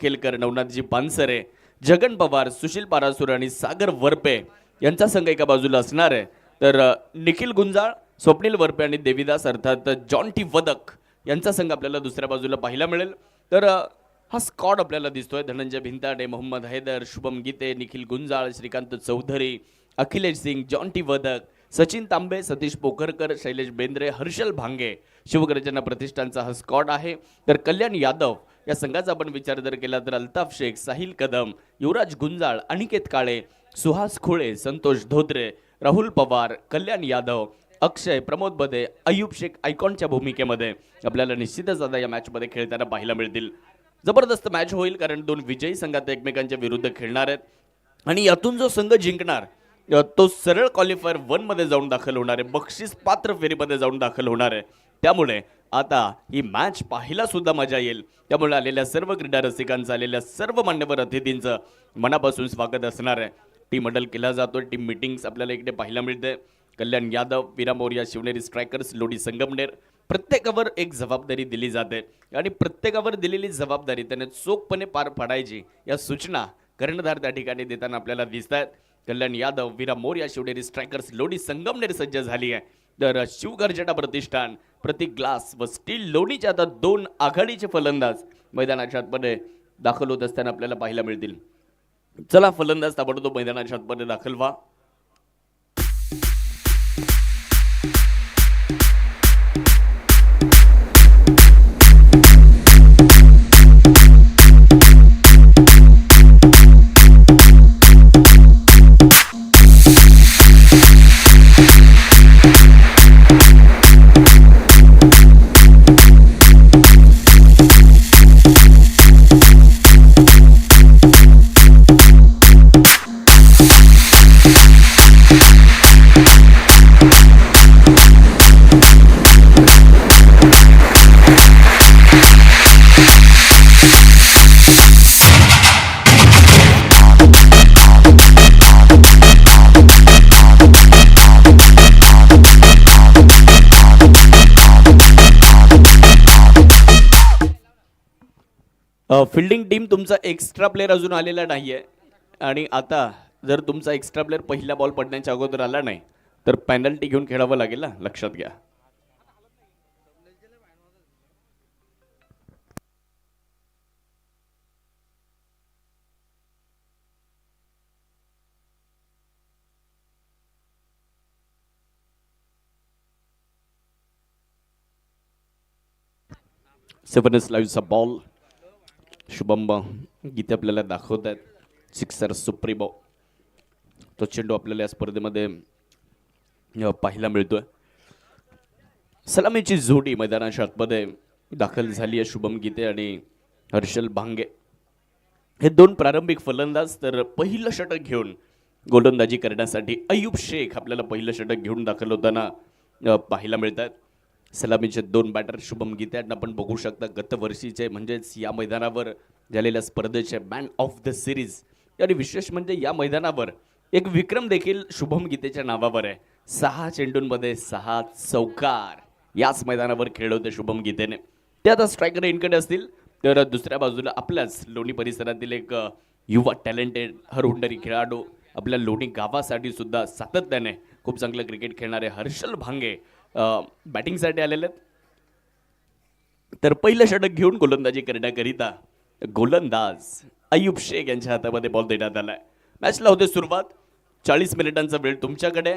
खेलकर, नवनाथजी पानसरे, जगन पवार, सुशील पारासुर आणि सागर वरपे यांचा संघ एका बाजूला असणार आहे. तर निखिल गुंजाळ, स्वप्नील वरपे आणि देवीदास अर्थात जॉन टी वदक यांचा संघ आपल्याला दुसऱ्या बाजूला पाहायला मिळेल. तर हा स्कॉड आपल्याला दिसतोय. धनंजय भिंताडे, मोहम्मद हैदर, शुभम गीते, निखिल गुंजाळ, श्रीकांत चौधरी, अखिलेश सिंग, जॉन टी वदक, सचिन तांबे, सतीश पोखरकर, शैलेश बेंद्रे, हर्षल भांगे, शिवगर्जना प्रतिष्ठानचा हा स्कॉड आहे. तर कल्याण यादव या संघाचा आपण विचार जर केला तर अल्ताफ शेख, साहिल कदम, युवराज गुंजाळ, अनिकेत काळे, सुहास खुळे, संतोष धोत्रे, राहुल पवार, कल्याण यादव, अक्षय, प्रमोद बदे, अयुब शेख आयकॉनच्या भूमिकेमध्ये आपल्याला निश्चितच आता या मॅचमध्ये खेळताना पाहायला मिळतील. जबरदस्त मॅच होईल कारण दोन विजयी संघात एकमेकांच्या विरुद्ध खेळणार आहेत आणि यातून जो संघ जिंकणार तो सरळ क्वालिफायर 1 मध्ये जाऊन दाखल होणार आहे, बक्षीस पात्र फेरीमध्ये जाऊन दाखल होणार आहे. त्यामुळे आता ही मॅच पाहायला सुद्धा मजा येईल. त्यामुळे आलेल्या सर्व क्रीडा रसिकांचं, आलेल्या सर्व मान्यवर अतिथींचं मनापासून स्वागत असणार आहे. टीम अडल केला जातो, टीम मीटिंग्स आपल्याला इकडे पाहायला मिळते. कल्याण यादव, वीरा मोरिया, शिवनेरी स्ट्रायकर्स, लोडी संगमनेर, प्रत्येकावर एक जबाबदारी दिली जाते आणि प्रत्येकावर दिलेली जबाबदारी त्याने चोखपणे पार पाडायची या सूचना कर्णधार त्या ठिकाणी देताना आपल्याला दिसत आहेत. कल्याण यादव, वीरा मोरिया, शिवनेरी स्ट्रायकर्स, लोडी संगमनेर सज्ज झाली आहे. तर शिवगर्जना प्रतिष्ठान, प्रतीक ग्लास व स्टील लोणीचे आता 2 आघाडीचे फलंदाज मैदानाच्या आतमध्ये दाखल होत असताना आपल्याला पाहायला मिळतील. चला फलंदाज ताबडतोब मैदानाच्या आतमध्ये दाखल व्हा. फिल्डिंग टीम तुमचा एक्स्ट्रा प्लेअर अजून आलेला नाहीये आणि आता जर तुमचा एक्स्ट्रा प्लेअर पहिला बॉल पडण्याच्या अगोदर आला नाही तर पेनल्टी घेऊन खेळावं लागेल ना, लक्षात घ्या. सेव्हनस लाईव्हचा बॉल शुभम गीते आपल्याला दाखवत आहेत. सिक्सर सुप्रीमो तो चेंडू आपल्याला या स्पर्धेमध्ये पाहायला मिळतोय. सलामीची जोडी मैदानाच्या आतमध्ये दाखल झाली आहे. शुभम गीते आणि हर्षल भांगे हे 2 प्रारंभिक फलंदाज. तर पहिलं षटक घेऊन गोलंदाजी करण्यासाठी अयुब शेख आपल्याला पहिलं षटक घेऊन दाखल होताना पाहायला मिळतात. सलामीचे 2 बॅटर शुभम गीते आपण बघू शकता. गतवर्षीचे म्हणजेच या मैदानावर झालेल्या स्पर्धेचे मॅन ऑफ द सिरीज आणि विशेष म्हणजे या मैदानावर एक विक्रम देखील शुभम गीतेच्या नावावर आहे. 6 चेंडूंमध्ये 6 चौकार याच मैदानावर खेळले होते शुभम गीतेने. ते आता स्ट्रायकर इनकडे असतील. तर दुसऱ्या बाजूला आपल्याच लोणी परिसरातील एक युवा टॅलेंटेड हरहुंडरी खेळाडू, आपल्या लोणी गावासाठी सुद्धा सातत्याने खूप चांगलं क्रिकेट खेळणारे हर्षल भांगे बॅटिंगसाठी आलेले आहेत. तर पहिलं षटक घेऊन गोलंदाजी करण्याकरिता गोलंदाज अयुब शेख यांच्या हातामध्ये बॉल देण्यात आलाय. मॅचला होते सुरुवात. 40 मिनिटांचा वेळ तुमच्याकडे.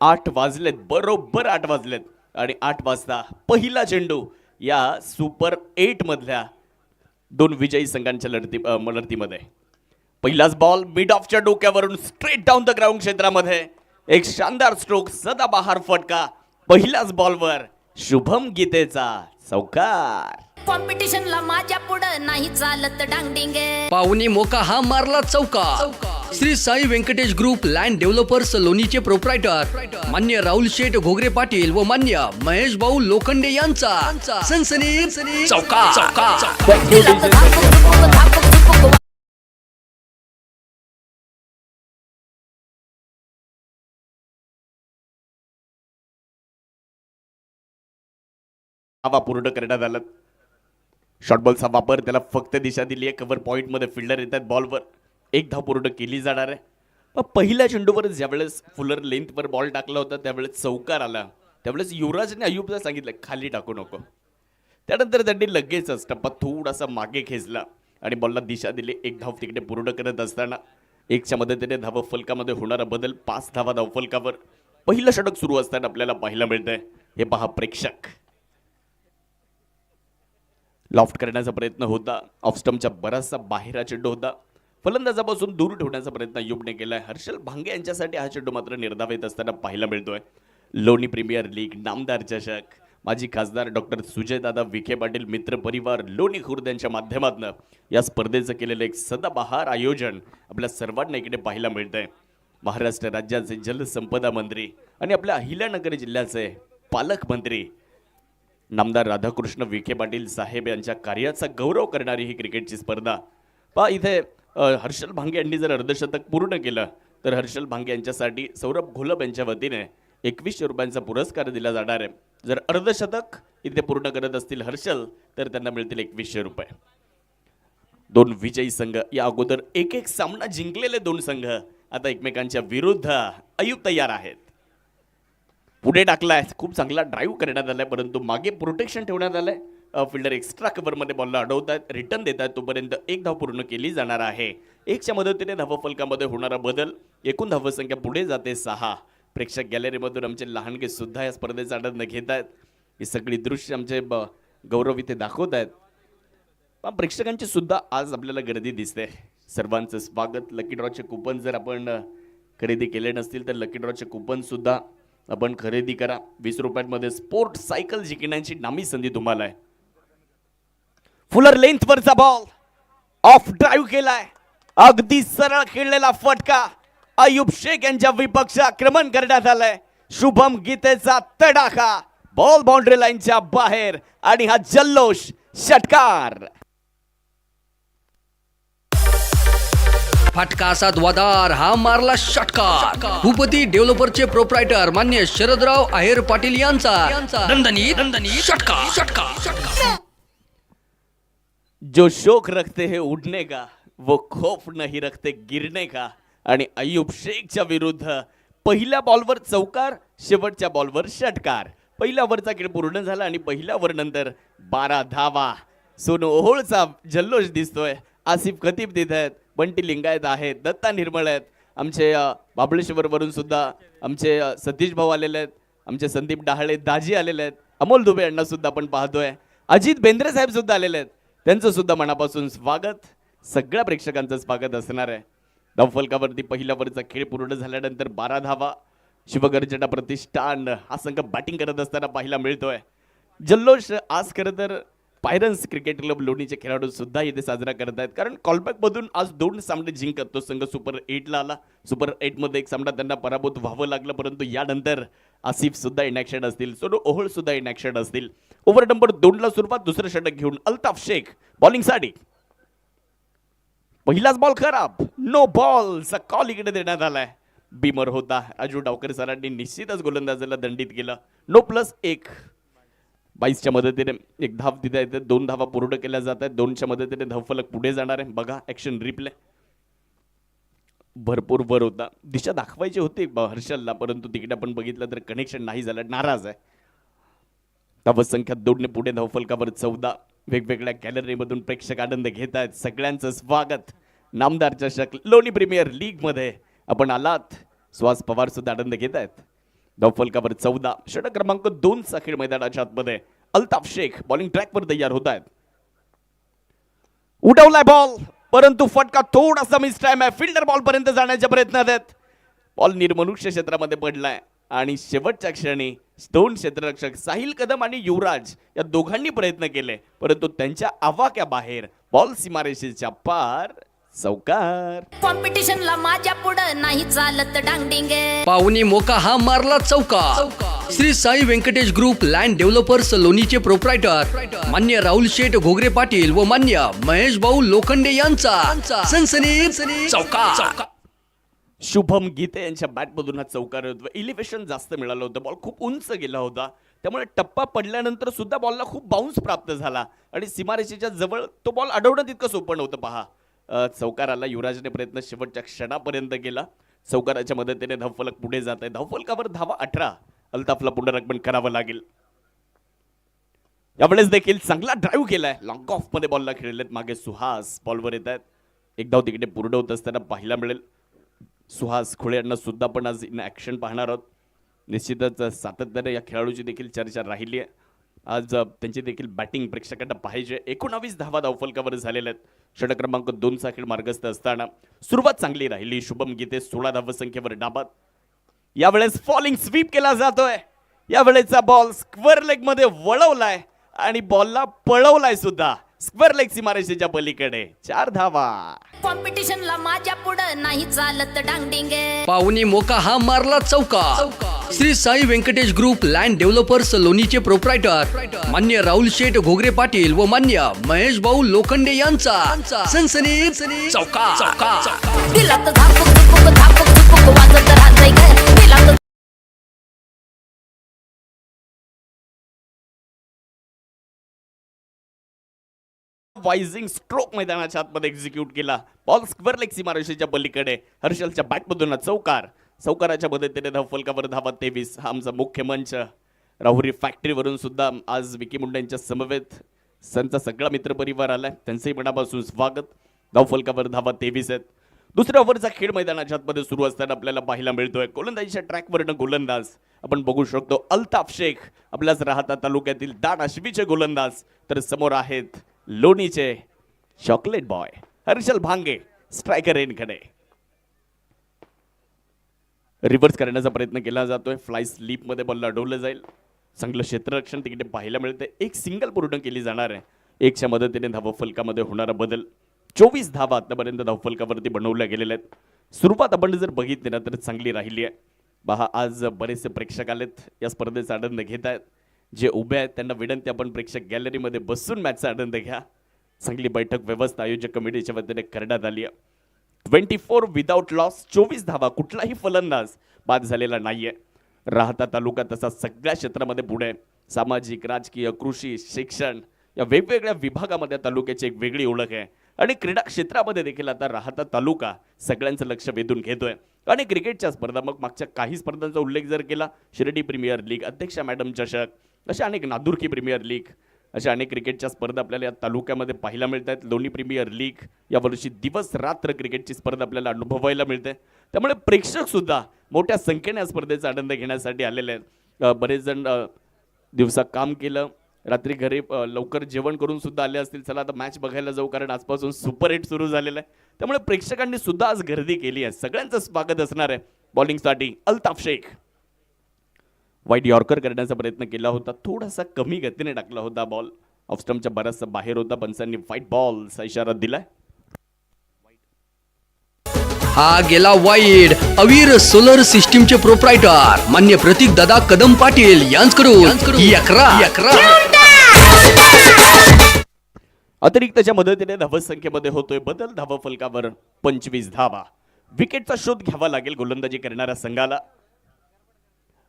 8 वाजलेत, बरोबर 8 वाजलेत आणि 8 वाजता पहिला चेंडू या सुपर 8 मधल्या 2 विजयी संघांच्या लढतीमध्ये. पहिलाच बॉल मिड ऑफच्या डोक्यावरून स्ट्रेट डाऊन द ग्राउंड क्षेत्रामध्ये एक शानदार स्ट्रोक, सदाबहार फटका पहिल्याच बॉलवर शुभम गीतेचा चौकार. कॉम्पिटिशनला माझ्या पुढं नाही चालत डांगडिंग. पाहुणे मोका हा मारला चौका. Shri Sai Venkatesh group land developers लोणीचे प्रोप्रायटर मान्य राहुल शेठ घोगरे पाटील व मान्य महेश भाऊ लोखंडे यांचा सनसनी चौका. धावा पूर्ण करण्यात आला. शॉर्ट बॉलचा वापर, त्याला फक्त दिशा दिली आहे. कव्हर पॉईंटमध्ये फिल्डर येतात बॉलवर. एक धाव पूर्ण केली जाणार आहे. पण पहिल्या चेंडूवर ज्यावेळेस फुलर लेंथवर बॉल टाकला होता त्यावेळेस चौकार आला. त्यावेळेस युवराजने अय्यूबला सांगितलं खाली टाकू नको. त्यानंतर त्यांनी लगेचच टप्पा थोडासा मागे खेचला आणि बॉलला दिशा दिली. एक धाव तिकडे पूर्ण करत असताना एकच्या मदतीने धाव फलकामध्ये होणारा बदल 5 धावा धावफलकावर. पहिलं षटक सुरू असताना आपल्याला पाहायला मिळतंय. हे पहा प्रेक्षक. लॉफ्ट करण्याचा प्रयत्न होता. ऑफ स्टंपच्या बराचसा बाहेर हा चेंडू होता. फलंदाजापासून दूर ठेवण्याचा प्रयत्न अय्यूबने केलाय. हर्षल भांगे यांच्यासाठी हा चेंडू मात्र निर्धाव येत असताना पाहायला मिळतोय. लोणी प्रीमियर लीग, नामदार चषक, माजी खासदार डॉक्टर सुजयदादा विखे पाटील मित्र परिवार लोणी खुर्द यांच्या माध्यमातून या स्पर्धेचं केलेलं एक सदाबहार आयोजन आपल्या सर्वांना इकडे पाहायला मिळतंय. महाराष्ट्र राज्याचे जलसंपदा मंत्री आणि आपल्या अहिल्यानगर जिल्ह्याचे पालकमंत्री नामदार राधाकृष्ण विखे पाटील साहेब यांच्या कार्याचा गौरव करणारी ही क्रिकेटची स्पर्धा. पहा इथे हर्षल भांगे यांनी जर अर्धशतक पूर्ण केलं तर हर्षल भांगे यांच्यासाठी सौरभ घोलप यांच्या वतीने 2100 रुपयांचा पुरस्कार दिला जाणार आहे. जर अर्धशतक इथे पूर्ण करत असतील हर्षल तर त्यांना मिळतील 2100 रुपये. दोन विजयी संघ, या अगोदर एक एक सामना जिंकलेले दोन संघ आता एकमेकांच्या विरुद्ध अय्यूब तयार आहेत. पुढे टाकलाय, खूप चांगला ड्राईव्ह करण्यात आलाय परंतु मागे प्रोटेक्शन ठेवण्यात आलंय. फिल्डर एक्स्ट्रा कव्हरमध्ये बॉलला अडवतात, रिटर्न देतात. तोपर्यंत एक धाव पूर्ण केली जाणार आहे. एकच्या मदतीने धावफलकामध्ये होणारा बदल. एकूण धावसंख्या पुढे जाते 6. प्रेक्षक गॅलरीमधून आमचे लहानगे सुद्धा या स्पर्धेचा आनंद घेत आहेत. ही सगळी दृश्य आमचे गौरव इथे दाखवत आहेत. पण प्रेक्षकांची सुद्धा आज आपल्याला गर्दी दिसते. सर्वांचं स्वागत. लकी ड्रॉचे कुपन जर आपण खरेदी केले नसतील तर लकी ड्रॉचे कुपन सुद्धा आपण खरेदी करा. 20 रुपयांमध्ये स्पोर्ट सायकल जिंकण्याची नामी संधी तुम्हाला आहे. फुलर लेंथ वरचा बॉल ऑफ ड्राईव्ह केलाय. अगदी सरळ खेळलेला फटका. अय्यूब शेख यांच्या विपक्ष आक्रमण करण्यात आलंय. शुभम गीतेचा तडाखा बॉल बाउंड्री लाईनच्या बाहेर आणि हा जल्लोष षटकार. फटका असा द्वादार हा मारला षटकार. भूपती डेव्हलपरचे प्रोप्रायटर मान्य शरदराव आहेर पाटील यांचा दणदणीत षटकार. जो शौक रखते हैं उड़ने का वो खौफ नहीं रखते गिरने का. आणि अय्यूब शेखच्या विरुद्ध पहिल्या बॉलवर चौकार, शेवटच्या बॉलवर षटकार. पहिल्या ओव्हरचा खेळ पूर्ण झाला आणि पहिल्या ओव्हर नंतर 12 धावा. सोनू ओहोळचा जल्लोष दिसतोय. आसिफ खतीब तिथे आहेत, बंटी लिंगायत आहेत, दत्ता निर्मळ आहेत, आमचे महाबळेश्वरवरून सुद्धा आमचे सतीश भाऊ आलेले आहेत, आमचे संदीप डाहळे दाजी आलेले आहेत, अमोल दुबे यांना सुद्धा आपण पाहतोय, अजित बेंद्रे साहेब सुद्धा आलेले आहेत. त्यांचं सुद्धा मनापासून स्वागत. सगळ्या प्रेक्षकांचं स्वागत असणार आहे. धावफलकावरती पहिल्या ओव्हरचा खेळ पूर्ण झाल्यानंतर 12 धावा. शिवगर्जना प्रतिष्ठान हा संघ बॅटिंग करत असताना पाहायला मिळतोय. जल्लोष आज खरं तर पायरन्स क्रिकेट क्लब लोणीचे खेळाडू सुद्धा इथे साजरा करत आहेत. कारण कॉलबॅकमधून आज 2 सामने जिंकत तो संघ सुपर 8ला आला. सुपर 8मध्ये एक सामना त्यांना पराभूत व्हावं लागलं परंतु यानंतर आसिफ सुद्धा इनॅक्शन असतील, सोनू ओहोळ सुद्धा इनॅक्शन असतील. ओव्हर नंबर 2ला सुरुवात. दुसरं षटक घेऊन अल्ताफ शेख बॉलिंगसाठी. पहिलाच बॉल खराब. नो बॉलचा कॉल इकडे देण्यात आलाय. बीमर होता. राजू डावकर सरांनी निश्चितच गोलंदाजाला दंडित केलं. नो +1. 22च्या मदतीने एक धाव दिल्या येते. 2 धावा पूर्ण केल्या जात आहेत. 2च्या मदतीने धावफलक पुढे जाणार आहे. बघा ऍक्शन रिप्ले. भरपूर वर होता. दिशा दाखवायची होती हर्षलला परंतु तिकडे आपण बघितलं तर कनेक्शन नाही झालं. नाराज आहे. धावसंख्या 2ने पुढे. धावफलकावर 14. वेगवेगळ्या गॅलरीमधून प्रेक्षक आनंद घेत आहेत. सगळ्यांचं स्वागत. नामदार चषक लोणी प्रीमियर लीग मध्ये आपण आलात. सुहास पवार सुद्धा आनंद घेत आहेत. धावफलकावर 14. षटक क्रमांक 2 चा खेळ मैदानाच्या आतमध्ये. अल्ताफ शेख बॉलिंग ट्रॅकवर तयार होत आहेत. उडवलाय बॉल परंतु फटका थोडासा मिस टाइम आहे. फिल्डर बॉल पर्यंत जाण्याच्या प्रयत्नात आहेत. बॉल निर्मनुष्य क्षेत्रामध्ये पडलाय आणि शेवटच्या क्षणी 2 क्षेत्ररक्षक साहिल कदम आणि युवराज या दोघांनी प्रयत्न केले परंतु त्यांच्या आवाक्या बाहेर. बॉल सीमारेषेच्या पार. चौकार. कॉम्पिटिशनला माझ्या पुढं नाही चालत डांगडिंगे. पाहुणी मोका हा मारला चौकार. Shri Sai Venkatesh group land developers लोणीचे प्रोप्रायटर मान्य राहुल शेठ घोगरे पाटील व मान्य महेश भाऊ लोखंडे यांचा सनसनीत चौकार. शुभम गीते यांच्या बॅटमधून हा चौकार होतो. इलिव्हेशन जास्त मिळालं होतं. बॉल खूप उंच गेला होता त्यामुळे टप्पा पडल्यानंतर सुद्धा बॉलला खूप बाउन्स प्राप्त झाला आणि सीमारेषेच्या जवळ तो बॉल अडवणं तितकं सोपं नव्हतं. पहा चौकाराला युवराजने प्रयत्न शेवटच्या क्षणापर्यंत केला. चौकाराच्या मदतीने धावफलक पुढे जात आहे. धावफलकावर धावा 18. अल्ताफला पुनरागमन करावं लागेल. यावेळेस देखील चांगला ड्राईव्ह केलाय. लॉंग ऑफ मध्ये बॉलला खेळलेत. मागे सुहास बॉलवर येत आहेत. एक धाव तिकडे पूर्ण होत असताना पाहायला मिळेल. सुहास खुळे यांना सुद्धा आपण आज इन ॲक्शन पाहणार आहोत. निश्चितच सातत्याने या खेळाडूची देखील चर्चा राहिली आहे. आज त्यांची देखील बॅटिंग प्रेक्षकांना पाहिजे. 19 धावा धावफलकावर झालेल्या आहेत. षटक क्रमांक 2चा खेळ मार्गस्थ असताना सुरुवात चांगली राहिली. शुभम गीते 16 धावसंख्येवर डाबात. यावेळेस फॉलिंग स्वीप केला जातोय. यावेळेचा बॉल स्क्वेअर लेग मध्ये वळवलाय आणि बॉलला पळवलाय सुद्धा. स्क्वेअर लेग सीमारेषेच्या पलीकडे 4 धावा. कॉम्पिटिशनला माझ्या पुढं नाही चालत डांगडिंगे. पाहुणी मोका हा मारला चौका. Shri Sai Venkatesh group land developers लोणीचे प्रोप्रायटर मान्य राहुल शेठ घोगरे पाटील व मान्य महेश भाऊ लोखंडे यांचा सनसनीत चौका. दिला तर धापक धुपक वाजत राहतंय ग. दिला तर वायझिंग स्ट्रोक मैदानाच्या आतमध्ये एक्झिक्यूट केला. बॉल स्क्वेअर लेग सीमारेषेच्या पलीकडे. हर्षलच्या बॅटमधून चौकार. चौकाराच्या मदतीने धावफलकावर धावा 23. हा आमचा मुख्य मंच. राहुरी फॅक्टरीवरून सुद्धा आज विकी मुंडेंच्या समवेत संचा सगळा मित्रपरिवार आलाय. त्यांचंही मनापासून स्वागत. धावफलकावर धावा 23 आहेत. दुसऱ्या ओव्हरचा खेळ मैदानाच्या आतमध्ये सुरू असताना आपल्याला पाहायला मिळतोय. गोलंदाजीच्या ट्रॅकवरनं गोलंदाज आपण बघू शकतो. अल्ताफ शेख आपल्याच राहता तालुक्यातील दाट आश्वीचे गोलंदाज. तर समोर आहेत लोणीचे चॉकलेट बॉय हर्षल भांगे. स्ट्रायकर एनकडे रिव्हर्स करण्याचा प्रयत्न केला जातोय. फ्लाय स्लीप मध्ये बॉलला अडवलं जाईल. चांगलं क्षेत्ररक्षण तिकडे पाहायला मिळते. एक सिंगल पूर्ण केली जाणार आहे. एकच्या मदतीने धावफलकामध्ये होणारा बदल. 24 धावा आतापर्यंत धावफलकावरती बनवल्या गेलेल्या आहेत. सुरुवात आपण जर बघितली ना तर चांगली राहिली आहे. पहा आज बरेचसे प्रेक्षक आलेत या स्पर्धेचा आनंद घेत आहेत. जे उभे आहेत त्यांना विनंती आपण प्रेक्षक गॅलरीमध्ये बसून मॅचचा आनंद घ्या. चांगली बैठक व्यवस्था आयोजक कमिटीच्या वतीने करण्यात आली आहे. 24 विदाउट लॉस. 24 धावा. कुठलाही फलंदाज बाद झालेला नाहीये. राहता तालुका तसा सगळ्या क्षेत्रामध्ये पुढे. सामाजिक, राजकीय, कृषी, शिक्षण या वेगवेगळ्या विभागामध्ये तालुक्याची एक वेगळी ओळख आहे. आणि क्रीडा क्षेत्रामध्ये देखील आता राहता तालुका सगळ्यांचं लक्ष वेधून घेतोय. आणि क्रिकेटच्या स्पर्धा मग मागच्या काही स्पर्धांचा उल्लेख जर केला, शिर्डी प्रीमियर लीग, अध्यक्षा मॅडम चषक, अशा अनेक, नादुर्की प्रीमियर लीग, अशा अनेक क्रिकेटच्या स्पर्धा आपल्याला या तालुक्यामध्ये पाहायला मिळत आहेत. लोणी प्रीमियर लीग यावर्षी दिवस रात्र क्रिकेटची स्पर्धा आपल्याला अनुभवायला मिळते. त्यामुळे प्रेक्षक सुद्धा मोठ्या संख्येने या स्पर्धेचा आनंद घेण्यासाठी आलेले आहेत. बरेच जण दिवसा काम केलं, रात्री घरी लवकर जेवण करून सुद्धा आले असतील. चला आता मॅच बघायला जाऊ, कारण आजपासून सुपर हिट सुरू झालेलं आहे. त्यामुळे प्रेक्षकांनी सुद्धा आज गर्दी केली आहे. सगळ्यांचं स्वागत असणार आहे. बॉलिंगसाठी अल्ताफ शेख वाईट यॉर्कर करण्याचा प्रयत्न केला होता. थोडासा कमी गतीने टाकला होता बॉल. ऑफ स्टंपच्या बराचसा बाहेर होता. पंचांनी व्हाईट बॉलचा इशारा दिलाय. हा गेला वाईड. अवीर सोलर सिस्टीमचे प्रोप्रायटर मान्य प्रतीक दादा कदम पाटील यांच्याकडून 11. अतिरिक्तच्या मदतीने धावसंख्येमध्ये होतोय बदल. धावफलकावर 25 धावा. विकेटचा शोध घ्यावा लागेल गोलंदाजी करणाऱ्या संघाला.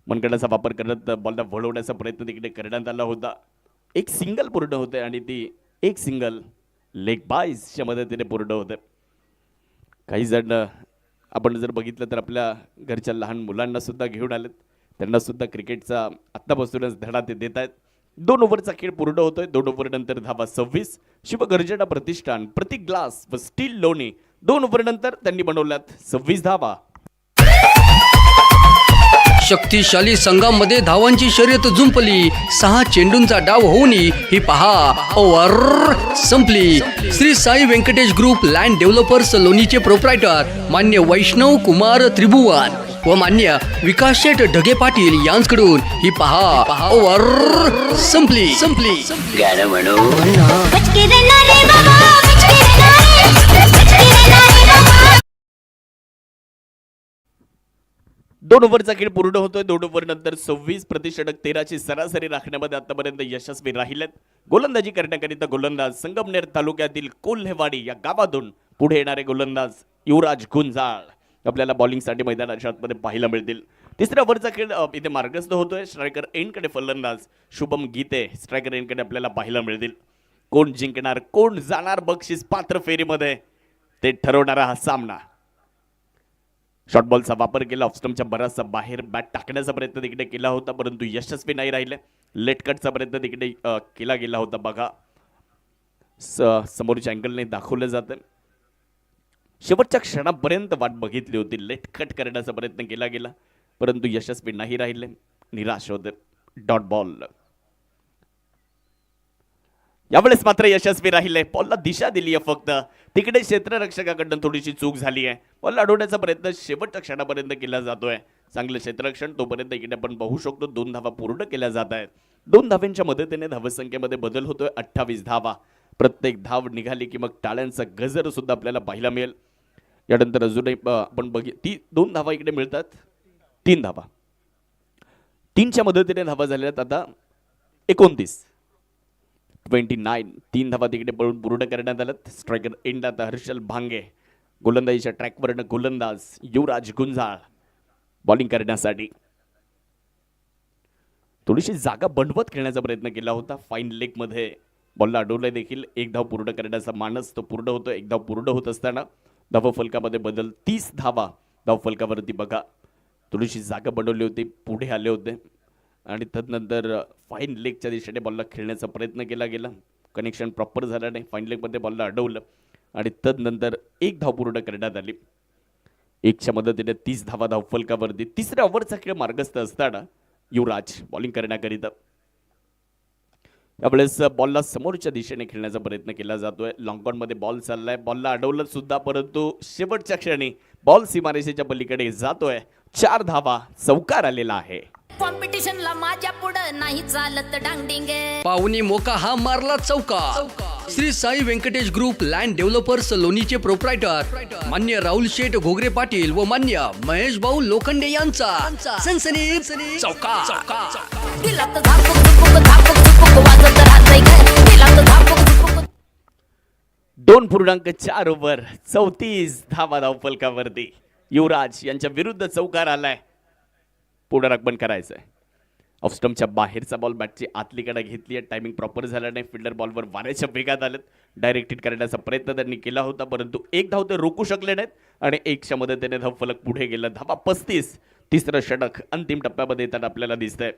मनगटाचा वापर करत बॉलला वळवण्याचा प्रयत्न तिकडे करण्यात आला होता. एक सिंगल पूर्ण होते आणि ती एक सिंगल लेग बायच्या मदतीने पूर्ण होते. काही जण आपण जर बघितलं तर आपल्या घरच्या लहान मुलांना सुद्धा घेऊन आलेत. त्यांना सुद्धा क्रिकेटचा आत्तापासूनच धडा ते देत आहेत. 2 ओव्हरचा खेळ पूर्ण होतोय. 2 ओव्हर नंतर धावा 26. शिवगर्जना प्रतिष्ठान, प्रतीक ग्लास व स्टील लोणी 2 ओव्हर नंतर त्यांनी बनवल्यात 26 धावा. शक्तिशाली संघामध्ये धावांची शर्यत जुंपली. 6 चेंडूंचा डाव होऊन ही पहा ओव्हर संपली. Shri Sai Venkatesh group land developers लोणीचे प्रोप्रायटर मान्य वैष्णव कुमार त्रिभुवन व मान्य विकास शेठ ढगे पाटील यांच्याकडून ही पहा ओव्हर संपली. गाणं म्हणू. दोन ओव्हरचा खेळ पूर्ण होतोय. 2 ओव्हर नंतर 26. प्रतिषटक 13ची सरासरी राखण्यामध्ये आतापर्यंत यशस्वी राहिलेत. गोलंदाजी करण्याकरिता गोलंदाज संगमनेर तालुक्यातील कोल्हेवाडी या गावातून पुढे येणारे गोलंदाज युवराज गुंजाळ आपल्याला बॉलिंगसाठी मैदानाच्या आतमध्ये पाहायला मिळतील. तिसऱ्या ओव्हरचा खेळ इथे मार्गस्थ होतोय. स्ट्रायकर एंडकडे फलंदाज शुभम गीते स्ट्रायकर एंडकडे आपल्याला पाहायला मिळतील. कोण जिंकणार, कोण जाणार बक्षीस पात्र फेरीमध्ये, ते ठरवणारा हा सामना. शॉर्ट बॉलचा वापर केला. ऑफस्टम्पच्या बराचसा बाहेर बॅट टाकण्याचा प्रयत्न तिकडे केला होता, परंतु यशस्वी नाही राहिले. लेट कटचा प्रयत्न तिकडे केला गेला होता. बघा समोरच्या अँगलने दाखवलं जातं. शेवटच्या क्षणापर्यंत वाट बघितली होती. लेट कट करण्याचा प्रयत्न केला गेला, परंतु यशस्वी नाही राहिले. निराश होते. Dot ball. यावेळेस मात्र यशस्वी राहिले. बॉलला दिशा दिली आहे फक्त. तिकडे क्षेत्ररक्षकाकडून थोडीशी चूक झाली आहे. बॉल अडवण्याचा प्रयत्न शेवटच्या क्षणापर्यंत केला जातोय. चांगलं क्षेत्ररक्षण तोपर्यंत इकडे आपण पाहू शकतो. 2 धावा पूर्ण केल्या जात आहेत. 2 धावांच्या मदतीने धावसंख्येमध्ये बदल होतोय. 28 धावा. प्रत्येक धाव निघाली की मग टाळ्यांचा गजर सुद्धा आपल्याला पाहायला मिळेल. यानंतर अजूनही आपण ती 2 धावा इकडे मिळतात. 3 धावा. 3च्या मदतीने धावा झाल्या आता 29. 3 धावा तिकडे पळून पूर्ण करण्यात आल्यात. स्ट्रायकर एंड आता हर्षल भांगे. गोलंदाजीच्या ट्रॅकवरनं गोलंदाज युवराज गुंजाळ बॉलिंग करण्यासाठी. थोडीशी जागा बनवत खेळण्याचा प्रयत्न केला होता. फाईन लेग मध्ये बॉलला अडवलंय देखील. 1 धाव पूर्ण करण्याचा मानस तो पूर्ण होतो. 1 धाव पूर्ण होत असताना धावफलकामध्ये बदल. 30 धावा धावफलकावरती. बघा थोडीशी जागा बनवली होती, पुढे आले होते आणि तदनंतर फाईन लेगच्या दिशेने बॉलला खेळण्याचा प्रयत्न केला गेला. कनेक्शन प्रॉपर झालं नाही. फाईन लेगमध्ये बॉलला अडवलं आणि तदनंतर 1 धाव पूर्ण करण्यात आली. 1च्या मदतीने 30 धावा धावफलकावरती. तिसऱ्या ओव्हरचा खेळ मार्गस्थ असताना युवराज बॉलिंग करण्याकरिता. यावेळेस बॉलला समोरच्या दिशेने खेळण्याचा प्रयत्न केला जातोय. लॉंगॉनमध्ये बॉल चाललाय. बॉलला अडवलं सुद्धा, परंतु शेवटच्या क्षणी बॉल सीमारेषेच्या पलीकडे जातोय. 4 धावा. चौकार आलेला आहे. कॉम्पिटिशनला माझ्या पुढं नाही चालत डांगडिंगे. पाहुणी मोका हा मारला चौका. Shri Sai Venkatesh group land developers लोणीचे प्रोप्रायटर मान्य राहुल शेठ घोगरे पाटील व मान्य महेश भाऊ लोखंडे यांचा सनसनी चौका. दिला तर झापूक झुपूक वाजत राहतंय ग. दिला तर झापूक झुपूक. 2.4 ओव्हर 34 धावा धावफलकावरती. युवराज यांच्या विरुद्ध चौकार आलाय. पुनरागमन करायचंय. ऑफस्टम्पच्या बाहेरचा बॉल बॅटची आतलीकडे घेतली आहे. टायमिंग प्रॉपर झालं नाही. फिल्डर बॉलवर वाऱ्याच्या वेगात आलेत. डायरेक्ट हिट करण्याचा प्रयत्न त्यांनी केला होता, परंतु 1 धाव ते रोखू शकले नाहीत आणि 1च्या मदतीने धावफलक पुढे गेलं. धावा 35. तिसरं षटक अंतिम टप्प्यामध्ये येताना आपल्याला दिसतंय.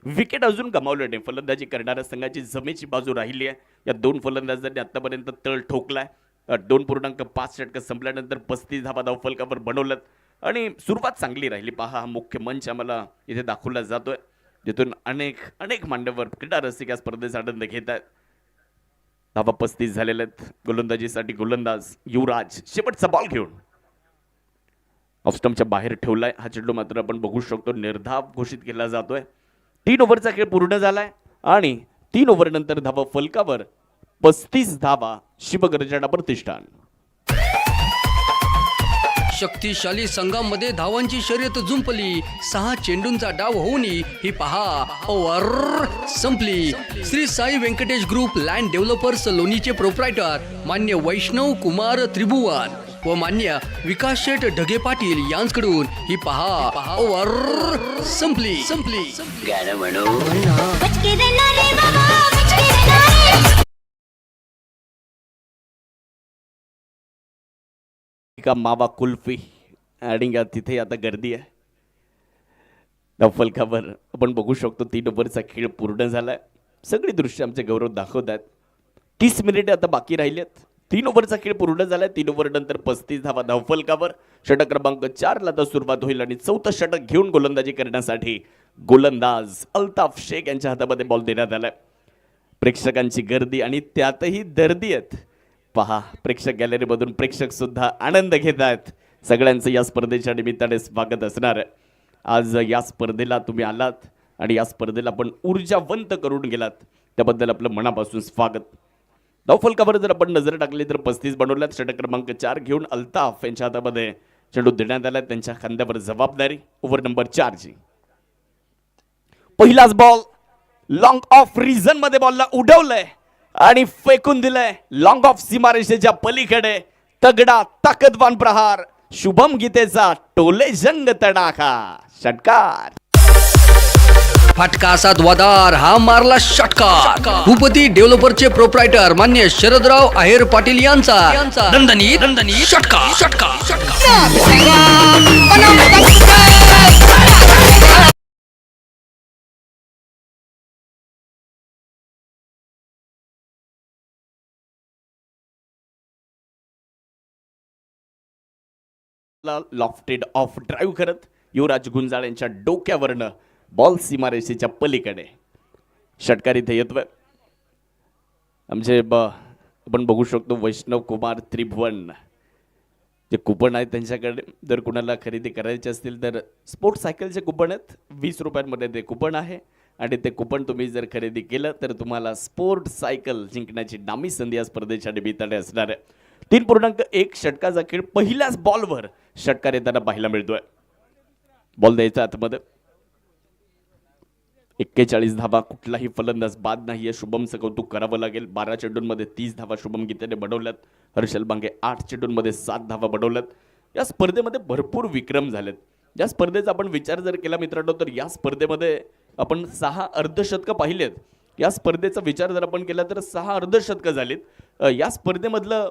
विकेट अजून गमावले नाही. फलंदाजी करणाऱ्या संघाची जमेची बाजू राहिली आहे. या 2 फलंदाजांनी आतापर्यंत तळ ठोकलाय. 2.5 षटक संपल्यानंतर 35 धावा धावफलकावर बनवलं आणि सुरुवात चांगली राहिली. पहा हा मुख्य मंच आम्हाला इथे दाखवला जातोय, जिथून अनेक मांडवर क्रीडा रसिक या स्पर्धेचा आनंद घेत आहेत. धावा 35 झालेल्या आहेत. गोलंदाजीसाठी गोलंदाज युवराज शेवटचा बॉल घेऊन ऑफस्टम्पच्या बाहेर ठेवलाय. हा चेंडू मात्र आपण बघू शकतो निर्धाव घोषित केला जातोय. 3 ओव्हरचा खेळ पूर्ण झालाय आणि 3 ओव्हर नंतर धावा फलकावर 35 धावा. शिवगर्जना प्रतिष्ठान. शक्तिशाली संघामध्ये धावांची शर्यत जुंपली. 6 चेंडूंचा डाव होऊन ही पहा ओव्हर संपली. Shri Sai Venkatesh group land developers लोणीचे प्रोप्रायटर मान्य वैष्णव कुमार त्रिभुवन व मान्य विकास शेठ ढगे पाटील यांच्याकडून ही पहा ओव्हर संपली. गाणं म्हणू. का मावा कुल्फी आणि तिथे आता गर्दी आहे. धावफलकावर आपण बघू शकतो 3 ओव्हरचा खेळ पूर्ण झालाय. सगळी दृश्य आमचे गौरव दाखवत आहेत. 30 मिनिटे आता बाकी राहिलेत. 3 ओव्हरचा खेळ पूर्ण झालाय. 3 ओव्हर नंतर 35 धावा धावफलकावर. षटक क्रमांक 4 ला सुरुवात होईल आणि 4थं षटक घेऊन गोलंदाजी करण्यासाठी गोलंदाज अल्ताफ शेख यांच्या हातामध्ये बॉल देण्यात आलाय. प्रेक्षकांची गर्दी आणि त्यातही दर्दी आहेत. पहा प्रेक्षक गॅलरीमधून प्रेक्षक सुद्धा आनंद घेत आहेत. सगळ्यांचं या स्पर्धेच्या निमित्ताने स्वागत असणार आहे. आज या स्पर्धेला तुम्ही आलात आणि या स्पर्धेला आपण ऊर्जावंत करून गेलात, त्याबद्दल आपलं मनापासून स्वागत. धावफलकावर जर आपण नजर टाकली तर 35 बनवल्यात. षटक क्रमांक 4 घेऊन अल्ताफ यांच्या हातामध्ये चेंडू देण्यात आला. त्यांच्या खांद्यावर जबाबदारी. ओव्हर नंबर 4 ची पहिलाच बॉल लॉंग ऑफ रिझन मध्ये बॉलला उडवलंय आणि फेकून दिलंय लॉंग ऑफ सीमारेषेच्या पलीकडे. तगडा ताकदवान प्रहार शुभम गीतेचा टोले जंग तडाखा. षटकार. फटका असा द्वादार हा मारला षटकार. भूपती डेव्हलपरचे प्रोप्रायटर मान्य शरदराव आहेर पाटील यांचा दणदणी षटकार. लॉफ्टेड ऑफ ड्राईव्ह करत युवराज गुंजाळ यांच्या डोक्यावरनं बॉल सीमारेषेच्या पलीकडे. षटकार इथे येतोय. आमचे आपण बघू शकतो वैष्णव कुमार त्रिभुवन जे कुपन आहेत त्यांच्याकडे जर कुणाला खरेदी करायची असतील तर स्पोर्ट्स सायकलचे कुपन आहेत. 20 रुपयांमध्ये ते कुपन आहे आणि ते कुपन तुम्ही जर खरेदी केलं तर तुम्हाला स्पोर्ट सायकल जिंकण्याची नामी संधी या स्पर्धेच्या निमित्ताने असणार आहे. 3.1 षटकाचा खेळ पहिल्याच बॉलवर षटकार येताना पाहायला मिळतोय. बॉल द्यायचा आतमध्ये. 41 धावा. कुठलाही फलंदाज बाद नाहीये. शुभमचं कौतुक करावं लागेल. 12 चेंडूंमध्ये 30 धावा शुभम गीतेने बनवल्यात. हर्षल बांगे 8 चेंडूंमध्ये 7 धावा बनवल्यात. या स्पर्धेमध्ये भरपूर विक्रम झालेत. या स्पर्धेचा आपण विचार जर केला मित्रांनो तर या स्पर्धेमध्ये आपण 6 अर्धशतकं पाहिलेत. या स्पर्धेचा विचार जर आपण केला तर 6 अर्धशतकं झालीत. या स्पर्धेमधलं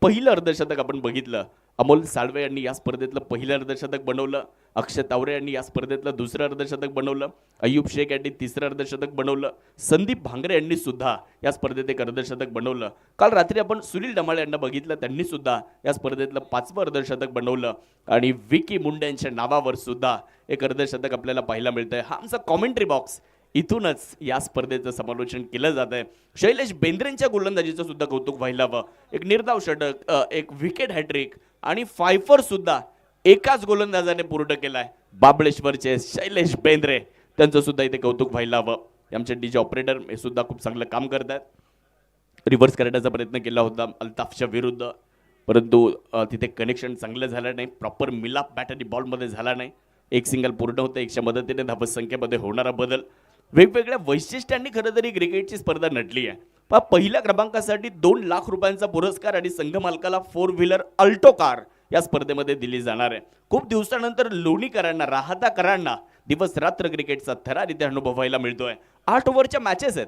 पहिलं अर्धशतक आपण बघितलं. अमोल साळवे यांनी या स्पर्धेतलं पहिलं अर्धशतक बनवलं. अक्षय तावरे यांनी या स्पर्धेतलं दुसरं अर्धशतक बनवलं. अय्यूब शेख यांनी तिसरं अर्धशतक बनवलं. संदीप भांगरे यांनी सुद्धा या स्पर्धेत एक अर्धशतक बनवलं. काल रात्री आपण सुनील डमाळे यांना बघितलं. त्यांनी सुद्धा या स्पर्धेतलं 5वं अर्धशतक बनवलं. आणि विकी मुंडे यांच्या नावावर सुद्धा एक अर्धशतक आपल्याला पाहायला मिळतंय. हा आमचा कॉमेंट्री बॉक्स. इथूनच या स्पर्धेचं समालोचन केलं जात आहे. शैलेश बेंद्रेंच्या गोलंदाजीचं सुद्धा कौतुक व्हायला हवं. एक निर्धाव षटक, एक विकेट हॅट्रिक आणि फायफर सुद्धा एकाच गोलंदाजाने पूर्ण केलाय. बाबळेश्वरचे शैलेश बेंद्रे त्यांचं सुद्धा इथे कौतुक व्हायला हवं. आमचे डीजे ऑपरेटर हे सुद्धा खूप चांगलं काम करतात. रिव्हर्स करण्याचा प्रयत्न केला होता अल्ताफच्या विरुद्ध, परंतु तिथे कनेक्शन चांगलं झालं नाही. प्रॉपर मिलाप बॅट आणि बॉलमध्ये झाला नाही. एक सिंगल पूर्ण होतं. 100 मदतीने धावसंख्येमध्ये होणारा बदल. वेगवेगळ्या वैशिष्ट्यांनी खरं तरी क्रिकेटची स्पर्धा नटली आहे. पहिल्या क्रमांकासाठी 2 लाख रुपयांचा पुरस्कार आणि संघ मालकाला 4 व्हीलर अल्टो कार या स्पर्धेमध्ये दिली जाणार आहे. खूप दिवसानंतर लोणीकरांना, राहताकरांना दिवस रात्र क्रिकेटचा थरार इथे अनुभवायला मिळतोय. 8 ओव्हरच्या मॅचेस आहेत.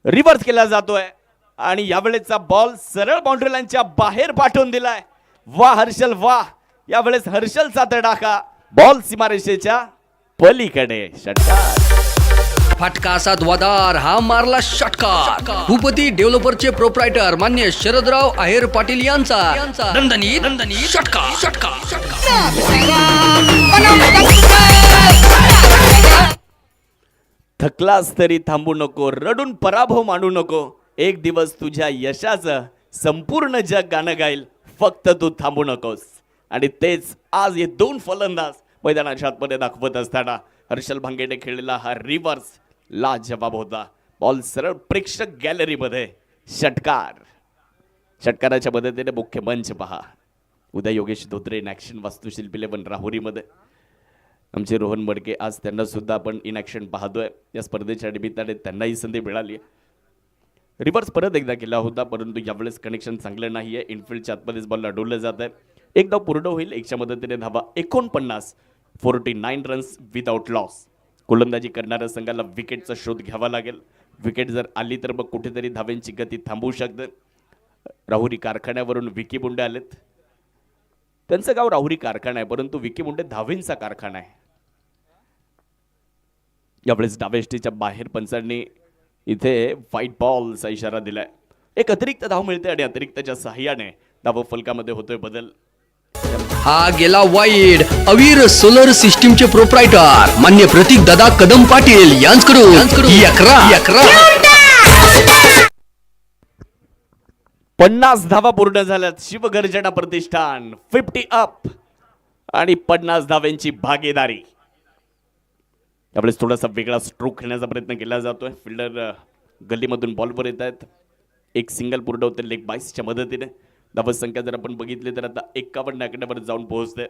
रिव्हर्स केला जातोय आणि यावेळेचा बॉल सरळ बाउंड्री लाईनच्या बाहेर पाठवून दिलाय. वा हर्षल वा. यावेळेस हर्षलचा तडाखा. बॉल सीमारेषेच्या पलीकडे. षटकार. फटका असा द्वादार हा मारला षटकार. भूपती डेव्हलपरचे प्रोप्रायटर मान्य शरदराव आहेर पाटील यांचा दणदणी षटकार. थकलास तरी थांबू नको, रडून पराभव मानू नको. एक दिवस तुझ्या यशाचं संपूर्ण जग गाणं गाईल, फक्त तू थांबू नकोस. आणि तेच आज हे 2 फलंदाज मैदानाच्या आतमध्ये दाखवत असताना हर्षल भांगेने खेळलेला हा रिव्हर्स लाजवाब होता. बॉल सरळ प्रेक्षक गॅलरीमध्ये. षटकार. षटकाराच्या मदतीने मुख्य मंच पहा. उद्या योगेश धोत्रे इन ॲक्शन वास्तुशिल्पी 11 राहुरीमध्ये. आमचे रोहन मडके आज त्यांना सुद्धा आपण इन ॲक्शन पाहतोय. या स्पर्धेच्या निमित्ताने त्यांनाही संधी मिळाली. रिव्हर्स परत एकदा केला होता, परंतु यावेळेस कनेक्शन चांगलं नाही आहे. इनफिल्डच्या आतमध्येच बॉल अडवलं जात आहे. एक धाव पूर्ण होईल. 100 मदतीने धावा 49. 49 रन्स विदाउट लॉस. गोलंदाजी करणाऱ्या संघाला विकेटचा शोध घ्यावा लागेल. विकेट जर आली तर मग कुठेतरी धावेंची गती थांबवू शकते. राहुरी कारखान्यावरून विकी मुंडे आलेत. त्यांचं गाव राहुरी कारखाना आहे, परंतु विकी मुंडे धावेंचा कारखाना आहे. यावेळेस डावेष्टीच्या बाहेर पंचांनी इथे व्हाईट बॉलचा इशारा दिलाय. एक अतिरिक्त धाव मिळते आणि अतिरिक्तच्या सहाय्याने धाव फलकामध्ये होतोय बदल. हा गेला वाईड. अवीर सोलर सिस्टीमचे प्रोप्रायटर मान्य प्रतीक दादा कदम पाटील यांच्याकडून 50 धावा पूर्ण झाल्यात. शिवगर्जना प्रतिष्ठान 50 अप आणि 50 धाव्यांची भागीदारी. यावेळेस थोडासा वेगळा स्ट्रोक खेळण्याचा प्रयत्न केला जातोय. फिल्डर गल्लीमधून बॉलवर येत आहेत. एक सिंगल पूर्ण होते लेग बाईसच्या मदतीने. धावसंख्या जर आपण बघितली तर आता 51 आकड्यावर जाऊन पोहोचते.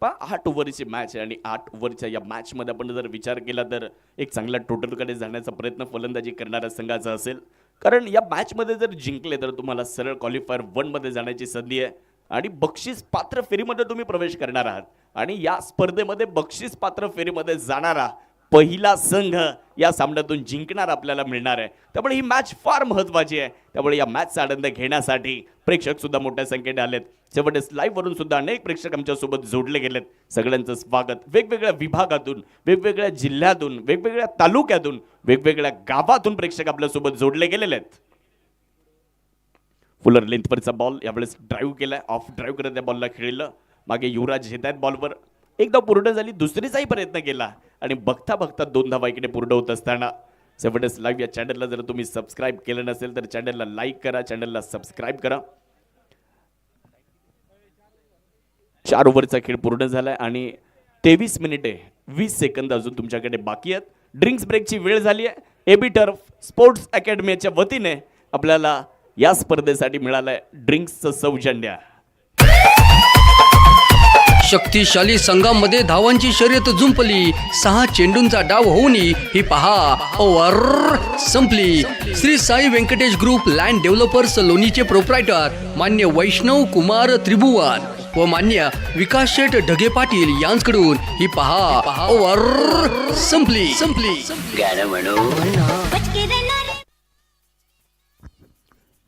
8 ओव्हरची मॅच आहे आणि 8 ओव्हरच्या या मॅचमध्ये आपण जर विचार केला तर एक चांगला टोटलकडे जाण्याचा प्रयत्न फलंदाजी करणाऱ्या संघाचा असेल. कारण या मॅचमध्ये जर जिंकले तर तुम्हाला सरळ क्वालिफायर 1 मध्ये जाण्याची संधी आहे आणि बक्षीस पात्र फेरीमध्ये तुम्ही प्रवेश करणार आहात आणि या स्पर्धेमध्ये बक्षीस पात्र फेरीमध्ये जाणारा पहिला संघ या सामन्यातून जिंकणार आपल्याला मिळणार आहे. त्यामुळे ही मॅच फार महत्त्वाची आहे. त्यामुळे या मॅचचा आनंद घेण्यासाठी प्रेक्षक सुद्धा मोठ्या संख्येने आलेत. शेवटेस लाईव्ह वरून सुद्धा अनेक प्रेक्षक आमच्या सोबत जोडले गेलेत. सगळ्यांचं स्वागत. वेगवेगळ्या विभागातून, वेगवेगळ्या जिल्ह्यातून, वेगवेगळ्या तालुक्यातून, वेगवेगळ्या गावातून प्रेक्षक आपल्या सोबत जोडले गेलेले आहेत. फुलर लेंथवरचा बॉल यावेळेस ड्राईव्ह केलाय. ऑफ ड्राईव्ह करत त्या बॉलला खेळलं. मागे युवराज घेत आहेत बॉलवर. एकदा पूर्ण झाली, दुसरीचाही प्रयत्न केला आणि बघता बघता 2 धावा इकडे पूर्ण होत असताना शेवटेस लाईव्ह या चॅनलला जर तुम्ही सबस्क्राईब केलं नसेल तर चॅनलला लाईक करा, चॅनलला सबस्क्राईब करा. 4 ओव्हरचा खेळ पूर्ण झालाय आणि 23 मिनिटे 20 सेकंद अजून तुमच्याकडे बाकी आहेत. ड्रिंक्स ब्रेकची वेळ झाली आहे. एबी टर्फ स्पोर्ट्स अकॅडमीच्या वतीने आपल्याला या स्पर्धेसाठी मिळालंय ड्रिंक्सचं सौजन्य. शक्तिशाली संघामध्ये धावांची शर्यत जुंपली. 6 चेंडूंचा डाव होऊन ही पहा ओव्हर संपली. Shri Sai Venkatesh group land developers लोणीचे प्रोप्रायटर मान्य वैष्णव कुमार त्रिभुवन व मान्य विकास शेठ ढगे पाटील यांच्याकडून ही पहा ओव्हर संपली. गाणं म्हणू.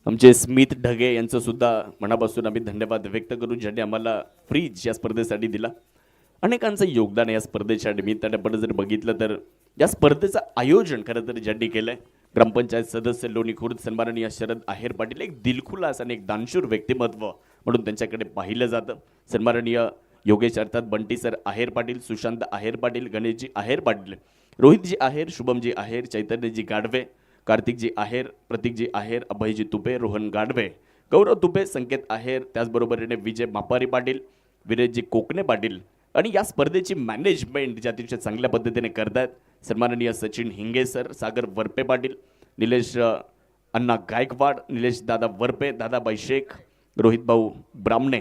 आमचे स्मित ढगे यांचं सुद्धा मनापासून आम्ही धन्यवाद व्यक्त करू, ज्यांनी आम्हाला फ्रीज या स्पर्धेसाठी दिला. अनेकांचं योगदान या स्पर्धेच्या निमित्ताने आपण जर बघितलं तर या स्पर्धेचं आयोजन खरं तर ज्यांनी केलं आहे ग्रामपंचायत सदस्य लोणी खुर्द सन्माननीय शरद आहेर पाटील. एक दिलखुलास आणि एक दानशूर व्यक्तिमत्व म्हणून त्यांच्याकडे पाहिलं जातं. सन्माननीय योगेश अर्थात बंटी सर आहेर पाटील, सुशांत आहेर पाटील, गणेशजी आहेर पाटील, रोहितजी आहेर, शुभमजी आहेर, चैतन्यजी गाडवे, कार्तिकजी आहेर, प्रतीकजी आहेर, अभयजी तुपे, रोहन गाडवे, गौरव तुपे, संकेत आहेर, त्याचबरोबरीने विजय मापारी पाटील, विरेशजी कोकणे पाटील आणि या स्पर्धेची मॅनेजमेंट ज्या अतिशय चांगल्या पद्धतीने करतायत सन्माननीय सचिन हिंगे सर, सागर वरपे पाटील, निलेश अण्णा गायकवाड, निलेश दादा वरपे, दादाबाई शेख, रोहित भाऊ ब्राह्मणे,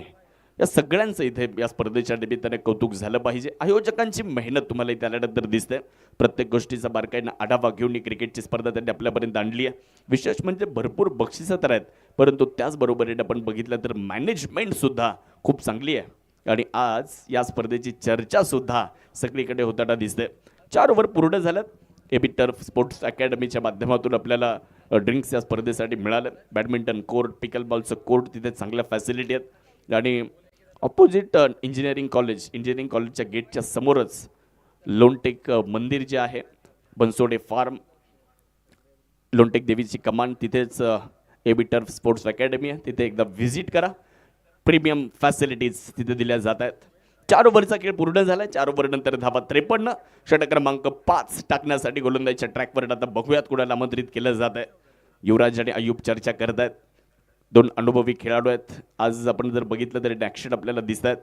या सगळ्यांचं इथे या स्पर्धेच्या निमित्ताने कौतुक झालं पाहिजे. आयोजकांची मेहनत तुम्हाला इथे आल्यानंतर दिसते. प्रत्येक गोष्टीचा बारकाईनं आढावा घेऊन ही क्रिकेटची स्पर्धा त्यांनी आपल्यापर्यंत आणली आहे. विशेष म्हणजे भरपूर बक्षिसं तर आहेत, परंतु त्याचबरोबरीने आपण बघितलं तर मॅनेजमेंटसुद्धा खूप चांगली आहे आणि आज या स्पर्धेची चर्चासुद्धा सगळीकडे होताना दिसते. 4 ओव्हर पूर्ण झाल्यात. एबी टर्फ स्पोर्ट्स अकॅडमीच्या माध्यमातून आपल्याला ड्रिंक्स या स्पर्धेसाठी मिळालं. बॅडमिंटन कोर्ट, पिकल बॉलचं कोर्ट, तिथे चांगल्या फॅसिलिटी आहेत आणि ऑपोजिट इंजिनिअरिंग कॉलेजच्या गेटच्या समोरच लोणटेक मंदिर जे आहे, बनसोडे फार्म, लोणटेक देवीची कमान, तिथेच एबी टर्फ स्पोर्ट्स अकॅडमी आहे. तिथे एकदा व्हिजिट करा. प्रीमियम फॅसिलिटीज तिथे दिल्या जात आहेत. 4 ओव्हरचा खेळ पूर्ण झाला आहे. 4 ओव्हरनंतर धावा 53. षटक क्रमांक 5 टाकण्यासाठी गोलंदाजीच्या ट्रॅकवर आता बघूयात कुणाला आमंत्रित केलं जात आहे. युवराज आणि अय्यूब चर्चा करत आहेत. 2 अनुभवी खेळाडू आहेत. आज आपण जर बघितलं तर ॲक्शन आपल्याला दिसत आहेत.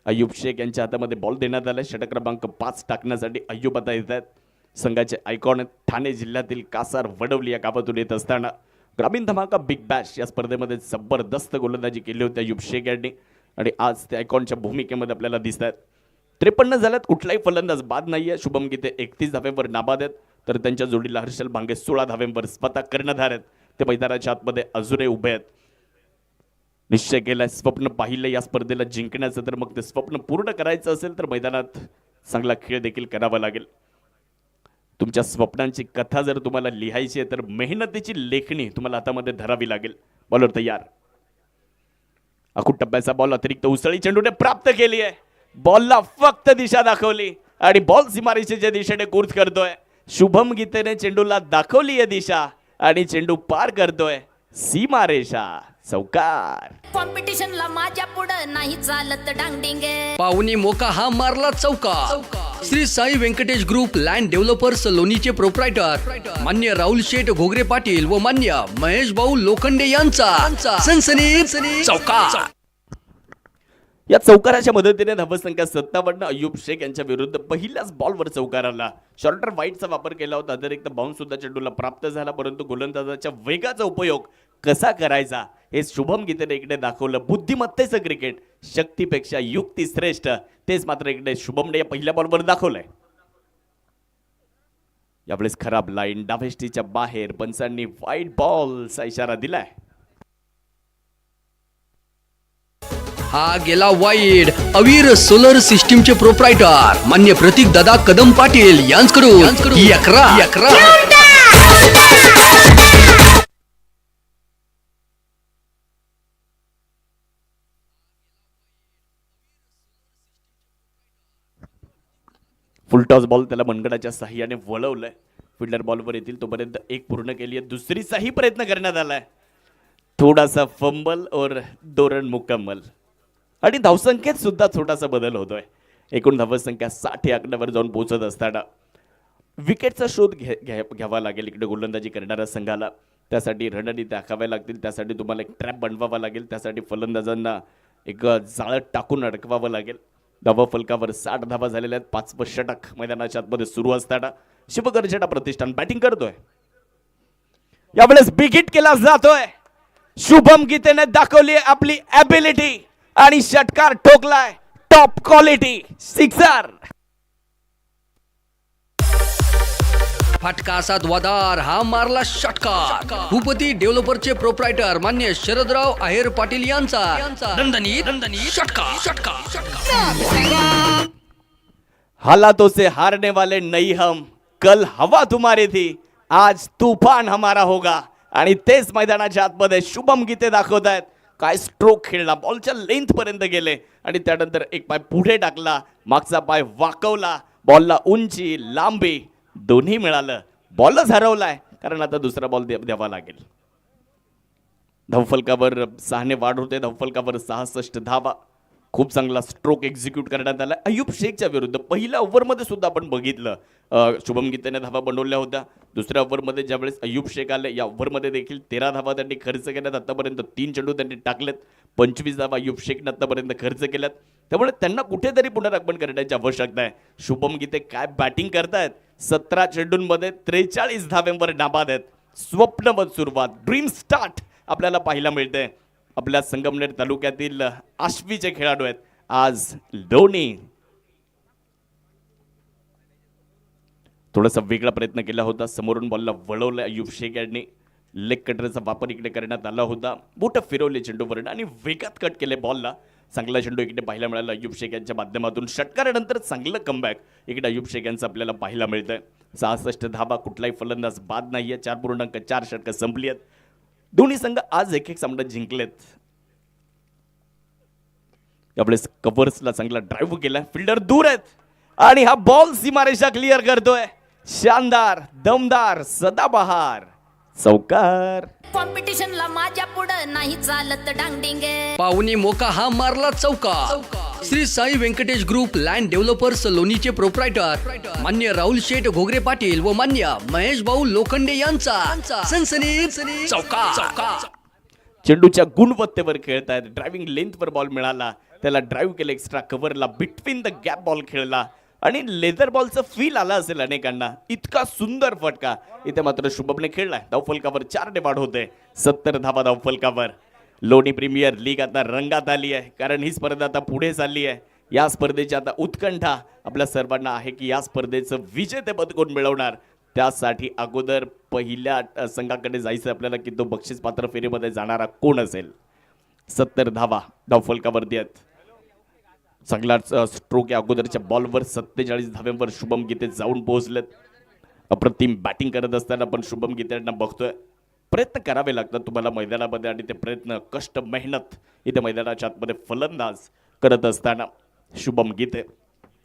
अय्यूब शेख यांच्या हातामध्ये बॉल देण्यात आला. षटक क्रमांक 5 टाकण्यासाठी अय्यूब आता येत आहेत. संघाचे आयकॉन आहेत. ठाणे जिल्ह्यातील कासार वडवली या गावातून येत असताना ग्रामीण धमाका बिग बॅश या स्पर्धेमध्ये जबरदस्त गोलंदाजी केली होती अय्यूब शेख यांनी आणि आज त्या आयकॉनच्या भूमिकेमध्ये आपल्याला दिसत आहेत. 53 झाल्यात. कुठलाही फलंदाज बाद नाही आहे. शुभम गीते 31 धावेवर नाबाद आहेत, तर त्यांच्या जोडीला हर्षल भांगे 16 धावेवर स्वतः कर्णधार आहेत. ते मैदानाच्या आतमध्ये अजूनही उभे आहेत. निश्चय केलाय, स्वप्न पाहिलं या स्पर्धेला जिंकण्याचं, तर मग ते स्वप्न पूर्ण करायचं असेल तर मैदानात चांगला खेळ देखील करावा लागेल. तुमच्या स्वप्नांची कथा जर तुम्हाला लिहायची आहे तर मेहनतीची लेखणी तुम्हाला हातामध्ये धरावी लागेल. बॉलर तयार. आखूड टप्प्याचा बॉल अतिरिक्त उसळी चेंडूने प्राप्त केली आहे. बॉलला फक्त दिशा दाखवली आणि बॉल सीमारेषेच्या दिशेने कूर्स करतोय. शुभम गीतेने चेंडूला दाखवली आहे दिशा आणि चेंडू पार करतोय सीमारेषा. चौकार. कॉम्पिटिशनला माझ्या पुढं नाही चालत डांगडिंग. पाहुणी मोका हा मारला चौका. Shri Sai Venkatesh group land developers लोणीचे प्रोप्रायटर मान्य राहुल शेठ घोगरे पाटील व मान्य महेश भाऊ लोखंडे यांचा सनसनी चौकार. या चौकाराच्या मदतीने धावसंख्या 57 अय्यूब शेख यांच्या विरुद्ध पहिल्याच बॉलवर चौकार आला. शॉर्टर वाईटचा वापर केला होता. अतिरिक्त बाउन्स सुद्धा चेंडूला प्राप्त झाला, परंतु गोलंदाजाच्या वेगाचा उपयोग कसा करायचा हे शुभम गीतेने इकडे दाखवलं. बुद्धिमत्तेचं क्रिकेट, शक्तीपेक्षा युक्ती श्रेष्ठ, तेच मात्र इकडे शुभमने या पहिल्या बॉलवर दाखवलंय. यावेळेस खराब लाईन, डावेष्टीच्या बाहेर, पंचांनी व्हाईट बॉलचा इशारा दिलाय. हा गेला वाईड. अवीर सोलर सिस्टीमचे प्रोप्रायटर मान्य प्रतीक दादा कदम पाटील यांच्याकडून एकरा फुलटॉस बॉल त्याला मनगडाच्या साह्याने वळवलंय. फिल्डर बॉलवर येतील तोपर्यंत एक पूर्ण केली आहे. दुसरी साही प्रयत्न करण्यात आलाय. थोडासा फंबल और 2 रन मुकम्मल आणि धावसंख्येत सुद्धा छोटासा बदल होतोय. एकूण धावसंख्या 60 या आकड्यावर जाऊन पोहोचत असताना विकेटचा शोध घ्यावा लागेल इकडे गोलंदाजी करणाऱ्या संघाला. त्यासाठी रणनीती दाखवाव्या लागतील. त्यासाठी तुम्हाला एक ट्रॅप बनवावा लागेल. त्यासाठी फलंदाजांना एक जाळं टाकून अडकवावं लागेल. धावा फलकावर 60 धावा झालेल्या आहेत. 5 षटक मैदानाच्या आतमध्ये सुरू असताना शिवगर्जना प्रतिष्ठान बॅटिंग करतोय. यावेळेस बिग हिट केला जातोय. शुभम गीतेने दाखवली आपली ॲबिलिटी आणि षटकार ठोकलाय. Top quality sixer. फटका असा द्वादार हा मारला षटकार. भूपती डेव्हलपरचे प्रोप्रायटर मान्य शरदराव आहेर पाटील यांचा दणदणीत षटकार. हालातों से हारने वाले नहीं हम, कल हवा तुम्हारी थी, आज तूफान हमारा होगा. आणि तेच मैदानाच्या आतमध्ये शुभम गीते दाखवत आहेत. काय स्ट्रोक खेळला. बॉलच्या लेंथ पर्यंत गेले आणि त्यानंतर एक पाय पुढे टाकला. मागचा पाय वाकवला. बॉलला उंची लांबी दोन्ही मिळालं. बॉलच हरवलाय कारण आता दुसरा बॉल द्यावा लागेल. धावफलकावर 6 ने वाढ होते. धावफलकावर 66 धावा. खूप चांगला स्ट्रोक एक्झिक्यूट करण्यात आला अय्यूब शेखच्या विरुद्ध. पहिल्या ओव्हरमध्ये सुद्धा आपण बघितलं शुभम गीतेने धावा बनवल्या होत्या. दुसऱ्या ओव्हरमध्ये ज्यावेळेस अय्यूब शेख आले या ओव्हरमध्ये देखील 13 धावा त्यांनी खर्च केल्यात. आतापर्यंत 3 चेंडू त्यांनी टाकलेत. 25 धावा अय्यूब शेखने आतापर्यंत खर्च केल्यात. त्यामुळे त्यांना कुठेतरी पुनरागमन करण्याची आवश्यकता आहे. शुभम गीते काय बॅटिंग करतायत. 17 चेंडूंमध्ये 43 धाव्यांवर नाबाद आहेत. स्वप्नवत सुरुवात, ड्रीम स्टार्ट आपल्याला पाहायला मिळते. आपल्या संगमनेर तालुक्यातील आश्वीचे खेळाडू आहेत आज दोन्ही. थोडासा वेगळा प्रयत्न केला होता. समोरून बॉलला वळवलं अय्यूब शेख यांनी. लेग कटरचा वापर इकडे करण्यात आला होता. बोट फिरवले चेंडूवर आणि वेगात कट केले बॉलला. चांगला चेंडू इकडे पाहायला मिळाला अय्यूब शेख यांच्या माध्यमातून. षटकारानंतर चांगलं कमबॅक इकडे अय्यूब शेख यांचं आपल्याला पाहायला मिळतंय. 66 धावा. कुठलाही फलंदाज बाद नाहीये. 4.4 षटकं संपली आहेत. दोन्ही संघ आज एक सामना जिंकलेत. यावेळेस कव्हर्सला चांगला ड्राईव्ह केला. फिल्डर दूर आहेत आणि हा बॉल सीमारेषा क्लिअर करतोय. शानदार, दमदार, सदाबहार चौकार. कॉम्पिटिशनला माझ्या पुढं नाही चालत डांगडिंग. पाहुणे मोका हा मारला चौका. Shri Sai Venkatesh group land developers लोणीचे प्रोप्रायटर मान्य राहुल शेठ घोगरे पाटील व मान्य महेश भाऊ लोखंडे यांचा सनसनीत चौका. चेंडूच्या गुणवत्तेवर खेळतायत. ड्रायव्हिंग लेंथवर बॉल मिळाला. त्याला ड्राईव्ह केलं. एक्स्ट्रा कव्हरला बिटवीन द गॅप बॉल खेळला आणि लेदर बॉलचं फील आला असेल अनेकांना. इतका सुंदर फटका इथे मात्र शुभमने खेळलाय. धावफलकावर 4 ने वाढ होते. 70 धावा धावफलकावर. लोणी प्रीमियर लीग आता रंगात आली आहे कारण ही स्पर्धा आता पुढे चालली आहे. या स्पर्धेची आता उत्कंठा आपल्या सर्वांना आहे की या स्पर्धेचं विजेतेपद कोण मिळवणार. त्यासाठी अगोदर पहिल्या संघाकडे जायचं आपल्याला की तो बक्षीस पात्र फेरीमध्ये जाणारा कोण असेल. 70 धावा धावफलकावरती आहेत. चांगला स्ट्रोक या अगोदरच्या बॉलवर 47 धाव्यांवर शुभम गीते जाऊन पोहोचलेत. अप्रतिम बॅटिंग करत असताना पण शुभम गीतेंना बघतोय. प्रयत्न करावे लागतात तुम्हाला मैदानामध्ये आणि ते प्रयत्न कष्ट मेहनत इथे मैदानाच्या आतमध्ये फलंदाज करत असताना शुभम गीते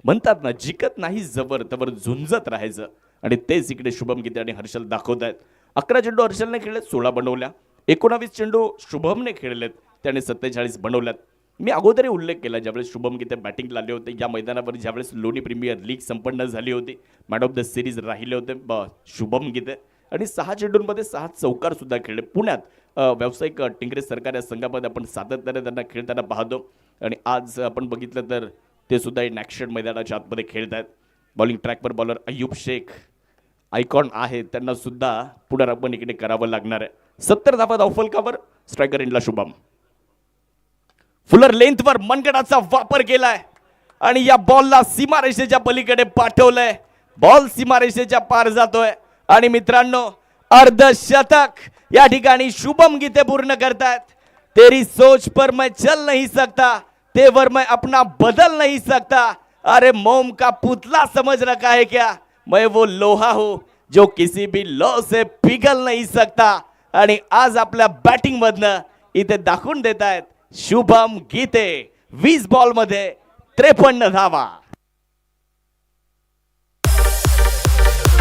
म्हणतात ना जिकत नाही जबर तवर झुंजत राहायचं आणि तेच इकडे शुभम गीते आणि हर्षल दाखवत आहेत. 11 चेंडू हर्षलने खेळलेत. 16 बनवल्या. 19 चेंडू शुभमने खेळलेत. त्याने 47 बनवल्यात. मी अगोदरही उल्लेख केला ज्यावेळेस शुभम गीते बॅटिंगला आले होते या मैदानावर. ज्यावेळेस लोणी प्रीमियर लीग संपन्न झाली होती मॅन ऑफ द सिरीज राहिले होते शुभम गीते आणि 6 चेंडूंमध्ये 6 चौकार सुद्धा खेळले. पुण्यात व्यावसायिक टिंगरे सरकार या संघामध्ये आपण सातत्याने त्यांना खेळताना पाहतो आणि आज आपण बघितलं तर ते सुद्धा इन ॲक्शन मैदानाच्या आतमध्ये खेळत आहेत. बॉलिंग ट्रॅकवर बॉलर अय्यूब शेख आयकॉन आहे. त्यांना सुद्धा पुनरागमन इकडे करावं लागणार आहे. 70 धावा धावफलकावर. स्ट्रायकर एंडला शुभम. फुलर लेंथवर मनगडाचा वापर केलाय आणि या बॉलला सीमारेषेच्या पलीकडे पाठवलंय. बॉल सीमारेषेच्या पार जातोय आणि मित्रांनो अर्धशतक या ठिकाणी शुभम गीते पूर्ण करतायत. तेरी सोच पर मैं चल नहीं सकता तेवर मैं अपना बदल नहीं सकता. अरे मोम का पुतला समझ रखा है क्या? मैं वो लोहा हूं जो किसी भी लौ से पिघल नहीं सकता. आणि आज आपल्या बॅटिंग मधनं इथे दाखवून देत आहेत शुभम गीते. 20 बॉल मध्ये 53 धावा.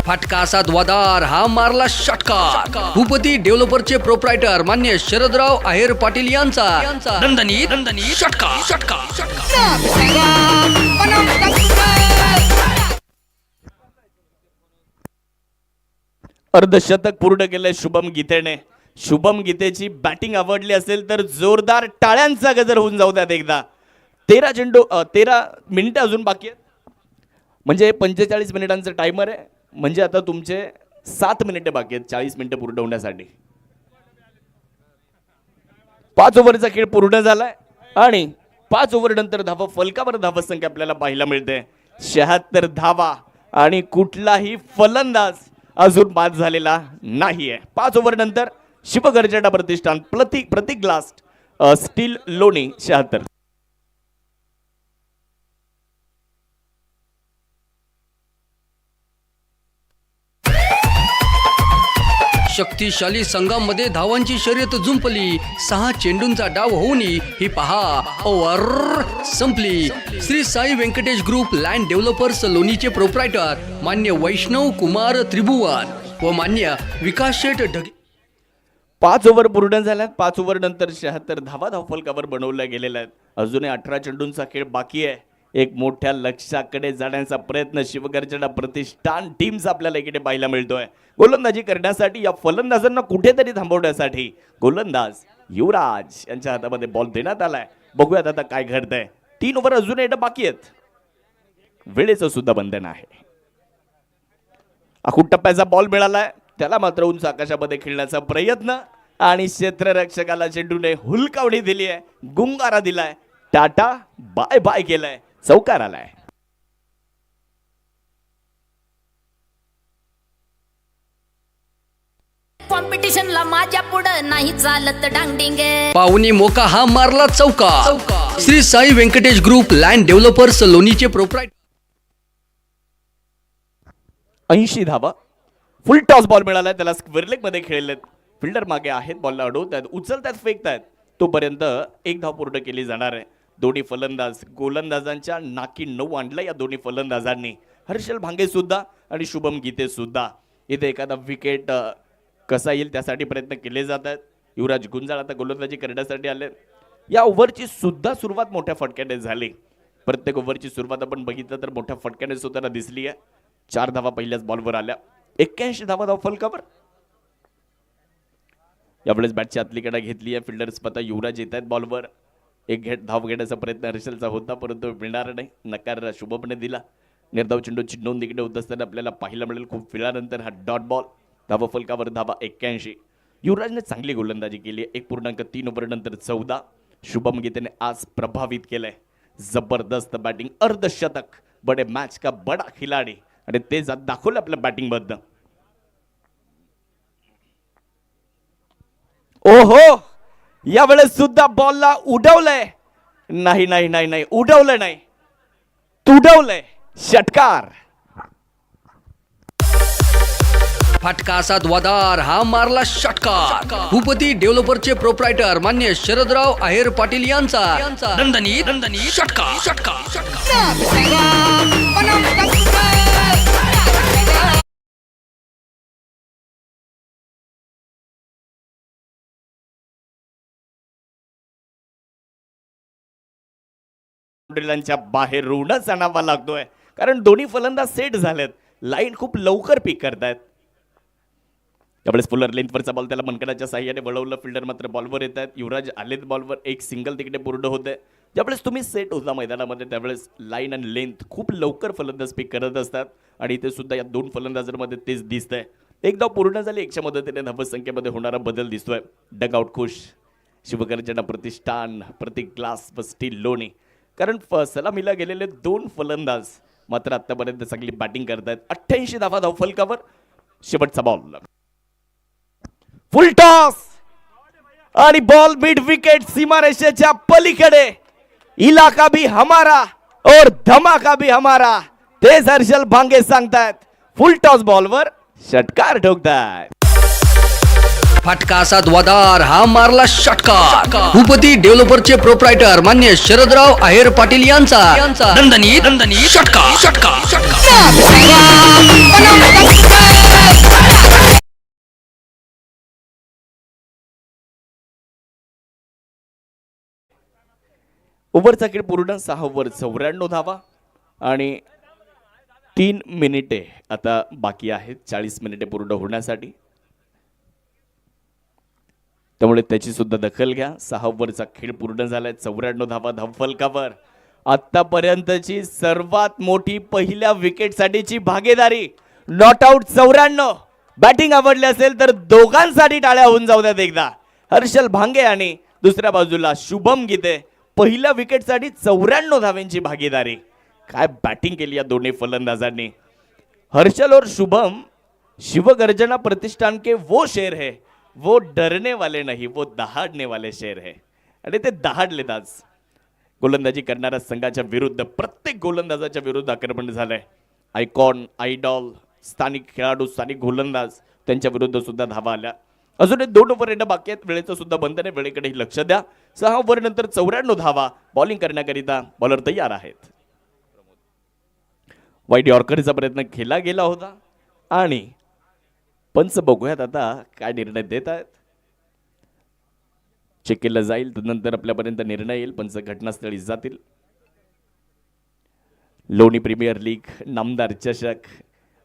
फटका असा द्वादार, हा मारला षटकार. भूपती डेव्हलपरचे प्रोप्रायटर मान्य शरदराव आहेर पाटील यांचा दणदणीत षटकार. अर्धशतक पूर्ण केलंय शुभम गीतेने. शुभम गीतेची बॅटिंग आवडली असेल तर जोरदार टाळ्यांचा गजर होऊन जाऊ द्यात एकदा. 13 मिनिटं अजून बाकी आहेत. म्हणजे 45 मिनिटांचं टायमर आहे. म्हणजे आता तुमचे 7 मिनिटे बाकी आहेत 40 मिनिटं पूर्ण होण्यासाठी. 5 ओव्हरचा खेळ पूर्ण झालाय आणि 5 ओव्हर नंतर धावा फलकावर धावसंख्या आपल्याला पाहायला मिळते 76 धावा. आणि कुठलाही फलंदाज अजून बाद झालेला नाहीये. 5 ओव्हर नंतर शिवगर्जना प्रतिष्ठान प्रतीक ग्लास्ट स्टील लोणी 76. शक्तिशाली संघामध्ये धावांची शर्यत जुंपली. 6 चेंडूंचा डाव होऊन ही पहा ओव्हर संपली. Shri Sai Venkatesh group land developers लोणीचे प्रोप्रायटर मान्य वैष्णव कुमार त्रिभुवन व मान्य विकास शेठ ढगे. 5 ओव्हर पूर्ण झाल्यात. 5 ओव्हर नंतर 76 धावा धावफलकावर बनवल्या गेलेल्या आहेत. अजूनही 18 चेंडूंचा खेळ बाकी आहे. एक मोठ्या लक्ष्याकडे जाण्याचा प्रयत्न शिवगर्जना प्रतिष्ठान टीम्स आपल्याला इकडे पाहायला मिळतोय. गोलंदाजी करण्यासाठी या फलंदाजांना कुठेतरी थांबवण्यासाठी गोलंदाज युवराज यांच्या हातामध्ये बॉल देण्यात आलाय. बघूयात आता काय घडतंय. 3 ओव्हर अजून येणं बाकी आहेत. वेळेचं सुद्धा बंधन आहे. आखूड टप्प्याचा बॉल मिळालाय. त्याला मात्र उंच आकाशामध्ये खेळण्याचा प्रयत्न आणि क्षेत्ररक्षकाला चेंडूने हुलकावणी दिली आहे. गुंगारा दिलाय. टाटा बाय बाय केलाय. चौकार आलाय. कॉम्पिटिशनला माझ्या पुढं नाही चालत डांगडिंगे. पाहुणी मोका, हा मारला चौकार. Shri Sai Venkatesh group land developers लोणीचे प्रोप्रायटर 80 धावा. फुल टॉस बॉल मिळालाय त्याला. स्क्वेअर लेग मध्ये खेळलेत. फिल्डर मागे आहेत. बॉलला अडवतात, उचलतात, फेकतात. तोपर्यंत 1 धाव पूर्ण केली जाणार आहे. दोन्ही फलंदाज गोलंदाजांच्या नाकी 9 आणलं या दोन्ही फलंदाजांनी. हर्षल भांगे सुद्धा आणि शुभम गीते सुद्धा. इथे एखादा विकेट कसा येईल त्यासाठी प्रयत्न केले जात आहेत. युवराज गुंजाळ आता गोलंदाजी करण्यासाठी आले. या ओव्हरची सुद्धा सुरुवात मोठ्या फटक्याने झाली. प्रत्येक ओव्हरची सुरुवात आपण बघितलं तर मोठ्या फटक्याने सुद्धा दिसली आहे. 4 धावा पहिल्याच बॉलवर आल्या. 81 धावा धावफलकावर. यावेळेस बॅटची आतलीकडे घेतली आहे. फिल्डर स्वतः युवराज येत आहेत बॉलवर. एक धाव घेण्याचा प्रयत्न हर्षलचा होता परंतु मिळणार नाही. नकार शुभमने दिला. निर्धाव चेंडूची नोंद इकडे होत असताना आपल्याला पाहायला मिळेल खूप वेळानंतर हा डॉट बॉल. धावा फलकावर धावा 81. युवराजने चांगली गोलंदाजी केली. 1.3 ओव्हर नंतर 14. शुभम गीतेने आज प्रभावित केलंय. जबरदस्त बॅटिंग. अर्धशतक. बडे मॅच का बडा खिलाडी. आणि ते दाखवलं आपल्या बॅटिंग बद्दल. ओहो, यावेळेस सुद्धा बॉलला उडवलंय. नाही नाही नाही नाही उडवलं नाही, तुडवलंय. षटकार. फटका असा द्वादार, हा मारला षटकार. भूपती डेव्हलपरचे प्रोप्रायटर मान्य शरदराव आहेर पाटील यांचा दणदणीत षटकार. बाहेर ऋणच आणावा लागतोय कारण दोन्ही फलंदाज सेट झालेत. लाईन खूप लवकर पिक करतायत. त्यावेळेस फुलर लेंथवरचा बॉल त्याला मनकडाच्या साह्याने वळवलं. फिल्डर मात्र बॉलवर येत आहेत. युवराज आलेत बॉलवर. एक सिंगल तिकडे पूर्ण होते. ज्यावेळेस तुम्ही सेट होता मैदानामध्ये त्यावेळेस लाईन आणि लेंथ खूप लवकर फलंदाज पिक करत असतात आणि इथे सुद्धा या दोन फलंदाजांमध्ये तेच दिसतंय. एक धाव पूर्ण झाली. 100 मदतीने धावसंख्येमध्ये होणारा बदल दिसतोय. डगआउट खुश. शिवगर्जना प्रतिष्ठान प्रतीक ग्लास व स्टील लोणी. कारण सलामीला गेलेले दोन फलंदाज मात्र आतापर्यंत चांगली बॅटिंग करतायत. 88 धावा धावफलकावर. शेवटचा बॉल. फुल टॉस आणि बॉल मिड विकेट सीमारेषेच्या पलीकडे. इलाका भी हमारा और धमाका भी हमारा, तेच हर्षल भांगे सांगतायत. फुल टॉस बॉलवर षटकार ठोकतायत. फटका असा धुवाधार हा मारला षटकार. भूपती डेव्हलपरचे प्रोप्रायटर मान्य शरदराव आहेर पाटील यांचा दणदणीत षटकार षटकार षटकार. ओव्हरचा खेळ पूर्ण 6 ओव्हर 94 धावा आणि 3 मिनिटे आता बाकी आहेत 40 मिनिटे पूर्ण होण्यासाठी. त्यामुळे त्याची सुद्धा दखल घ्या. 6 ओव्हरचा खेळ पूर्ण झालाय. 94 धावा धावफलकावर. आतापर्यंतची सर्वात मोठी पहिल्या विकेटसाठीची भागीदारी. Not out 94. बॅटिंग आवडली असेल तर दोघांसाठी टाळ्या होऊन जाऊ द्यात एकदा. हर्षल भांगे आणि दुसऱ्या बाजूला शुभम गीते. पहिल्या विकेटसाठी 94 धावांची भागीदारी. काय बॅटिंग केली या दोन्ही फलंदाजांनी. हर्षल और शुभम शिवगर्जना प्रतिष्ठान के वो शेर है, वो डरने वाले नहीं, वो दहाड़ने वाले शेर है. आणि ते दहाडलेत आज. गोलंदाजी करणाऱ्या संघाच्या विरुद्ध प्रत्येक गोलंदाजाच्या विरुद्ध आक्रमण झालंय. आयकॉन, आयडॉल, स्थानिक खेळाडू, स्थानिक गोलंदाज त्यांच्या विरुद्ध सुद्धा धावा आल्या. अजून 2 ओव्हर येणं बाकी आहेत. वेळेचं सुद्धा बंधन आहे. वेळेकडेही लक्ष द्या. 6 ओव्हर नंतर 94 धावा. बॉलिंग करण्याकरिता बॉलर तयार आहेत. वाईट यॉर्करचा प्रयत्न केला गेला होता आणि पंच बघूयात आता काय निर्णय देत आहेत. चेक केलं जाईल, नंतर आपल्यापर्यंत निर्णय येईल. पंच घटनास्थळी जातील. लोणी प्रीमियर लीग, नामदार चषक,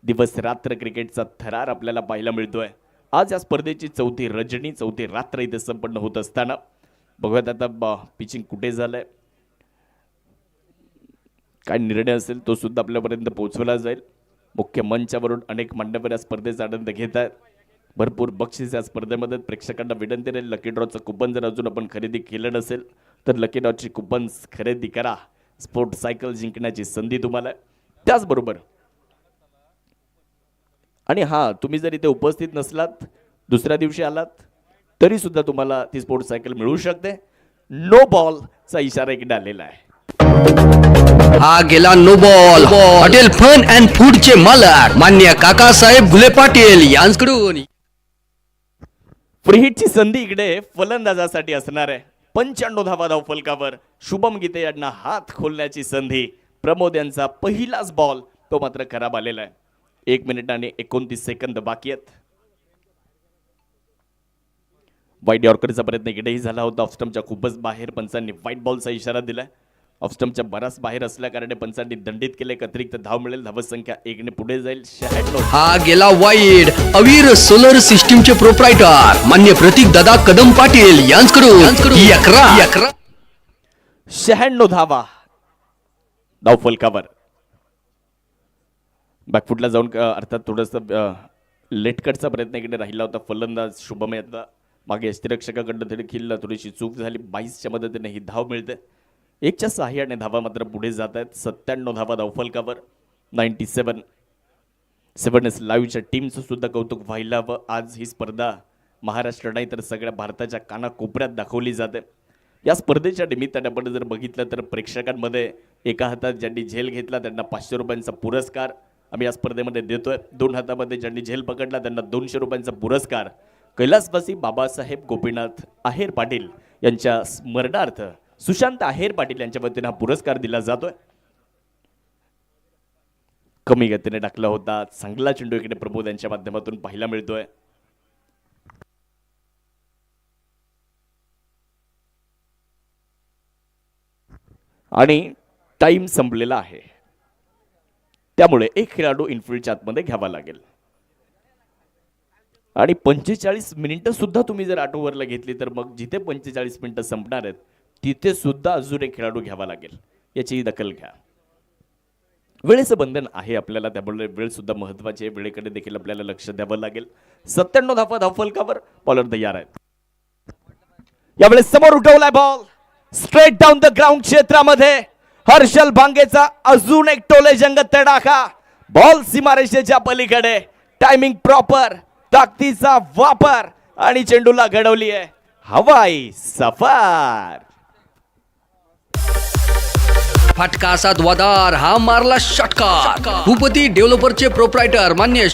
दिवस रात्र क्रिकेटचा थरार आपल्याला पाहायला मिळतोय. आज या स्पर्धेची 4थी रजनी, 4थी रात्र इथे संपन्न होत असताना बघूयात आता पिचिंग कुठे झालंय, काय निर्णय असेल तो सुद्धा आपल्यापर्यंत पोहोचवला जाईल. मुख्य मंचावरून अनेक मान्यवर या स्पर्धेचा आनंद घेत आहेत. भरपूर बक्षीस या स्पर्धेमध्ये. प्रेक्षकांना विनंती राहील, लकी ड्रॉचं कुपन जर अजून आपण खरेदी केलं नसेल तर लकी ड्रॉची कुपन खरेदी करा. स्पोर्ट सायकल जिंकण्याची संधी तुम्हाला. त्याचबरोबर आणि हां, तुम्ही जर इथे उपस्थित नसलात, दुसऱ्या दिवशी आलात तरी सुद्धा तुम्हाला ती स्पोर्ट सायकल मिळू शकते. नो बॉलचा इशारा इकडे आलेला आहे. हा गेला no ball. Hotel fun and फूडचे मालक मान्य काकासाहेब घुले पाटील यांच्याकडून फ्रीहिटची संधी इकडे फलंदाजासाठी असणार आहे. 95 धावा धावफलकावर. शुभम गीते यांना हात खोलण्याची संधी. प्रमोद यांचा पहिलाच बॉल तो मात्र खराब आलेला आहे. 1 मिनिट आणि 29 सेकंद बाकी आहेत. वाईट यॉर्करचा प्रयत्न इकडेही झाला होता. ऑफस्टम्पच्या खूपच बाहेर. पंचांनी व्हाईट बॉलचा इशारा दिलाय. ऑफस्टम्पच्या बराच बाहेर असल्या कारणे पंचांनी दंडित केले. अतिरिक्त धाव मिळेल. धावसंख्या 1 ने पुढे जाईल. 96. हा गेला वाईड. अवीर सोलर सिस्टीमचे प्रोप्रायटर मान्य प्रतीक दादा कदम पाटील यांच्याकडून 11 96 धावा धावफलकावर. बॅकफुटला जाऊन अर्थात थोडंसं लेटकटचा प्रयत्न इकडे राहिला होता. फलंदाज शुभम यांचा मागे यष्टिरक्षकाकडनं देखील थोडीशी चूक झाली. 22च्या मदतीने ही धाव मिळते. 1च्या सहाय्याने धावा मात्र पुढे जात आहेत. 97 धावा धावफलकावर. 97. 7S लाईव्हच्या टीमचं सुद्धा कौतुक व्हायला हवं. आज ही स्पर्धा महाराष्ट्र नाही तर सगळ्या भारताच्या कानाकोपऱ्यात दाखवली जाते. या स्पर्धेच्या निमित्ताने आपण जर बघितलं तर प्रेक्षकांमध्ये एका हातात ज्यांनी झेल घेतला त्यांना 500 रुपयांचा पुरस्कार आम्ही या स्पर्धेमध्ये देतोय. 2 हातामध्ये ज्यांनी झेल पकडला त्यांना 200 रुपयांचा पुरस्कार कैलासवासी बाबासाहेब गोपीनाथ आहेर पाटील यांच्या स्मरणार्थ सुशांत आहेर पाटील यांच्या वतीने हा पुरस्कार दिला जातोय. कमी गतीने टाकला होता. चांगला चेंडू इकडे प्रमोद यांच्या माध्यमातून पाहायला मिळतोय. आणि टाइम संपलेला आहे. त्यामुळे एक खेळाडू इनफिल्डच्या आतमध्ये घ्यावा लागेल. आणि 45 मिनिटं सुद्धा तुम्ही जर 8 ओव्हरला घेतली तर मग जिथे 45 मिनिटं संपणार आहेत तिथे सुद्धा अजून एक खेळाडू घ्यावा लागेल. याची दखल घ्या. वेळेचं बंधन आहे आपल्याला, त्यामुळे वेळ सुद्धा महत्वाची आहे. वेळेकडे देखील आपल्याला लक्ष द्यावं लागेल. 97 धावा धावफलकावर. बॉलर तयार आहेत. यावेळेस समोर उठवलाय ball straight down the ground क्षेत्रामध्ये. हर्षल भांगेचा अजून एक टोलेजंग तडाखा. बॉल सीमारेषेच्या पलीकडे. Timing proper. ताकदीचा वापर आणि चेंडूला घडवली आहे हवाई सफार. फटका असा द्वादार, हा मारला षटकार. भूपती डेव्हलपरचे प्रोप्रायटर मान्य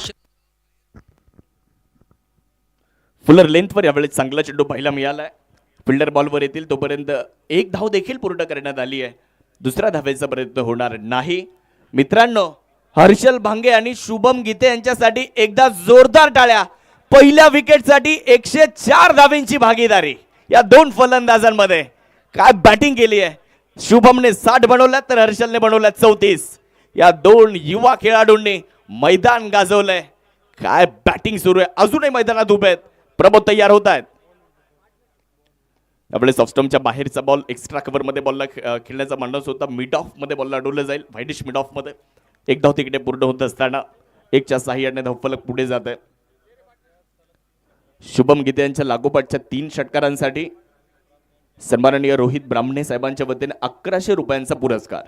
फुलर लेंथवर यावेळेस चांगला चेंडू पाहायला मिळालाय. फिल्डर बॉलवर येतील तोपर्यंत एक धाव देखील पूर्ण करण्यात आली आहे. दुसऱ्या धावेचा प्रयत्न होणार नाही. मित्रांनो, हर्षल भांगे आणि शुभम गीते यांच्यासाठी एकदा जोरदार टाळ्या. पहिल्या विकेटसाठी 104 धावेंची भागीदारी या दोन फलंदाजांमध्ये. काय बॅटिंग केली आहे. शुभमने 60 बनवल्यात तर हर्षलने बनवल्यात 34. या दोन युवा खेळाडूंनी मैदान गाजवलंय. काय बॅटिंग सुरू आहे. अजूनही मैदानात उभे आहेत. प्रबोध तयार होत आहेत. त्यावेळेस ऑफस्टमच्या बाहेरचा बॉल एक्स्ट्रा कव्हर मध्ये बॉलला खेळण्याचा मानस होता. मिड ऑफ मध्ये बॉलला अडवलं जाईल. व्हाईटिश मिड ऑफ मध्ये एक धाव तिकडे पूर्ण होत असताना 1च्या साहाय्याने धावफलक पुढे जात आहे. शुभम गीते यांच्या लागोपाठच्या 3 षटकारांसाठी सन्माननीय रोहित ब्राह्मणे साहेबांच्या वतीने 1100 रुपयांचा पुरस्कार.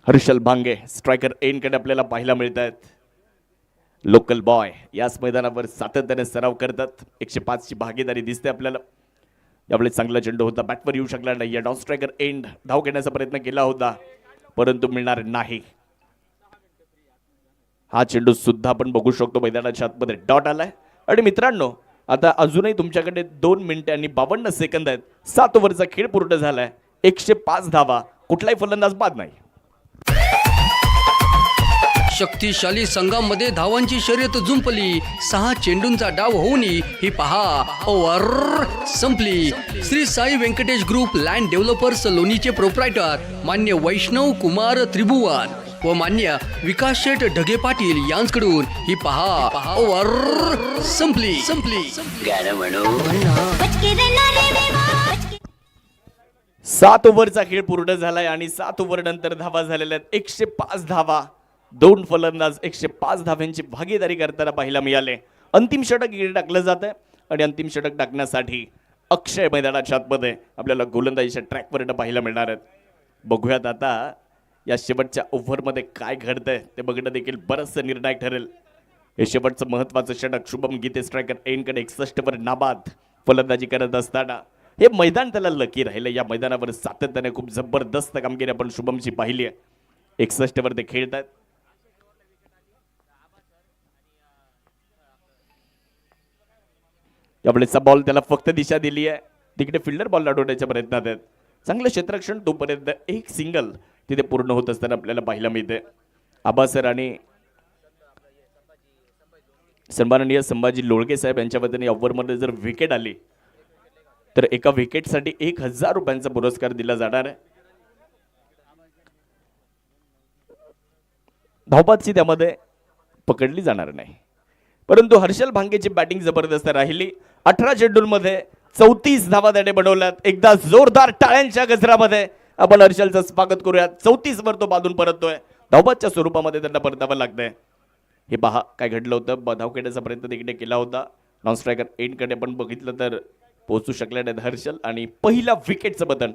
हर्षल भांगे स्ट्रायकर एनकडे आपल्याला पाहायला मिळत आहेत. लोकल बॉय याच मैदानावर सातत्याने सराव करतात. 105 ची भागीदारी दिसते आपल्याला. यावेळेस चांगला चेंडू होता. बॅटवर येऊ शकला नाही. या डॉन स्ट्रायकर एंड धाव घेण्याचा प्रयत्न केला होता परंतु मिळणार नाही. हा चेंडू सुद्धा आपण बघू शकतो मैदानाच्या आतमध्ये डॉट आलाय. आणि मित्रांनो, आता अजूनही तुमच्याकडे 2 मिनिटे आणि 52 सेकंद आहेत. 7 ओव्हरचा खेळ पूर्ण झालाय. 105 धावा. कुठलाही फलंदाज बाद नाही. शक्तिशाली संघामध्ये धावांची शर्यत जुंपली. 6 चेंडूंचा डाव होऊनही ही पहा ओव्हर संपली. Shri Sai Venkatesh group land developers लोणीचे प्रोप्रायटर मान्य वैष्णव कुमार त्रिभुवन व मान्य विकास शेठ ढगे पाटील यांच्याकडून ही पहा ओव्हर संपली. 7 ओव्हरचा खेळ पूर्ण झालाय आणि 7 ओव्हर नंतर धावा झालेल्या आहेत. 105 धावा. 2 फलंदाज 105 धाव्यांची भागीदारी करताना पाहायला मिळाले. अंतिम षटक इकडे टाकलं जात आहे आणि अंतिम षटक टाकण्यासाठी अक्षय मैदानाच्या आतमध्ये आपल्याला गोलंदाजीच्या ट्रॅकवर पाहायला मिळणार आहेत. बघूयात आता या शेवटच्या ओव्हरमध्ये काय घडतंय ते बघणं देखील बरंचसं निर्णायक ठरेल. हे शेवटचं महत्त्वाचं षटक शुभम गीते स्ट्रायकर एनकडे 61 वर नाबाद फलंदाजी करत असताना हे मैदान त्याला लकी राहिलं. या मैदानावर सातत्याने खूप जबरदस्त कामगिरी आपण शुभमची पाहिली आहे. 61 वर ते खेळत आहेत. यावेळेसचा बॉल त्याला फक्त दिशा दिली आहे. तिकडे फिल्डर बॉल अडवण्याच्या प्रयत्नात आहेत. चांगलं क्षेत्ररक्षण तोपर्यंत एक सिंगल तिथे पूर्ण होत असताना आपल्याला पाहायला मिळते. आबासर आणि सन्माननीय संभाजी लोळगे साहेब यांच्या वतीने ओव्हरमध्ये जर विकेट आली तर एका विकेटसाठी 1000 रुपयांचा पुरस्कार दिला जाणार आहे. धावपाची त्यामध्ये पकडली जाणार नाही. परंतु हर्षल भांगेची बॅटिंग जबरदस्त राहिली. 18 चेंडूंमध्ये 34 धावा त्याने बनवल्यात. एकदा जोरदार टाळ्यांच्या गजरामध्ये आपण हर्षलचं स्वागत करूयात. 34 वर तो बांधून परततोय. धावपाच्या स्वरूपामध्ये त्यांना परतावं लागतंय. हे पहा काय घडलं होतं. धाव खेळण्याचा प्रयत्न तिकडे केला होता. नॉन स्ट्रायकर एंडकडे पण बघितलं तर पोहोचू शकले नाहीत हर्षल आणि पहिला विकेटचं बटन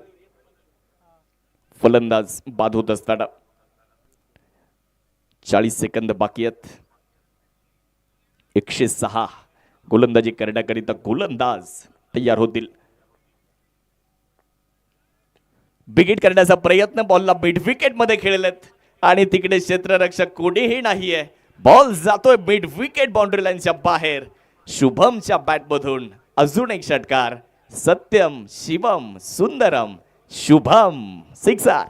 फलंदाज बाद होत असताना 40 सेकंद बाकी आहेत. 106 गोलंदाजी करण्याकरिता गोलंदाज तयार होतील. बिगिट करण्याचा प्रयत्न. बॉलला मिड विकेट मध्ये खेळलेत आणि तिकडे क्षेत्ररक्षक कोणीही नाहीये. बॉल जातोय मिड विकेट बाउंड्री लाईनच्या बाहेर. शुभमच्या बॅट मधून अजून एक षटकार. सत्यम शिवम सुंदरम शुभम. 6.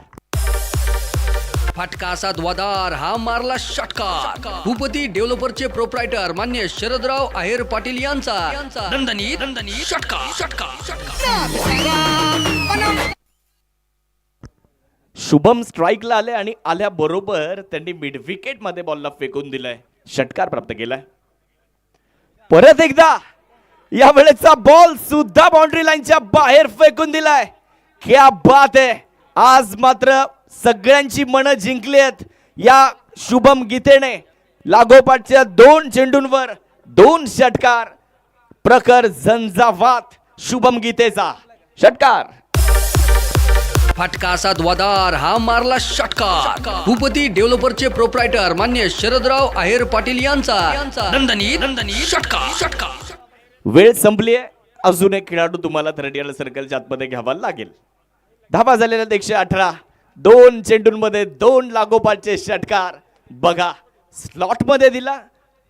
फटका असा द्वादार, हा मारला षटकार. भूपती डेव्हलपरचे प्रोप्रायटर मान्य शरदराव आहेर पाटील यांचा दणदणीत षटकार. शुभम स्ट्राईकला आले आणि आल्याबरोबर त्यांनी मिड विकेट मध्ये बॉलला फेकून दिलाय. षटकार प्राप्त केलाय. परत एकदा या वेळेचा बॉल सुद्धा बाउंड्री लाईनच्या बाहेर फेकून दिलाय. क्या बात आहे. आज मात्र सगळ्यांची मनं जिंकली आहेत या शुभम गीतेने. लागोपाठच्या 2 चेंडूंवर 2 षटकार. प्रखर झंझावात शुभम गीतेचा षटकार. फटका असा द्वादार, हा मारला षटकार. भूपती डेव्हलपरचे प्रोप्रायटर मान्य शरदराव आहेर पाटील यांचा दणदणीत षटकार. वेळ संपली आहे. अजून एक खेळाडू तुम्हाला 30 सर्कलच्या आतमध्ये घ्यावा लागेल. धावा झालेल्या 118. 2 चेंडूंमध्ये 2 लागोपाठचे षटकार. बघा स्लॉट मध्ये दिला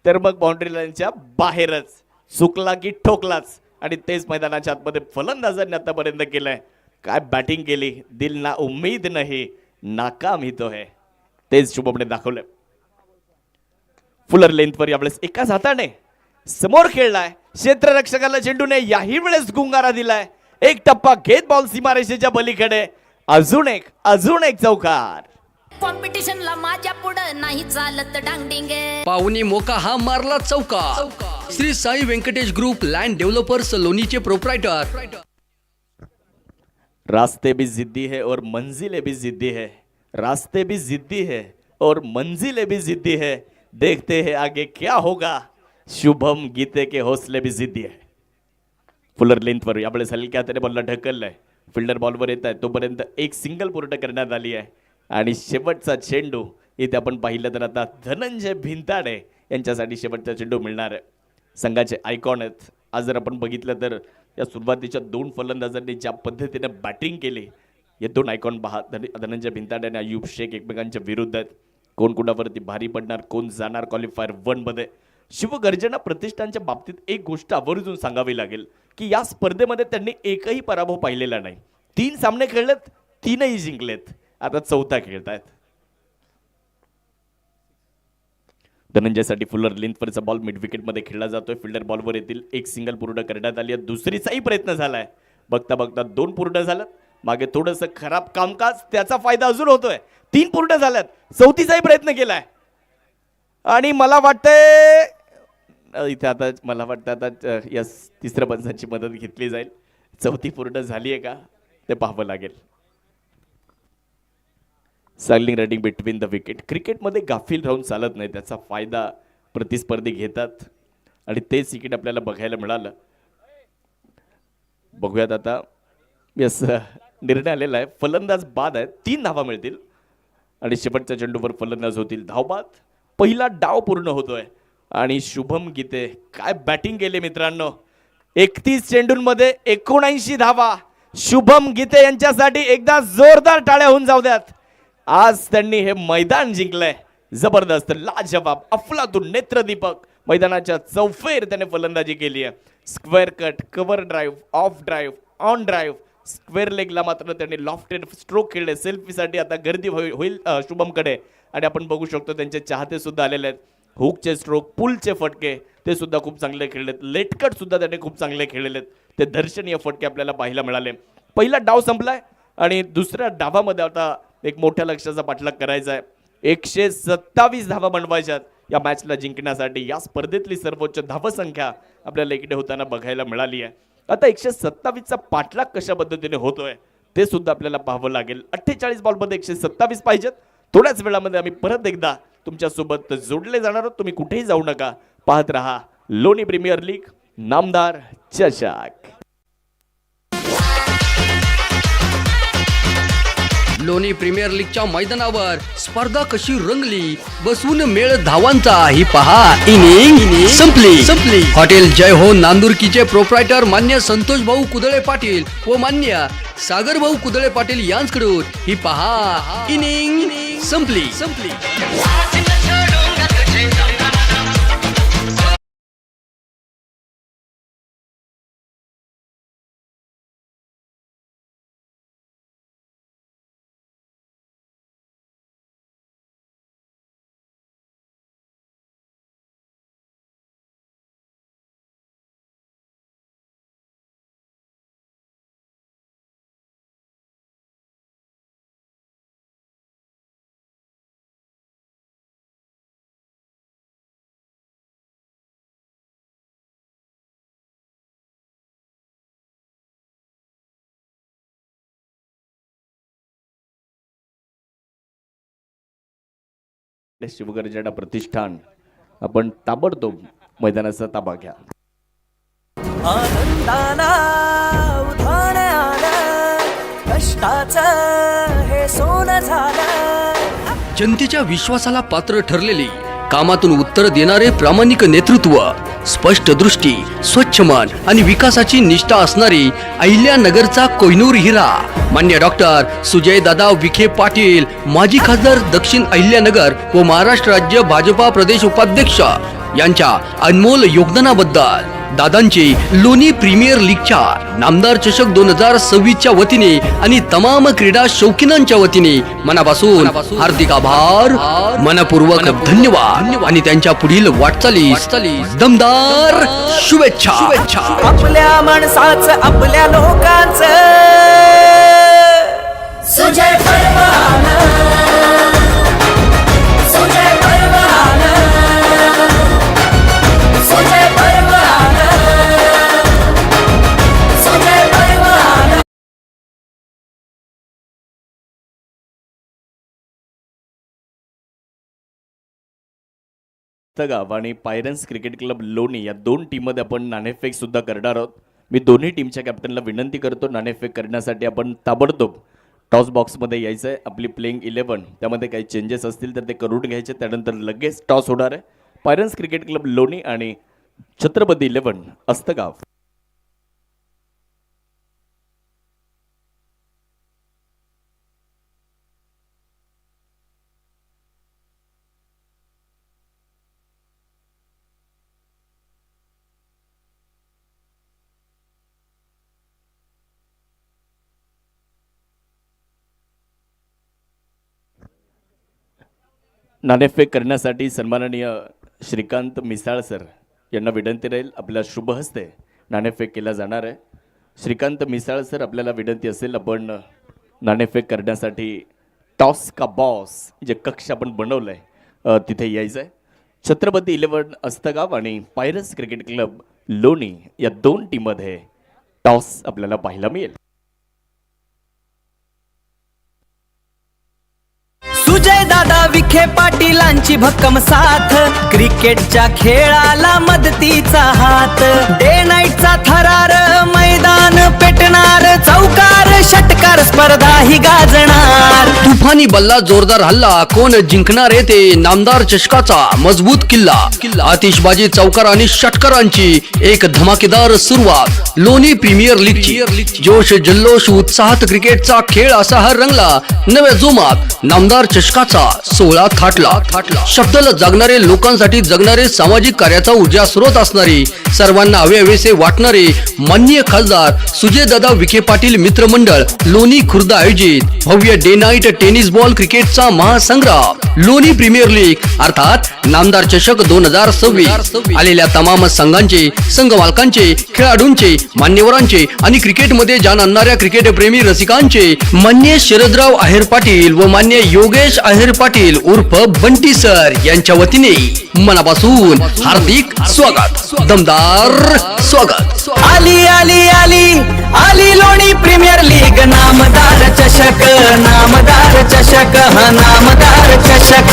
तर मग बाउंड्री लाईनच्या बाहेरच, चुकला की ठोकलाच. आणि तेच मैदानाच्या आतमध्ये फलंदाजांनी आतापर्यंत केलंय. काय बॅटिंग केली, दिल ना उम्मीद नाही नाकाम ही तो है, तेच शुभमने दाखवलंय. फुलर लेंथवर यावेळेस एकाच हाताने समोर खेळलाय. क्षेत्ररक्षकाला चेंडूने याही वेळेस गुंगारा दिलाय. एक टप्पा घेत बॉल सीमारेषेच्या पलीकडे. अजून एक चौकार. कॉम्पिटिशनला माझ्या पुढं नाही चालत डांगडिंगे. पाहुणे मोका हा मारला चौका. Shri Sai Venkatesh group land developers लोणीचे प्रोप्रायटर. रास्ते भी जिद्दी है और मंजिलें भी जिद्दी है. रास्ते भी जिद्दी है और मंजिलें भी जिद्दी है. देखते हैं आगे क्या होगा. शुभम गीते के हौसले भी जिद्दी है. फुलर लेंथवर यावेळेस हलक्या हाताने बॉलला ढकललंय. फिल्डर बॉलवर येत आहे तोपर्यंत एक सिंगल पूर्ण करण्यात आली आहे. आणि शेवटचा चेंडू इथे आपण पाहिलं तर आता धनंजय भिंताडे यांच्यासाठी शेवटचा चेंडू मिळणार आहे. संघाचे आयकॉन आहेत. आज जर आपण बघितलं तर या सुरुवातीच्या 2 फलंदाजांनी ज्या पद्धतीने बॅटिंग केली, हे 2 आयकॉन पहा. धनंजय भिंताडे आणि अयूब शेख एकमेकांच्या विरुद्ध आहेत. कोण कुणावरती भारी पडणार, कोण जाणार क्वालिफायर 1 मध्ये. शिवगर्जना प्रतिष्ठानच्या बाबतीत एक गोष्ट आवर्जून सांगावी लागेल की या स्पर्धेमध्ये त्यांनी एकही पराभव पाहिलेला नाही. 3 सामने खेळलेत, 3ही जिंकलेत. आता 4था खेळतायत. धनंजयसाठी फुलर लेंथवरचा बॉल मिड विकेट मध्ये खेळला जातोय. फिल्डर बॉलवर येतील. एक सिंगल पूर्ण करण्यात आली आहे. दुसरीचाही प्रयत्न झालाय. बघता बघता 2 पूर्ण झाल्यात. मागे थोडंसं खराब कामकाज, त्याचा फायदा अजून होतोय. 3 पूर्ण झाल्यात. 4थीचाही प्रयत्न केलाय. आणि मला वाटतंय इथे आता यस तिसऱ्या पंचांची मदत घेतली जाईल. 4थी पूर्ण झाली आहे का ते पाहावं लागेल. सॅगलिंग रनिंग बिटवीन द विकेट. क्रिकेटमध्ये गाफील राहून चालत नाही, त्याचा फायदा प्रतिस्पर्धी घेतात आणि तेच विकेट आपल्याला बघायला मिळालं. बघूयात आता. यस निर्णय आलेला आहे. फलंदाज बाद आहेत. 3 धावा मिळतील आणि शेवटच्या चेंडूवर फलंदाज होतील धावबाद. पहिला डाव पूर्ण होतोय आणि शुभम गीते काय बॅटिंग केले मित्रांनो. 31 चेंडूंमध्ये 79 धावा. शुभम गीते यांच्यासाठी एकदा जोरदार टाळ्या होऊन जाऊ द्यात. आज त्यांनी हे मैदान जिंकलंय. जबरदस्त, लाजवाब, अफलातून, नेत्रदीपक मैदानाच्या चौफेर त्याने फलंदाजी केली आहे. Square cut, cover drive, off drive, on drive, square लेगला मात्र त्यांनी लॉफ्टेड स्ट्रोक खेळले. सेल्फीसाठी आता गर्दी होईल शुभमकडे आणि आपण बघू शकतो त्यांचे चाहते सुद्धा आलेले आहेत. हुकचे स्ट्रोक, पुलचे फटके ते सुद्धा खूप चांगले खेळलेत. लेटकट सुद्धा त्याने खूप चांगले खेळलेले आहेत. ते दर्शनीय फटके आपल्याला पाहायला मिळाले. पहिला डाव संपलाय आणि दुसऱ्या डावामध्ये आता एक मोठ्या लक्ष्याचा पाठलाग करायचा आहे. 127 धावा बनवायच्यात या मॅचला जिंकण्यासाठी. या स्पर्धेतली सर्वोच्च धावसंख्या आपल्याला इकडे होताना बघायला मिळाली आहे. आता 127चा पाठलाग कशा पद्धतीने होतोय ते सुद्धा आपल्याला पाहावं लागेल. 48 बॉलमध्ये 127 पाहिजेत. थोड्याच वेळामध्ये आम्ही परत एकदा तुमच्यासोबत जोडले जाणार आहोत. तुम्ही कुठेही जाऊ नका. पाहत रहा लोणी प्रीमियर लीग, नामदार चषक. लोणी प्रीमियर लीगच्या मैदानावर स्पर्धा कशी रंगली. बसून मेळ धावांचा ही पहा इनिंग संपली. हॉटेल जय हो नांदुरकीचे प्रोप्रायटर मान्य संतोष भाऊ कुदळे पाटील व मान्य सागर भाऊ कुदळे पाटील यांच्याकडून ही पहा इनिंग संपली. शिवगर्जना प्रतिष्ठान आपण ताबडतोब मैदानाचा ताबा घ्या. आनंदाना उधाण आलं, कष्टाचं हे सोनं झालं. जनतेच्या विश्वासाला पात्र ठरलेले, कामातून उत्तर देणारे प्रामाणिक नेतृत्व, स्पष्ट दृष्टी, स्वच्छ मन आणि विकासाची निष्ठा असणारी अहिल्यानगरचा कोहिनूर हिरा मान्य डॉक्टर सुजय दादा विखे पाटील, माजी खासदार दक्षिण अहिल्यानगर व महाराष्ट्र राज्य भाजपा प्रदेश उपाध्यक्ष यांच्या अनमोल योगदानाबद्दल दादांची लोणी प्रीमियर लीगच्या नामदार चषक 2026 च्या वतीने आणि तमाम क्रीडा शौकीनांच्या वतीने मनापासून हार्दिक आभार, मनपूर्वक धन्यवाद आणि त्यांच्या पुढील वाटचालीस दमदार शुभेच्छा. आपल्या माणसाचं आपल्या लोकांचं सुजय परवाना सुजय परवाना सुजय परवाना सुजय परवाना. गाव आणि पायरन्स क्रिकेट क्लब लोणी या दोन टीममध्ये आपण नाणेफेक सुद्धा करणार आहोत. मी दोन्ही टीमच्या कॅप्टनला विनंती करतो, नाणेफेक करण्यासाठी आपण ताबडतोब टॉस बॉक्समध्ये यायचं आहे. आपली प्लेइंग 11 त्यामध्ये काही चेंजेस असतील तर ते करून घ्यायचे, त्यानंतर लगेच टॉस होणार आहे. पायरन्स क्रिकेट क्लब लोणी आणि छत्रपती 11 अस्तगाव. नाणेफेक करण्यासाठी सन्माननीय श्रीकांत मिसाळ सर यांना विनंती राहील, आपल्या शुभ हस्ते नाणेफेक केला जाणार आहे. श्रीकांत मिसाळ सर, आपल्याला विनंती असेल, आपण नाणेफेक करण्यासाठी टॉस का बॉस जे कक्ष आपण बनवलं आहे तिथे यायचं आहे. छत्रपती 11 अस्तगाव आणि पायरस क्रिकेट क्लब लोणी या दोन टीममध्ये टॉस आपल्याला पाहायला मिळेल. सुजय दादा विखे पाटीलांची भक्कम साथ, क्रिकेटच्या खेळाला मदतीचा हात. डे नाईटचा थरार मैदान पेटणार, चौकार षटकार स्पर्धा ही गाजणार. तुफानी बल्ला, जोरदार हल्ला, कोण जिंकणार आहे ते नामदार चषकाचा मजबूत किल्ला. आतिषबाजी, चौकार आणि षटकारांची एक धमाकेदार सुरुवात. लोणी प्रीमियर लीगची जोश जल्लोष उत्साहात क्रिकेटचा खेळ असा हा रंगला. नव्या जोमात नामदार चषकाचा 16 थाटला. शब्दाला जागणारे, लोकांसाठी जगणारे, सामाजिक कार्याचा ऊर्जा स्रोत असणारे, सर्वांना हवेहवेसे वाटणारे माननीय खासदार सुजयदादा विखे पाटील मित्रमंडळ लोणी खुर्द आयोजित भव्य डे नाईट टेनिस बॉल क्रिकेटचा महासंग्राम लोणी प्रीमियर लीग अर्थात नामदार चषक 2026 आलेल्या तमाम संघांचे, संघ मालकांचे, खेळाडूंचे, मान्यवरांचे आणि क्रिकेटमध्ये जाण आणणाऱ्या क्रिकेट प्रेमी रसिकांचे मान्य शरदराव आहेर पाटील व मान्य योगेश आहेर पाटील उर्फ बंटी सर यांच्या वतीने मनापासून हार्दिक स्वागत, दमदार स्वागत. आली आली आली आली लोणी प्रीमियर लीग, नामदार चषक, नामदार चषक, हा नामदार चषक.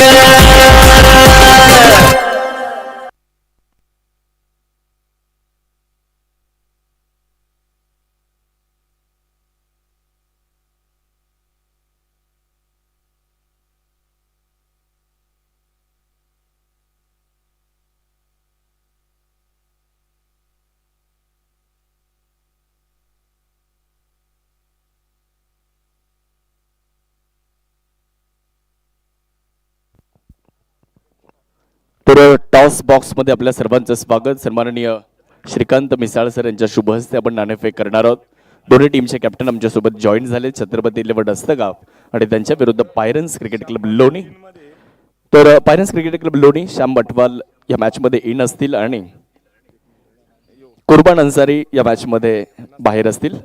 तर टॉस बॉक्समध्ये आपल्या सर्वांचं स्वागत. सन्माननीय श्रीकांत मिसाळ सर यांच्या शुभ हस्ते आपण नाणेफेक करणार आहोत. दोन्ही टीमचे कॅप्टन आमच्यासोबत जॉईन झाले, छत्रपती 11 अस्तगाव आणि त्यांच्या विरुद्ध पायरन्स क्रिकेट क्लब लोणी. तर पायरन्स क्रिकेट क्लब लोणी श्याम बटवाल या मॅचमध्ये इन असतील आणि कुर्बान अन्सारी या मॅचमध्ये बाहेर असतील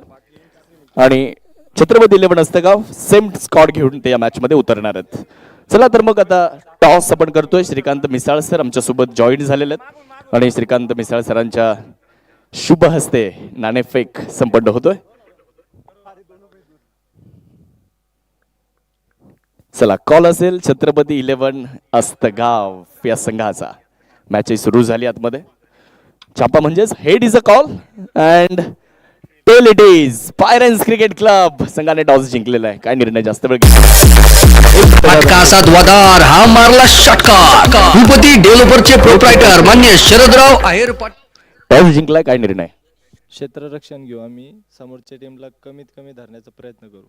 आणि छत्रपती 11 अस्तगाव सेम स्कॉट घेऊन ते या मॅचमध्ये उतरणार आहेत. चला तर मग आता टॉस आपण करतोय. श्रीकांत मिसाळ सर आमच्यासोबत जॉईन झालेले आहेत आणि श्रीकांत मिसाळ सरांच्या शुभ हस्ते नाणेफेक संपन्न होतोय. चला, कॉल असेल छत्रपती 11 अस्तगाव या संघाचा. मॅच सुरू झाली आतमध्ये. छापा म्हणजेच head is a call and tail it is पायरन्स क्रिकेट क्लब संघाने टॉस जिंकलेला आहे. काय निर्णय जास्त वेळ घेतला? फटका असा धुवाधार, हा मारला षटकार. भूपती डेव्हलपरचे प्रोप्रायटर मान्य शरदराव आहेर पाटील. टॉस जिंकलाय, काय निर्णय? क्षेत्ररक्षण घेऊ आम्ही, समोरच्या टीमला कमीत कमी धरण्याचा प्रयत्न करू.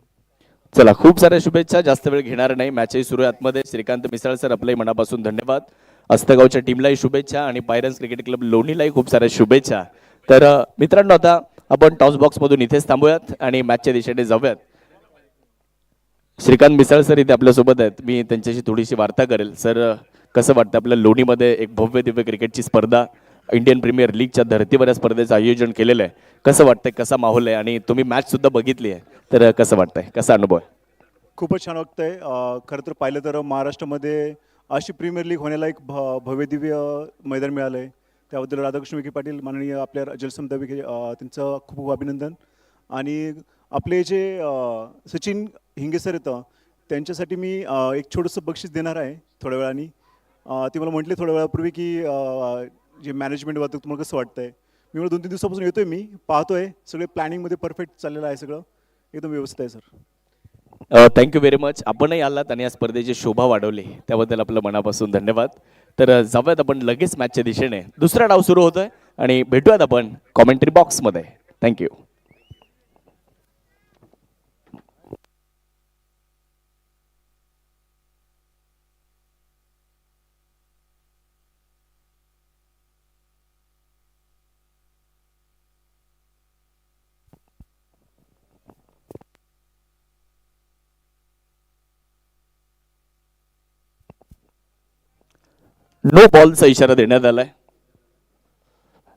चला, खूप साऱ्या शुभेच्छा. जास्त वेळ घेणार नाही. मॅचही सुरू आहे आतमध्ये. श्रीकांत मिसाळ सर, आपल्याही मनापासून धन्यवाद. अस्तगावच्या टीमलाही शुभेच्छा आणि पायरन्स क्रिकेट क्लब लोणीलाही खूप साऱ्या शुभेच्छा. तर मित्रांनो, आता आपण टॉस बॉक्स मधून इथेच थांबूयात आणि मॅचच्या दिशेने जाऊयात. श्रीकांत मिसाळ सर इथे आपल्यासोबत आहेत. मी त्यांच्याशी थोडीशी वार्ता करेल. सर, कसं वाटतं आपल्या लोणीमध्ये एक भव्य दिव्य क्रिकेटची स्पर्धा, इंडियन प्रीमियर लीगच्या धर्तीवर या स्पर्धेचं आयोजन केलेलं आहे. कसं वाटतंय, कसा माहोल आहे आणि तुम्ही मॅच सुद्धा बघितली आहे, तर कसं वाटतंय, कसा अनुभव आहे? खूपच छान वाटतंय. खरं तर पाहिलं तर महाराष्ट्रामध्ये अशी प्रीमियर लीग होण्याला एक भव्य दिव्य मैदान मिळालं आहे. त्याबद्दल राधाकृष्ण विखे पाटील माननीय आपल्या जलसंपदा विखे त्यांचं खूप खूप अभिनंदन. आणि आपले जे सचिन हिंगे सर येतं त्यांच्यासाठी मी एक छोटंसं बक्षीस देणार आहे थोड्या वेळाने. ते मला म्हटले थोड्या वेळापूर्वी की जे मॅनेजमेंट वाटतं तुम्हाला कसं वाटतंय. मी मला 2-3 दिवसापासून येतोय, मी पाहतोय सगळे प्लॅनिंगमध्ये परफेक्ट चाललेलं आहे, सगळं एकदम व्यवस्थित आहे सर. Thank you very much. आपणही आलात आणि या स्पर्धेची शोभा वाढवली, त्याबद्दल आपलं मनापासून धन्यवाद. तर जाऊयात आपण लगेच मॅचच्या दिशेने. दुसरा डाव सुरू होतोय आणि भेटूयात आपण कॉमेंट्री बॉक्समध्ये. थँक्यू. नो बॉलचा इशारा देण्यात आलाय.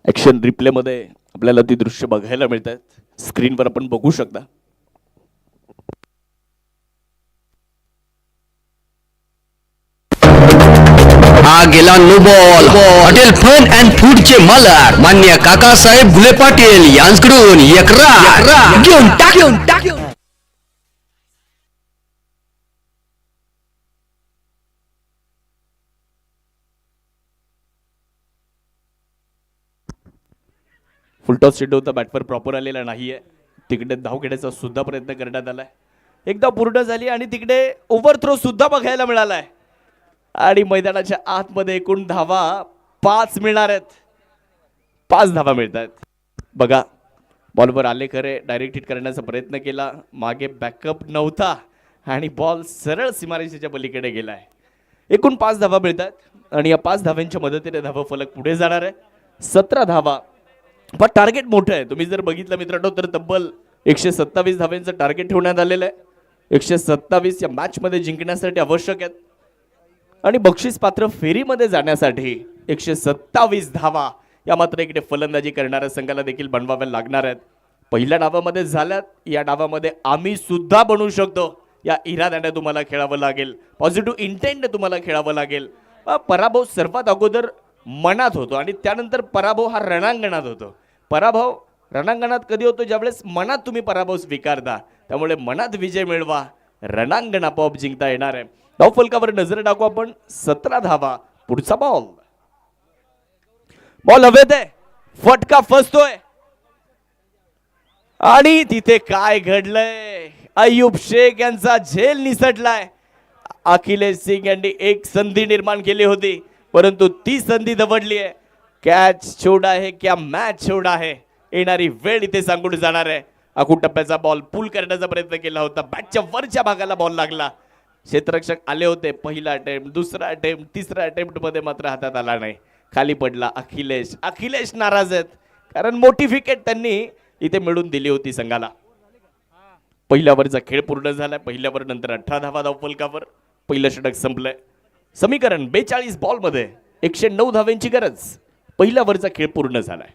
ऍक्शन रिप्ले मध्ये आपल्याला ती दृश्य बघायला मिळत आहेत. स्क्रीनवर आपण बघू शकता. हा गेला no ball. Hotel fun and फूडचे मालक मान्य काकासाहेब गुले पाटील यांच्याकडून एकरा घेऊन टाक. फुलटॉस चेंडू होता, बॅटवर प्रॉपर आलेला नाहीये. तिकडे धाव घेण्याचा सुद्धा प्रयत्न करण्यात आलाय. एकदा पूर्ण झाली आणि तिकडे ओव्हरथ्रो सुद्धा बघायला मिळालाय. आणि मैदानाच्या आतमध्ये एकूण धावा 5 मिळणार आहेत. 5 धावा मिळत आहेत. बघा, बॉलवर आले खरे, डायरेक्ट हिट करण्याचा प्रयत्न केला, मागे बॅकअप नव्हता आणि बॉल सरळ सीमारेषेच्या पलीकडे गेलाय. एकूण 5 धावा मिळतात आणि या 5 धाव्यांच्या मदतीने धावा फलक पुढे जाणार आहे. 17 धावा, पण टार्गेट मोठं आहे. तुम्ही जर बघितलं मित्रांनो तर तब्बल 127 धाव्यांचं टार्गेट ठेवण्यात आलेलं आहे. 127 या मॅच मध्ये जिंकण्यासाठी आवश्यक आहेत आणि बक्षीस पात्र फेरीमध्ये जाण्यासाठी 127 धावा या मात्र इकडे फलंदाजी करणाऱ्या संघाला देखील बनवाव्या लागणार आहेत. पहिल्या डावामध्ये झाल्यात, या डावामध्ये आम्ही सुद्धा बनवू शकतो या इराद्याने तुम्हाला खेळावं लागेल. पॉझिटिव्ह इंटेंट तुम्हाला खेळावं लागेल. पराभव सर्वात अगोदर मनात होतो आणि त्यानंतर पराभव हा रणांगणात होतो. पराभव रणांगणात कधी होतो? ज्यावेळेस मनात तुम्ही पराभव स्वीकारता. त्यामुळे मनात विजय मिळवा, रणांगण आपोआप जिंकता येणार आहे. धाव फलकावर नजर टाकू आपण. 17 धावा. पुढचा बॉल हवेत आहे, फटका फसतोय आणि तिथे काय घडलंय? अय्यूब शेख यांचा झेल निसटलाय. अखिलेश सिंग यांनी एक संधी निर्माण केली होती, परंतु ती संधी दवडली आहे. कॅच छोडा है क्या मॅच छोडा है, येणारी वेळ इथे सांगून जाणार आहे. आखू टप्प्याचा बॉल पुल करण्याचा प्रयत्न केला होता, बॅटच्या वरच्या भागाला बॉल लागला. क्षेत्ररक्षक आले होते. पहिला अटेम्प्ट, दुसरा अटेम्प्ट, तिसरा अटेम्प्ट मध्ये मात्र हातात आला नाही. खाली पडला अखिलेश नाराज आहेत, कारण मोठी विकेट त्यांनी इथे मिळून दिली होती संघाला. पहिल्या ओव्हरचा खेळ पूर्ण झालाय. पहिल्या ओव्हर नंतर 18 धावा धाव फलकावर. पहिलं षटक संपलंय. समीकरण 42 बॉल मध्ये 109 धाव्यांची गरज. पहिल्या ओव्हरचा खेळ पूर्ण झालाय.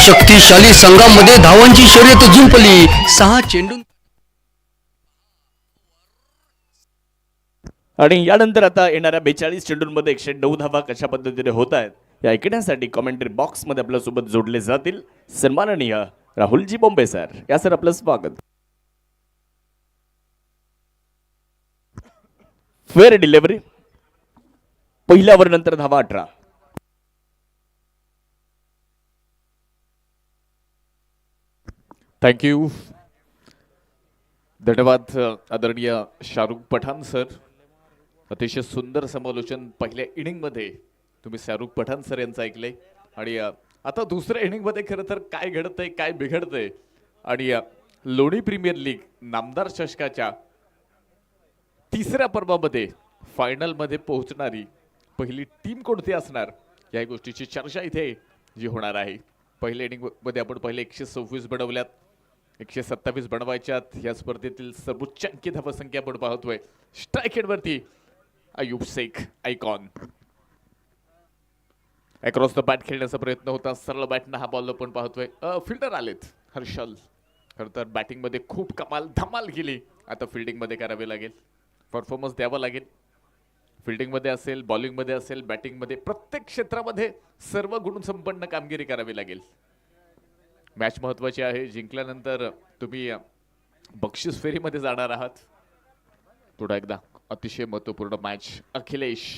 शक्तिशाली संघामध्ये धावांची शर्यत जिंकली. 6 चेंडू आणि यानंतर आता येणाऱ्या 42 चेंडूंमध्ये 109 धावा कशा पद्धतीने होत आहेत हे ऐकण्यासाठी कॉमेंट्री बॉक्समध्ये आपल्यासोबत जोडले जातील सन्माननीय राहुलजी बोंबे सर. या सर आपलं स्वागत. फेअर डिलिव्हरी पहिल्या ओव्हरनंतर धावा 18. थँक्यू. धन्यवाद आदरणीय शाहरुख पठाण सर. अतिशय सुंदर समालोचन पहिल्या इनिंगमध्ये तुम्ही शाहरुख पठाण सर यांचं ऐकलंय. आणि आता दुसऱ्या इनिंगमध्ये खरं तर काय घडतंय काय बिघडतंय आणि लोणी प्रीमियर लीग नामदार चषकाच्या तिसऱ्या पर्वामध्ये फायनलमध्ये पोहोचणारी पहिली टीम कोणती असणार या गोष्टीची चर्चा इथे जी होणार आहे. पहिल्या इनिंगमध्ये आपण पहिले 126 बनवल्यात, 127 बनवायच्यात. या स्पर्धेतील सर्वोच्च अंकी धावसंख्या आपण पाहतोय. स्ट्राईक हेडवरती Ayub Shaikh icon. Across the bat खेळण्याचा प्रयत्न होता. सरळ बॅटनं हा बॉल आपण पाहतोय. फिल्डर आलेत हर्षल. खरं तर बॅटिंगमध्ये खूप कमाल धमाल केली. आता फिल्डिंगमध्ये करावे लागेल, परफॉर्मन्स द्यावा लागेल. फिल्डिंगमध्ये असेल, बॉलिंगमध्ये असेल, बॅटिंगमध्ये, प्रत्येक क्षेत्रामध्ये सर्व गुणसंपन्न कामगिरी करावी लागेल. मॅच महत्त्वाची आहे. जिंकल्यानंतर तुम्ही बक्षीस फेरीमध्ये जाणार आहात. पुन्हा एकदा अतिशय महत्त्वपूर्ण मॅच. अखिलेश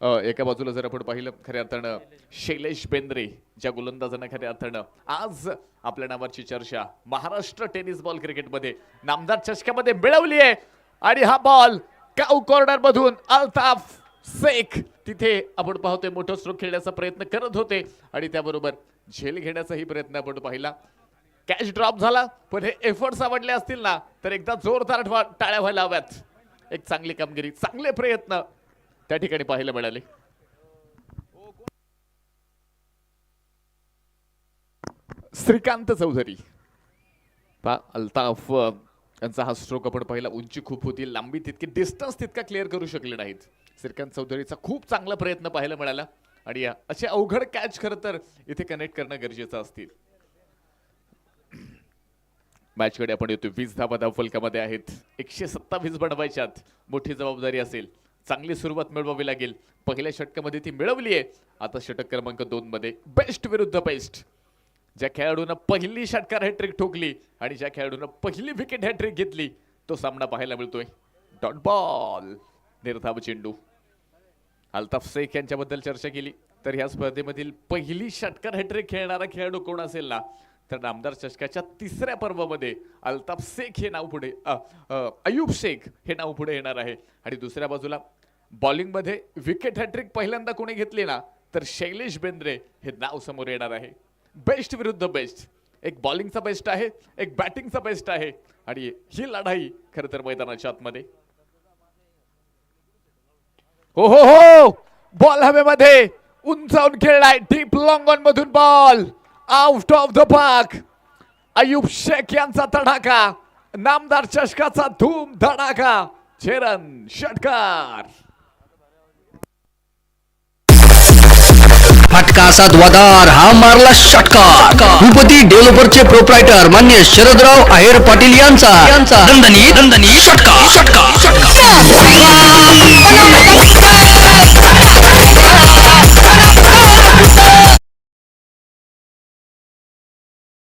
एका बाजूला जर आपण पाहिलं खऱ्या अर्थानं शैलेश बेंद्रे ज्या गोलंदाजांना खऱ्या अर्थानं आज आपल्या नावाची चर्चा महाराष्ट्र टेनिस बॉल क्रिकेटमध्ये नामदार चषकामध्ये मिळवली आहे. आणि हा बॉल काऊ कॉर्नर मधून अल्ताफ शेख तिथे आपण पाहतोय मोठं स्ट्रोक खेळण्याचा प्रयत्न करत होते आणि त्याबरोबर झेल घेण्याचाही प्रयत्न आपण पाहिला. कॅच ड्रॉप झाला, पण हे एफर्ट्स आवडले असतील ना तर एकदा जोरदार टाळ्या व्हायला हव्यात. एक चांगली कामगिरी, चांगले प्रयत्न त्या ठिकाणी पाहायला मिळाले. श्रीकांत चौधरी अल्ताफ यांचा हा स्ट्रोक आपण पाहिला. उंची खूप होती, लांबी तितकी, डिस्टन्स तितका क्लिअर करू शकले नाहीत. श्रीकांत चौधरीचा खूप चांगला प्रयत्न पाहायला मिळाला आणि असे अवघड कॅच खरं तर इथे कनेक्ट करणं गरजेचं असतील. मॅचकडे आपण येतो. 20 धावा धावफलकामध्ये आहेत. 127 बनवायच्यात. मोठी जबाबदारी असेल. चांगली सुरुवात मिळवावी लागेल. पहिल्या षटकामध्ये ती मिळवली आहे. आता षटक क्रमांक 2 मध्ये बेस्ट विरुद्ध बेस्ट. ज्या खेळाडूनं पहिली षटकार हॅट्रिक ठोकली आणि ज्या खेळाडूनं पहिली विकेट हॅट्रिक घेतली तो सामना पाहायला मिळतोय. डॉट बॉल, निर्धाव चेंडू. अल्ताफ शेख यांच्याबद्दल चर्चा केली तर ह्या स्पर्धेमधील पहिली षटकार हॅट्रिक खेळणारा खेळाडू कोण असेल ना तर नामदार चषकाच्या तिसऱ्या पर्वामध्ये अल्ताफ शेख हे नाव पुढे अयूब शेख हे नाव पुढे येणार आहे. आणि दुसऱ्या बाजूला बॉलिंगमध्ये विकेट हॅट्रिक पहिल्यांदा कोणी घेतली ना तर शैलेश बेंद्रे हे नाव समोर येणार आहे. बेस्ट विरुद्ध बेस्ट. एक बॉलिंगचा बेस्ट आहे, एक बॅटिंगचा बेस्ट आहे आणि ही लढाई खरं तर मैदानाच्या आतमध्ये. हो हो हो, बॉल हवेमध्ये उंचावून खेळलाय. डीप लॉंग ऑन मधून ball out of the park. Ayub Shaikh यांचा तडाखा, नामदार चषकाचा धूम धडाका. चेरन षटकार. फटका असा धुवाधार हा मारला षटकार. भूपती डेव्हलपरचे प्रोप्रायटर मान्य शरदराव आहेर पाटील यांचा दणदणी षटकार.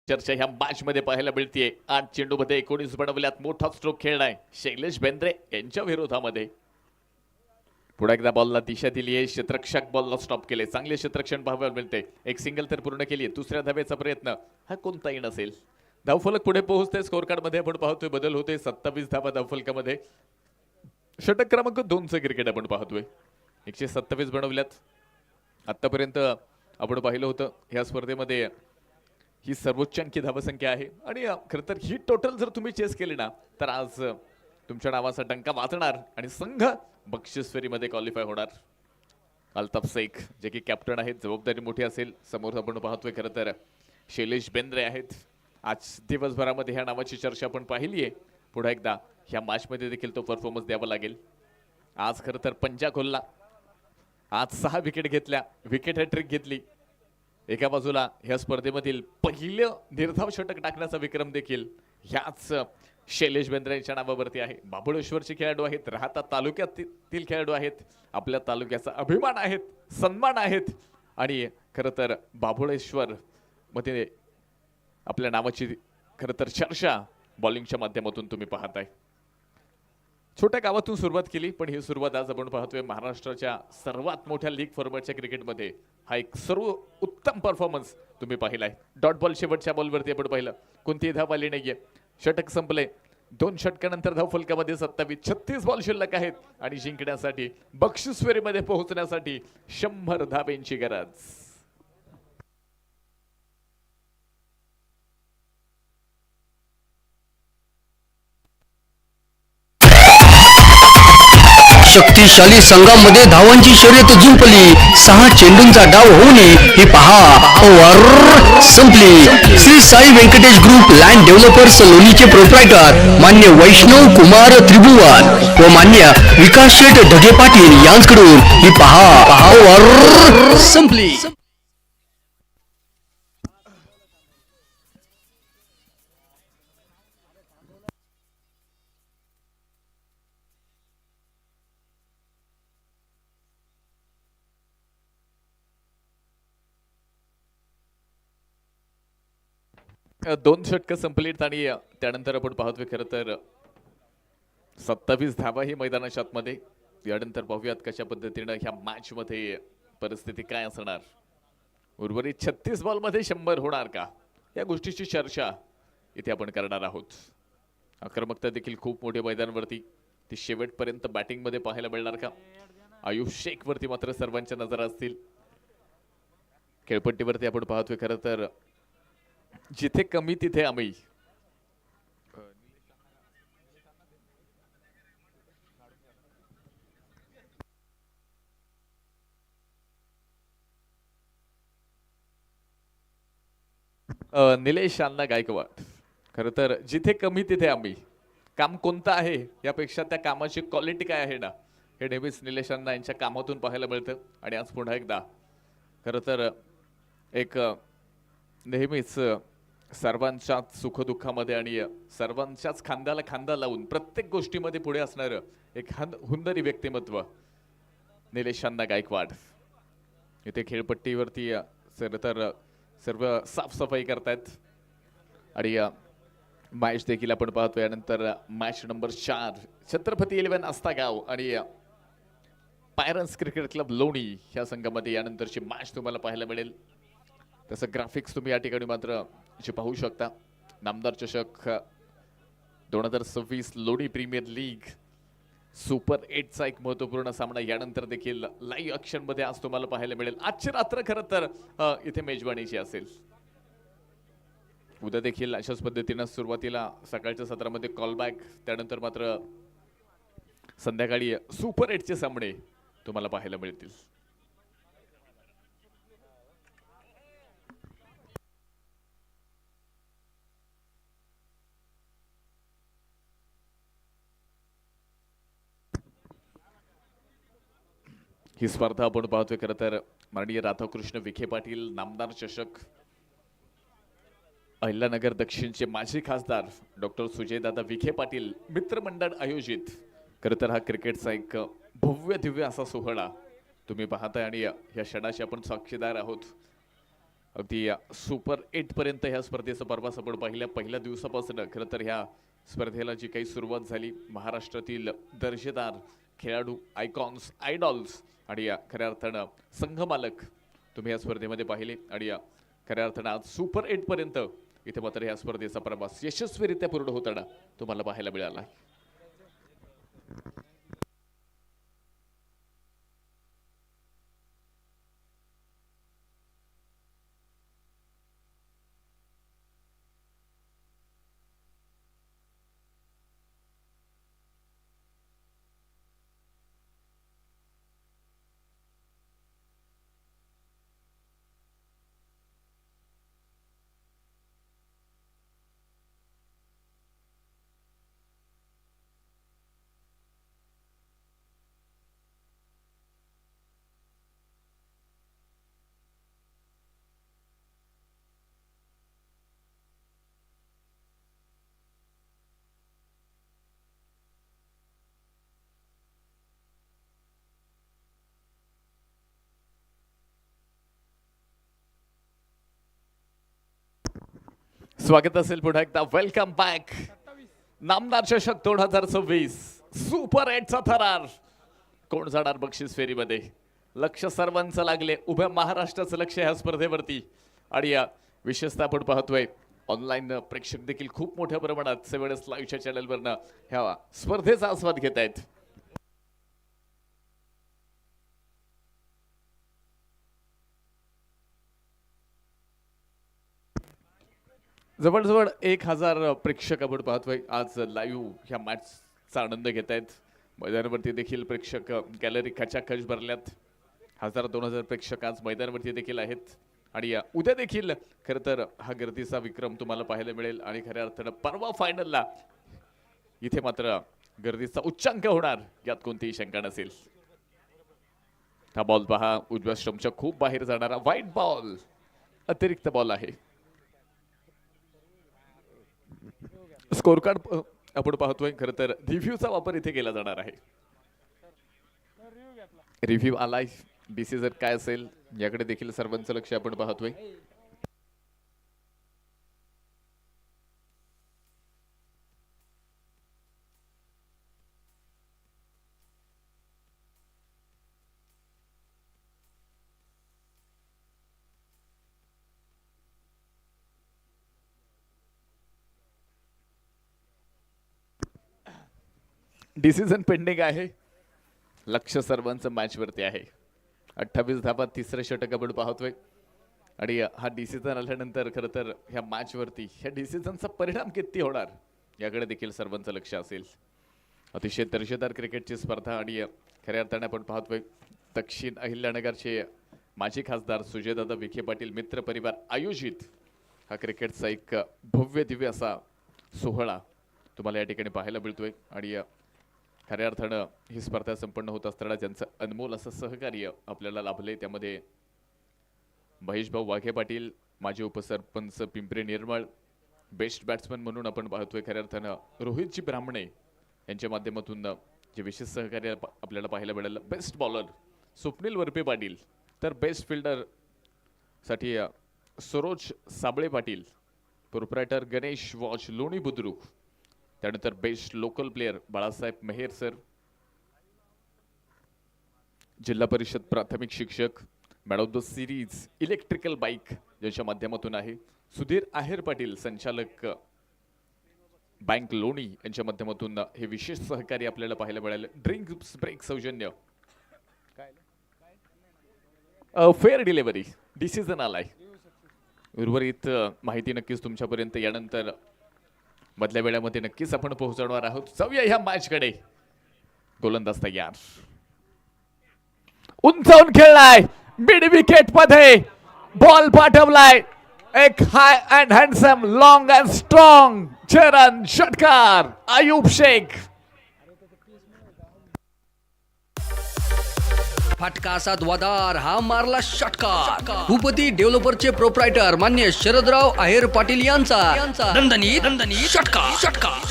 चर्चा ह्या मॅच मध्ये पाहायला मिळतीये. 8 चेंडूमध्ये 19 बनवल्यात. मोठा स्ट्रोक खेळलाय शैलेश बेंद्रे यांच्या विरोधामध्ये. पुढे एकदा बॉलला दिशा दिली आहे. क्षेत्ररक्षक बॉलला स्टॉप केले. चांगले क्षेत्ररक्षण पाहायला मिळते. एक सिंगल तर पूर्ण केली. दुसऱ्या धावेचा प्रयत्न हा कोणताही नसेल. धावफलक पुढे पोहोचते. स्कोर कार्ड मध्ये आपण पाहतोय बदल होते. 27 धावा धावफलकामध्ये. षटक क्रमांक 2चं क्रिकेट आपण पाहतोय. 127 बनवल्यात. आतापर्यंत आपण पाहिलं होतं ह्या स्पर्धेमध्ये ही सर्वोच्च अंकी धावसंख्या आहे आणि खरं तर ही टोटल जर तुम्ही चेस केली ना तर आज तुमच्या नावाचा डंका वाजणार आणि संघ बक्षीस फेरीमध्ये क्वालिफाय होणार. अल्ताफ शेख जे की कॅप्टन आहेत, जबाबदारी मोठी असेल. समोर आपण पाहतोय खरं तर शैलेश बेंद्रे आहेत. आज दिवसभरामध्ये ह्या नावाची चर्चा आपण पाहिली आहे. पुढे एकदा ह्या मॅचमध्ये देखील तो परफॉर्मन्स द्यावा लागेल. आज खरं तर पंजा खोलला. आज 6 विकेट घेतल्या. विकेट हॅट्रिक घेतली. एका बाजूला ह्या स्पर्धेमधील पहिलं निर्धाव षटक टाकण्याचा विक्रम देखील ह्याच शैलेश बेंद्रे यांच्या नावावरती आहे. महाबळेश्वरचे खेळाडू आहेत. राहता तालुक्यातील खेळाडू आहेत. आपल्या तालुक्याचा अभिमान आहेत, सन्मान आहेत आणि खरं तर बाभुळेश्वर मध्ये आपल्या नावाची खरं तर चर्चा बॉलिंगच्या माध्यमातून तुम्ही पाहताय. छोट्या गावातून सुरुवात केली, पण ही सुरुवात आज आपण पाहतोय महाराष्ट्राच्या सर्वात मोठ्या लीग फॉर्मॅटच्या क्रिकेटमध्ये हा एक सर्व उत्तम परफॉर्मन्स तुम्ही पाहिलाय. डॉट बॉल शेवटच्या बॉलवरती आपण पाहिलं, कोणतीही धाव आली नाहीये, षटक संपले. 2 षटकानंतर धाव फलकामध्ये 27-36 बॉल शिल्लक आहेत आणि जिंकण्यासाठी बक्षीस फेरीमध्ये पोहोचण्यासाठी 100 धाब्यांची गरज. शक्तिशाली संघामध्ये धावांची शर्यत जुंपली. 6 चेंडूंचा डाव होऊने ही पहा ओव्हर संपली. Shri Sai Venkatesh group land developers लोणीचे प्रोप्रायटर मान्य वैष्णव कुमार त्रिभुवन व मान्य विकास शेठ ढगे पाटील यांच्याकडून ही पहा ओव्हर संपली. दोन षटकं संपलीत आणि त्यानंतर आपण पाहतोय खरं तर 27 धावा ही मैदानाच्या आतमध्ये. यानंतर पाहूयात कशा पद्धतीनं ह्या मॅच मध्ये परिस्थिती काय असणार. उर्वरित 36 बॉल मध्ये 100 होणार का, या गोष्टीची चर्चा इथे आपण करणार आहोत. आक्रमकता देखील खूप मोठ्या मैदानावरती ती शेवटपर्यंत बॅटिंग मध्ये पाहायला मिळणार का. आयुष शेख वरती मात्र सर्वांच्या नजरा असतील. खेळपट्टीवरती आपण पाहतोय खरं तर जिथे कमी तिथे आम्ही. निलेश अण्णा गायकवाड, खरं तर जिथे कमी तिथे आम्ही. काम कोणतं आहे यापेक्षा त्या कामाची क्वालिटी काय आहे ना, हे नेहमीच निलेश अण्णा यांच्या कामातून पाहायला मिळतं. आणि आज पुन्हा एकदा खरं तर एक नेहमीच सर्वांच्याच सुखदुःखामध्ये आणि सर्वांच्याच खांद्याला खांदा लावून प्रत्येक गोष्टीमध्ये पुढे असणारं एक हुंदरी व्यक्तिमत्व निलेश अण्णा गायकवाड. इथे खेळपट्टीवरती तर सर्व साफसफाई करतायत आणि मॅच देखील आपण पाहतो. यानंतर मॅच नंबर 4 छत्रपती 11 आस्थागाव आणि पायरन्स क्रिकेट क्लब लोणी ह्या संघामध्ये यानंतरची मॅच तुम्हाला पाहायला मिळेल. तसं ग्राफिक्स तुम्ही या ठिकाणी मात्र जे पाहू शकता. नामदार चषक 2026 लोणी प्रीमियर लीग सुपर 8चा एक महत्वपूर्ण सामना यानंतर देखील लाईव्ह ॲक्शन मध्ये आज तुम्हाला पाहायला मिळेल. आजची रात्र खरं तर इथे मेजबानीची असेल. उद्या देखील अशाच पद्धतीनं सुरुवातीला सकाळच्या सत्रामध्ये कॉलबॅक, त्यानंतर मात्र संध्याकाळी सुपर 8चे सामने तुम्हाला पाहायला मिळतील. ही स्पर्धा आपण पाहतोय खरं तर माननीय राधाकृष्ण विखे पाटील नामदार चषक, अहिल्यानगर दक्षिणचे माजी खासदार डॉक्टर सुजयदादा विखे पाटील मित्रमंडळ आयोजित खरं तर हा क्रिकेटचा एक भव्य दिव्य असा सोहळा तुम्ही पाहताय आणि या क्षणाशी आपण साक्षीदार आहोत. अगदी सुपर 8 पर्यंत ह्या स्पर्धेचं परवाच आपण पहिल्या दिवसापासून खरं तर ह्या स्पर्धेला जी काही सुरुवात झाली, महाराष्ट्रातील दर्जेदार खेळाडू, आयकॉन्स, आयडॉल्स आणि खऱ्या अर्थानं संघमालक तुम्ही या स्पर्धेमध्ये पाहिले आणि खऱ्या अर्थानं आज सुपर 8 पर्यंत इथे मात्र या स्पर्धेचा प्रवास यशस्वीरित्या पूर्ण होताना तुम्हाला पाहायला मिळाला. स्वागत असेल पुन्हा एकदा. Welcome back. नामदार चषक 2026 सुपर 8चा थरार. कोण जाणार बक्षीस फेरीमध्ये? लक्ष सर्वांचं लागले, उभ्या महाराष्ट्राचं लक्ष ह्या स्पर्धेवरती. आणि या विशेषतः आपण पाहतोय ऑनलाईन प्रेक्षक देखील खूप मोठ्या प्रमाणात 7S लाईव्हच्या चॅनलवरनं ह्या स्पर्धेचा आस्वाद घेत आहेत. जवळजवळ 1000 प्रेक्षक आपण पाहतोय आज लाईव्ह ह्या मॅचचा आनंद घेत आहेत. मैदानावरती देखील प्रेक्षक गॅलरी खचाखच भरल्यात. 1000-2000 प्रेक्षक आज मैदानावरती देखील आहेत. आणि उद्या देखील खरं तर हा गर्दीचा विक्रम तुम्हाला पाहायला मिळेल. आणि खऱ्या अर्थानं परवा फायनलला इथे मात्र गर्दीचा उच्चांक होणार यात कोणतीही शंका नसेल. हा बॉल पहा, उजव्या स्टंपच्या खूप बाहेर जाणारा वाईट बॉल, अतिरिक्त बॉल आहे. स्कोर कार्ड आपण पाहतोय. खरं तर रिव्ह्यूचा वापर इथे केला जाणार आहे. रिव्ह्यू आलाय, डिसिजन काय असेल याकडे देखील सर्वांचं लक्ष आपण पाहतोय. डिसिजन पेंडिंग आहे. लक्ष सर्वांचं मॅचवरती आहे. 28 धावा, तिसरं षटक आपण पाहतोय. आणि हा डिसिजन आल्यानंतर खरं तर ह्या मॅचवरती ह्या डिसिजनचा परिणाम किती होणार याकडे देखील सर्वांचं लक्ष असेल. अतिशय दर्जेदार क्रिकेटची स्पर्धा. आणि खऱ्या अर्थाने आपण पाहतोय दक्षिण अहिल्यानगरचे माजी खासदार सुजयदादा विखे पाटील मित्र परिवार आयोजित हा क्रिकेटचा एक भव्य दिव्य असा सोहळा तुम्हाला या ठिकाणी पाहायला मिळतोय. आणि खऱ्या अर्थानं ही स्पर्धा संपन्न होत असताना ज्यांचं अनमोल असं सहकार्य आपल्याला लाभले त्यामध्ये महेशभाऊ वाघे पाटील, माजी उपसरपंच पिंपरी निर्मळ, बेस्ट बॅट्समन म्हणून आपण पाहतोय खऱ्या अर्थानं रोहितजी ब्राह्मणे यांच्या माध्यमातून जे विशेष सहकार्य आपल्याला पाहायला मिळालं. बेस्ट बॉलर स्वप्नील वरपे पाटील, तर बेस्ट फिल्डर साठी सरोज साबळे पाटील, प्रोप्रायटर गणेश वॉच लोणी बुद्रुक, त्यानंतर बेस्ट लोकल प्लेयर बाळासाहेब मेहेर सर, जिल्हा परिषद प्राथमिक शिक्षक man of the series electrical bike ज्यांच्या माध्यमातून आहे सुधीर आहेर पाटील, संचालक बँक लोणी यांच्या माध्यमातून हे विशेष सहकार्य आपल्याला पाहायला मिळालं. ड्रिंक्स ब्रेक सौजन्य, फेअर डिलिव्हरी डिसिजन आलाय. उर्वरित माहिती नक्कीच तुमच्यापर्यंत यानंतर मधल्या वेळामध्ये नक्कीच आपण पोहोचवणार आहोत. जाऊया ह्या मॅचकडे. गोलंदाज तयार, उंचावून खेळलाय, मिड विकेट मध्ये बॉल पाठवलाय. एक high and handsome, long and strong चरण षटकार आयुब शेख. फटका असा द्वादार, हा मारला षटकार. भूपती डेव्हलपरचे प्रोप्रायटर मान्य शरदराव आहेर पाटील यांचा दणदणीत षटकार.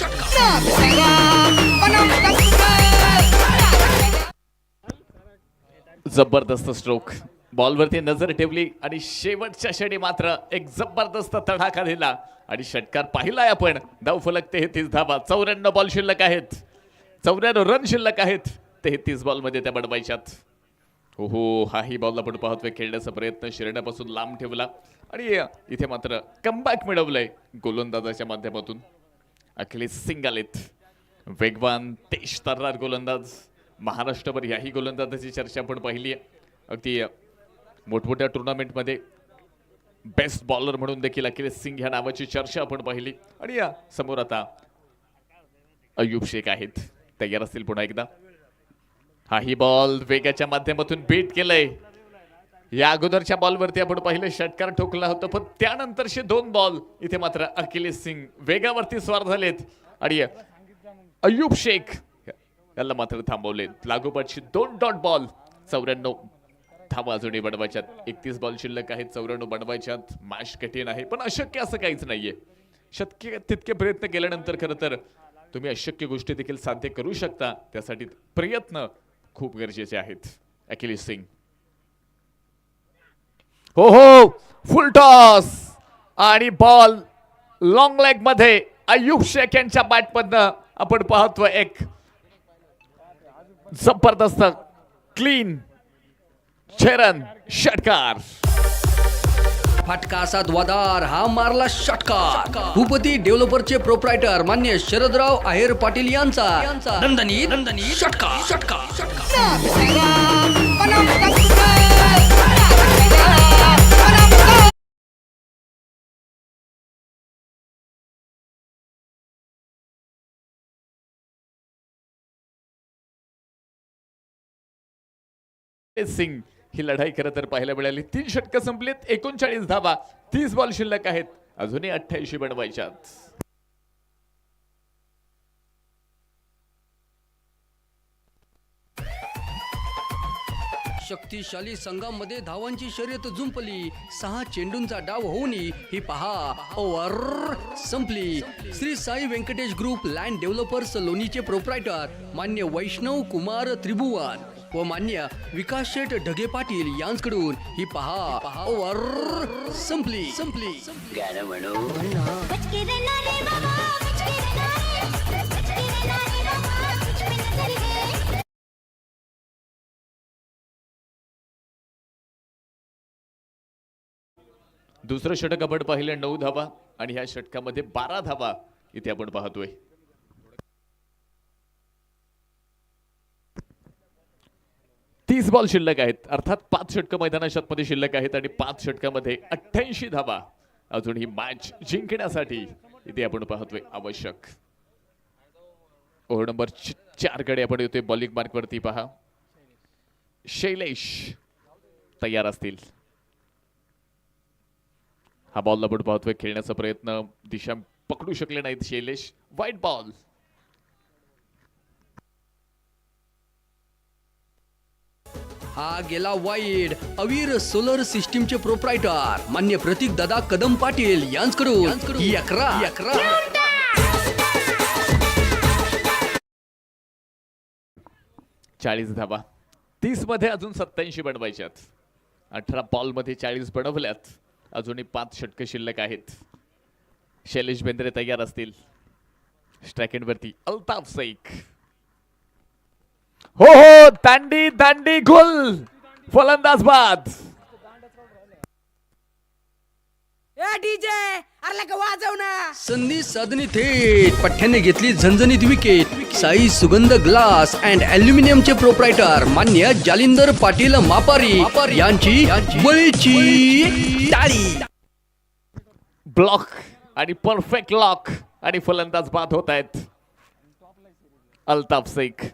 जबरदस्त स्ट्रोक, बॉलवरती नजर ठेवली आणि शेवटच्या क्षणी मात्र एक जबरदस्त तडाखा दिला आणि षटकार पाहिलाय आपण. धावफलक 33 धावा, 94 बॉल शिल्लक आहेत, 94 रन शिल्लक आहेत. 33 बॉल मध्ये त्या बनवायच्यात. हो, हाही बॉल आपण पाहतोय खेळण्याचा प्रयत्न शिरण्यापासून लांब ठेवला आणि इथे मात्र कमबॅक मिळवलंय गोलंदाजाच्या माध्यमातून. अखिलेश सिंग आलेत, वेगवान तेज तर्रार गोलंदाज. महाराष्ट्रभर याही गोलंदाजाची चर्चा आपण पाहिली आहे. अगदी मोठमोठ्या टुर्नामेंटमध्ये बेस्ट बॉलर म्हणून देखील अखिलेश सिंग ह्या नावाची चर्चा आपण पाहिली. आणि या समोर आता अय्यूब शेख आहेत, तयार असतील पुन्हा एकदा. हाही बॉल वेगाच्या माध्यमातून बीट केलंय. या अगोदरच्या बॉलवरती आपण पाहिलं षटकार ठोकला होता, पण त्यानंतरचे 2 बॉल इथे मात्र अखिलेश सिंग वेगावरती स्वार झालेत आणि अय्यूब शेख याला मात्र थांबवले. लागोपाठची 2 डॉट बॉल, 94 धावा अजूनही बनवायच्यात. 31 बॉल शिल्लक आहेत, 94 बनवायच्यात. मॅच कठीण आहे पण अशक्य असं काहीच नाहीये. शक्य तितके प्रयत्न केल्यानंतर खरं तर तुम्ही अशक्य गोष्टी देखील साध्य करू शकता. त्यासाठी प्रयत्न खूप गरजेचे आहेत. अखिलेश सिंग, हो फुल टॉस आणि बॉल लॉंग लेग मध्ये आयुब शेख यांच्या बॅटमधनं आपण पाहतो एक जबरदस्त क्लीन छेरन षटकार. फटका असा द्वादार हा मारला षटकार. भूपती डेव्हलपरचे प्रोप्रायटर मान्य शरदराव आहेर पाटील यांचा दणदणीत षटकार. सिंग ही लढाई खरं तर पाहायला मिळाली. 3 षटकं संपलीत, 39 धावा, 30 बॉल शिल्लक आहेत, अजूनही 88 बनवायच्यात. शक्तिशाली संघामध्ये धावांची शर्यत जुंपली. 6 चेंडूंचा डाव होऊन ही पहा ओव्हर संपली. Shri Sai Venkatesh group land developers लोणीचे प्रोप्रायटर मान्य वैष्णव कुमार त्रिभुवन व मान्य विकास शेठ ढगे पाटील यांच्याकडून ही पहा ओव्हर संपली. गाणं म्हणू बचके रे नारे बाबा बचके रे नारे बाबा तुझ पे नजर है. दुसरं षटक आपण पाहिलं 9 धावा आणि ह्या षटकामध्ये 12 धावा इथे आपण पाहतोय. तीस बॉल शिल्लक आहेत, अर्थात 5 षटकं मैदानाच्या आतमध्ये शिल्लक आहेत आणि 5 षटकामध्ये 88 धावा अजून ही मॅच जिंकण्यासाठी इथे आपण पाहतोय आवश्यक. ओव्हर नंबर 4 कडे आपण येतोय. बॉलिंग मार्क वरती पहा शैलेश तयार असतील. हा बॉल आपण पाहतोय, खेळण्याचा प्रयत्न, दिशा पकडू शकले नाहीत शैलेश. वाईट बॉल. हा गेला वाईड. अवीर सोलर सिस्टीमचे प्रोप्रायटर मान्य प्रतीक दादा कदम पाटील यांच्याकडून 11 40 धावा, 30 मध्ये अजून 87 बनवायच्यात. 18 बॉल मध्ये 40 बनवल्यात, अजूनही 5 षटकं शिल्लक आहेत. शैलेश बेंद्रे तयार असतील. स्ट्राइक एंड वरती अल्ताफ शेख. हो दांडी गुल फलंदाज बाद. संधी साधणी थेट पठ्ठ्याने घेतली झणझणीत विकेट. साई सुगंध ग्लास अँड अल्युमिनियमचे प्रोप्रायटर मान्य जालिंदर पाटील मापारी यांची बळीची टाळी. ब्लॉक आणि परफेक्ट लॉक आणि फलंदाज बाद होत आहेत. अल्ताफ शेख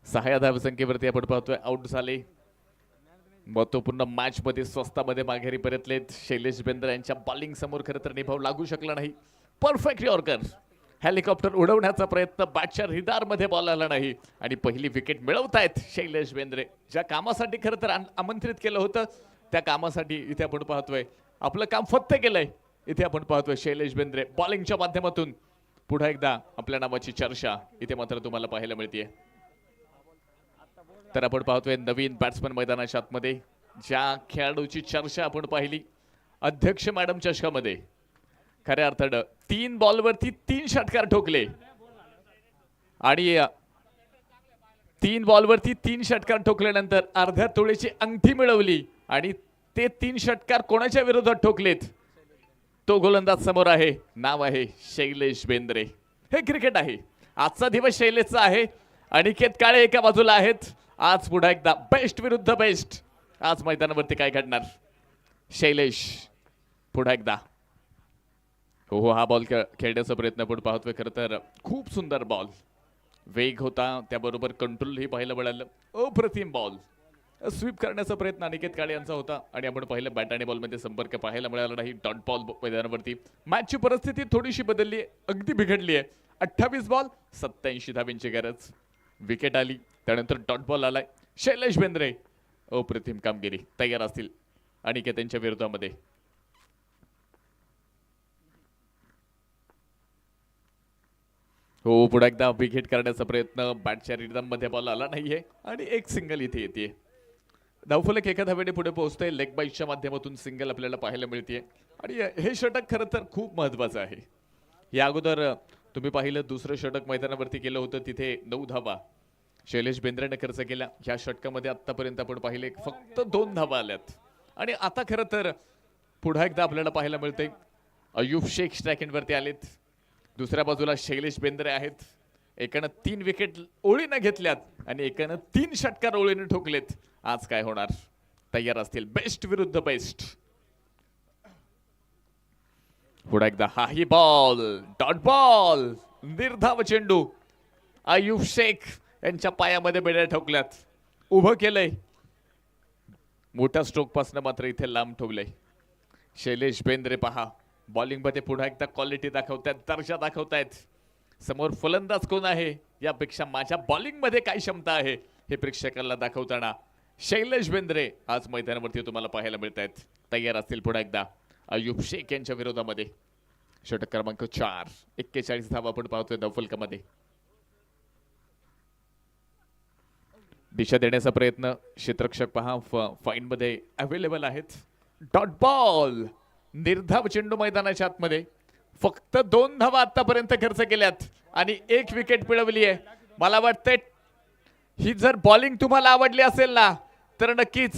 6 धावसंख्येवरती आपण पाहतोय आउट झाले. महत्वपूर्ण मॅच मध्ये स्वस्तामध्ये माघारी परतलेत. शैलेश बेंद्रे यांच्या बॉलिंग समोर खरं तर निभाव लागू शकला नाही. परफेक्ट यॉर्कर, हेलिकॉप्टर उडवण्याचा प्रयत्न, बॅटच्या रिदार मध्ये बॉल आला नाही आणि पहिली विकेट मिळवतायत शैलेश बेंद्रे. ज्या कामासाठी खरं तर आमंत्रित केलं होतं त्या कामासाठी इथे आपण पाहतोय आपलं काम फत्त केलंय. इथे आपण पाहतोय शैलेश बेंद्रे बॉलिंगच्या माध्यमातून पुन्हा एकदा आपल्या नावाची चर्चा इथे मात्र तुम्हाला पाहायला मिळते. तर आपण पाहतोय नवीन बॅट्समन मैदानाच्या आतमध्ये. ज्या खेळाडूची चर्चा आपण पाहिली अध्यक्ष मॅडम चषकामध्ये, खऱ्या अर्थानं 3 बॉलवरती 3 षटकार ठोकले आणि 3 बॉलवरती 3 षटकार ठोकल्यानंतर अर्ध्या तोळेची अंगठी मिळवली आणि ते 3 षटकार कोणाच्या विरोधात ठोकलेत तो गोलंदाज समोर आहे. नाव आहे शैलेश बेंद्रे. हे क्रिकेट आहे. आजचा दिवस शैलेशचा आहे. अनिकेत काळे एका बाजूला आहेत. आज पुन्हा एकदा बेस्ट विरुद्ध बेस्ट. आज मैदानावरती काय घडणार? शैलेश पुन्हा एकदा हो हा बॉल खेळण्याचा प्रयत्न आपण पाहतोय. खरं तर खूप सुंदर बॉल, वेग होता, त्याबरोबर कंट्रोलही पाहायला मिळालं. अप्रतिम बॉल. स्वीप करण्याचा प्रयत्न अनिकेत काळे यांचा होता आणि आपण पाहिलं बॅट आणि बॉलमध्ये संपर्क पाहायला मिळाला नाही. डॉट बॉल मैदानावरती. मॅचची परिस्थिती थोडीशी बदलली आहे, अगदी बिघडली आहे. 28 बॉल 87 धावांची गरज. विकेट आली, त्यानंतर डॉट बॉल आलाय. शैलेश बेंद्रे अप्रतिम कामगिरी. तयार असतील अनिकेत यांच्या विरोधामध्ये. हो पुढे एकदा विकेट करण्याचा प्रयत्न. बॅटच्या रिदम मध्ये बॉल आला नाहीये आणि एक सिंगल इथे येते. धावफलक एका धावेने पुढे पोहोचतंय. लेग बाईटच्या माध्यमातून सिंगल आपल्याला पाहायला मिळते आणि हे षटक खरं तर खूप महत्वाचं आहे. या अगोदर तुम्ही पाहिलं दुसरं षटक मैदानावरती केलं होतं, तिथे 9 धावा शैलेश बेंद्रेने खर्च केल्या. ह्या षटकामध्ये आतापर्यंत आपण पाहिले फक्त 2 धावा आल्यात आणि आता खरं तर पुन्हा एकदा आपल्याला पाहायला मिळतंय अय्यूब शेख स्ट्रायकिंगवरती आलेत. दुसऱ्या बाजूला शैलेश बेंद्रे आहेत. एकानं 3 विकेट ओळीनं घेतल्यात आणि एकानं 3 षटकार ओळीने ठोकलेत. आज काय होणार? तयार असतील बेस्ट विरुद्ध बेस्ट. पुन्हा एकदा हाही बॉल, डॉट बॉल, निर्धाव चेंडू. अय्यूब शेख यांच्या पायामध्ये बेड्या ठोकल्यात, उभं केलंय. मोठ्या स्ट्रोक पासून मात्र इथे लांब ठेवलंय. शैलेश बेंद्रे पहा बॉलिंग मध्ये पुन्हा एकदा क्वालिटी दाखवतायत, दर्जा दाखवतायत. समोर फलंदाज कोण आहे यापेक्षा माझ्या बॉलिंग मध्ये काय क्षमता आहे हे प्रेक्षकांना दाखवताना शैलेश बेंद्रे आज मैदानावरती तुम्हाला पाहायला मिळत आहेत. तयार असतील पुन्हा एकदा अय्यूब शेख यांच्या विरोधामध्ये. षटक क्रमांक 4, 41 धावा आपण पाहतोय धावफलकामध्ये. दिशा देण्याचा प्रयत्न क्षेत्ररक्षक पहा फाईन मध्ये अवेलेबल आहेत. डॉट बॉल, निर्धाव चेंडू मैदानाच्या आतमध्ये. फक्त 2 धावा आतापर्यंत खर्च केल्यात आणि 1 विकेट मिळवली आहे. मला वाटतंय ही जर बॉलिंग तुम्हाला आवडली असेल ना तर नक्कीच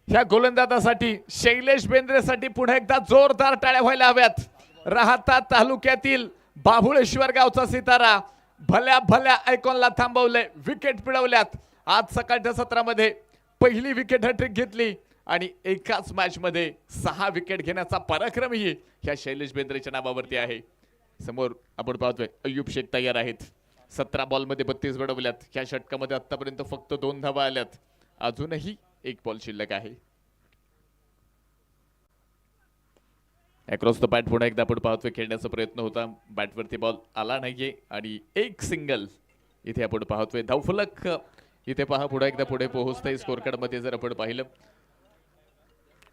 ह्या गोलंदाजासाठी शैलेश बेंद्रेसाठी पुन्हा एकदा जोरदार टाळ्या व्हायला हव्यात. राहता तालुक्यातील बाभुळेश्वर गावचा सितारा भल्या भल्या आयकॉनला थांबवलंय, विकेट मिळवल्यात. आज सकाळच्या सत्रामध्ये पहिली विकेट हॅट्रिक घेतली आणि एकाच मॅच मध्ये 6 विकेट घेण्याचा पराक्रमही ह्या शैलेश बेंद्रेच्या नावावरती आहे. समोर आपण पाहतोय अय्यूब शेख तयार आहेत. 17 बॉलमध्ये 32 बडवल्यात. ह्या षटकामध्ये आतापर्यंत फक्त 2 धावा आल्यात. अजूनही 1 बॉल शिल्लक आहे. अक्रॉस द बॅट पुन्हा एकदा आपण पाहतोय खेळण्याचा प्रयत्न होता, बॅटवरती बॉल आला नाहीये आणि 1 सिंगल इथे आपण पाहतोय. धावफलक इथे पहा पुन्हा एकदा पुढे पोहोचतंय. स्कोर कार्ड मध्ये जर आपण पाहिलं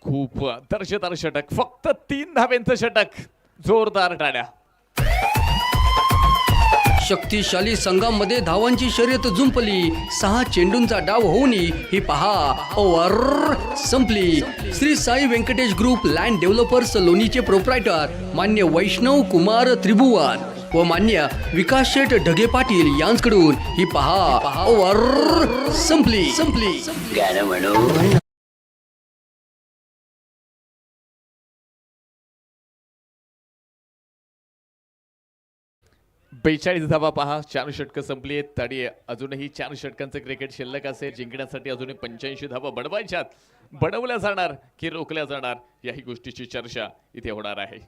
खूप दर्जेदार षटक, फक्त 3 धाव्यांचं षटक. जोरदार टाळ्या. शक्तिशाली संघामध्ये धावांची शर्यत जुंपली. 6 चेंडूंचा डाव होऊन ही पहा ओव्हर संपली. Shri Sai Venkatesh group land developers लोणीचे प्रोप्रायटर मान्य वैष्णव कुमार त्रिभुवन व मान्य विकास शेठ ढगे पाटील यांच्याकडून ही पहा ओव्हर संपली. गाणं म्हणू. 42 धावा पहा. 4 षटकं संपली आहेत आणि अजूनही 4 षटकांचं क्रिकेट शिल्लक असेल. जिंकण्यासाठी अजूनही 85 धावा बडवायच्यात. बडवल्या जाणार की रोखल्या जाणार याही गोष्टीची चर्चा इथे होणार आहे.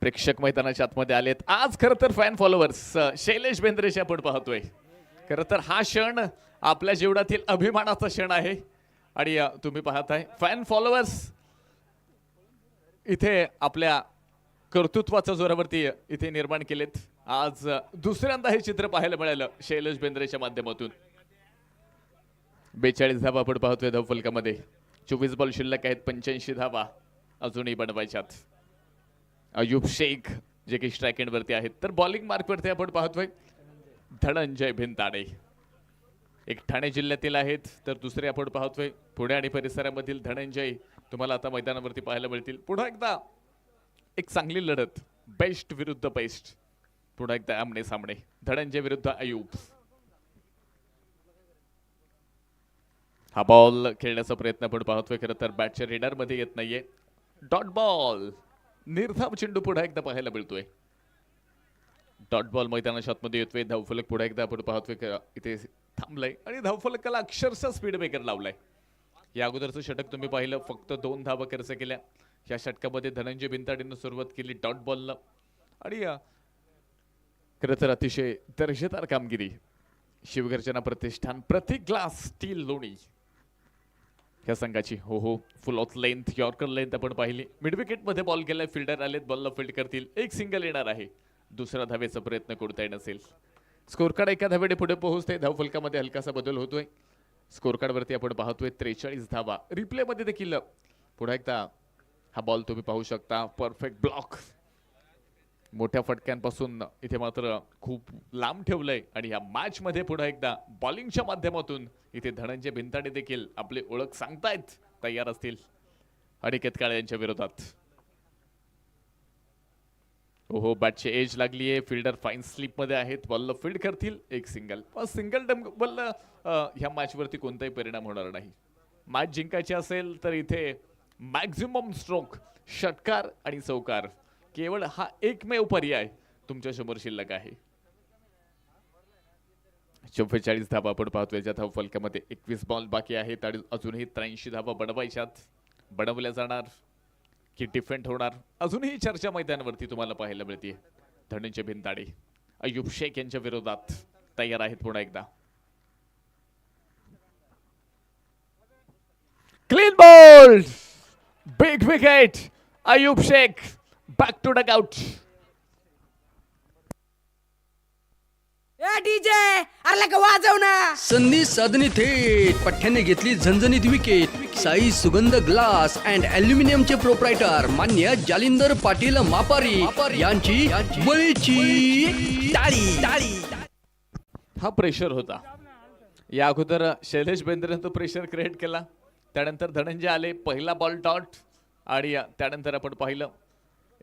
प्रेक्षक मैदानाच्या आतमध्ये आलेत. आज खरं तर फॅन फॉलोअर्स शैलेश बेंद्रेशी आपण पाहतोय. खरं तर हा क्षण आपल्या जीवनातील अभिमानाचा क्षण आहे आणि तुम्ही पाहताय फॅन फॉलोअर्स इथे आपल्या कर्तृत्वाच्या जोरावरती इथे निर्माण केलेत. आज दुसऱ्यांदा हे चित्र पाहायला मिळालं शैलेश बेंद्रेच्या माध्यमातून. 42 धावा आपण पाहतोय धावफलकामध्ये. 24 बॉल शिल्लक आहेत. 85 धावा अजूनही बनवायच्यात. अय्यूब शेख जे की स्ट्राईक एंडवरती आहेत. तर बॉलिंग मार्कवरती आपण पाहतोय धनंजय भिंताडे, एक ठाणे जिल्ह्यातील आहेत. तर दुसरे आपण पाहतोय पुणे आणि परिसरामधील धनंजय तुम्हाला आता मैदानावरती पाहायला मिळतील. पुन्हा एकदा एक चांगली लढत, बेस्ट विरुद्ध बेस्ट. पुन्हा एकदा आमने सामने धनंजय विरुद्ध अय्यूब. हा बॉल खेळण्याचा प्रयत्न आपण पाहतोय. खरं तर बॅटच्या रेडार मध्ये येत नाहीये. डॉट बॉल, निर्धाव चेंडू पुन्हा एकदा पाहायला मिळतोय. डॉट बॉल मैदानाच्या आतमध्ये येतोय. धावफलक पुन्हा एकदा आपण पाहतोय इथे थांबलाय आणि धावफलकाला अक्षरशः स्पीड ब्रेकर लावलाय. या अगोदरचं षटक तुम्ही पाहिलं फक्त 2 धावा खर्च केल्या. या षटकामध्ये धनंजय भिंताडेनं सुरुवात केली डॉट बॉलला आणि खरं तर अतिशय दर्जेदार कामगिरी. शिवगर्जना प्रतिष्ठान प्रति ग्लास स्टील लोणी या संघाची. हो फुल ऑफ लेंथ, यॉर्कर लेंथ आपण पाहिली. मिड विकेट मध्ये बॉल गेलाय. फिल्डर आलेत, बॉलला फील्ड करतील. 1 सिंगल येणार आहे. दुसरा धावेचा प्रयत्न कोणताही नसेल. स्कोर कार्ड एका धावेने पुढे पोहोचते. धावफलकामध्ये हलकासा बदल होतोय. स्कोर कार्ड वरती आपण पाहतोय 43 धावा. रिप्ले मध्ये देखील पुन्हा एकदा हा बॉल तुम्ही पाहू शकता. Perfect block. मोठ्या फटक्यांपासून इथे मात्र खूप लांब ठेवलंय आणि या मॅच मध्ये पुन्हा एकदा बॉलिंगच्या माध्यमातून इथे धनंजय भिंताडे देखील आपली ओळख सांगतायत, तयार असतील अनिकेत काळे यांच्या विरोधात. ओहो, बॅटची एज लागली आहे, फिल्डर फाईन स्लिप मध्ये आहेत, बॉलला फील्ड करतील एक सिंगल. सिंगल बॉल ह्या मॅच वरती कोणताही परिणाम होणार नाही. मॅच जिंकायची असेल तर इथे मॅक्झिमम स्ट्रोक, षटकार आणि चौकार केवळ हा एकमेव पर्याय तुमच्या समोर शिल्लक आहे. 44 धावा आपण पाहतोय ज्या धावफलकामध्ये 21 बॉल बाकी आहेत आणि अजूनही 83 धावा बनवायच्यात. बनवल्या जाणार की डिफेंड होणार, अजूनही चर्चा मैदानावरती तुम्हाला पाहायला मिळते. धनंजय भिंताडे अय्यूब शेख यांच्या विरोधात तयार आहेत पुन्हा एकदा. Clean ball, big wicket, Ayyub Shaikh back to dugout. संधी साधणी थेट पठ्ठ्याने घेतली झणझणीत विकेट. साई सुगंध ग्लास अँड अल्युमिनियमचे प्रोप्रायटर मान्य जालिंदर पाटील मापारी यांची बळीची टाळी. हा प्रेशर होता. या अगोदर शैलेश बेंद्रेने तो प्रेशर क्रिएट केला, त्यानंतर धनंजय आले, पहिला बॉल डॉट आणि त्यानंतर आपण पाहिलं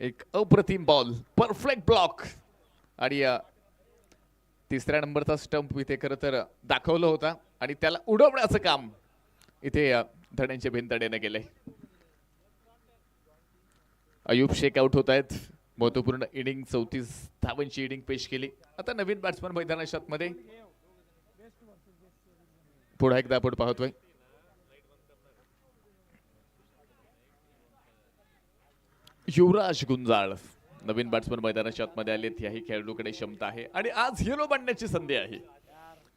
एक अप्रतिम बॉल, परफेक्ट ब्लॉक आणि तिसऱ्या नंबरचा स्टंप इथे खरं तर दाखवलं होता आणि त्याला उडवण्याचं काम इथे धनंजय भिंताडेने केलंय. अय्यूब शेख आउट होत आहेत. महत्वपूर्ण इनिंग 34 धावांची इनिंग पेश केली. आता नवीन बॅट्समन मैदानात मध्ये पुन्हा एकदा आपण पाहतोय युवराज गुंजाळ नवीन बॅट्समन मैदानाच्या आतमध्ये आलेत. याही खेळाडूकडे क्षमता आहे आणि आज हिरो बनण्याची संधी आहे.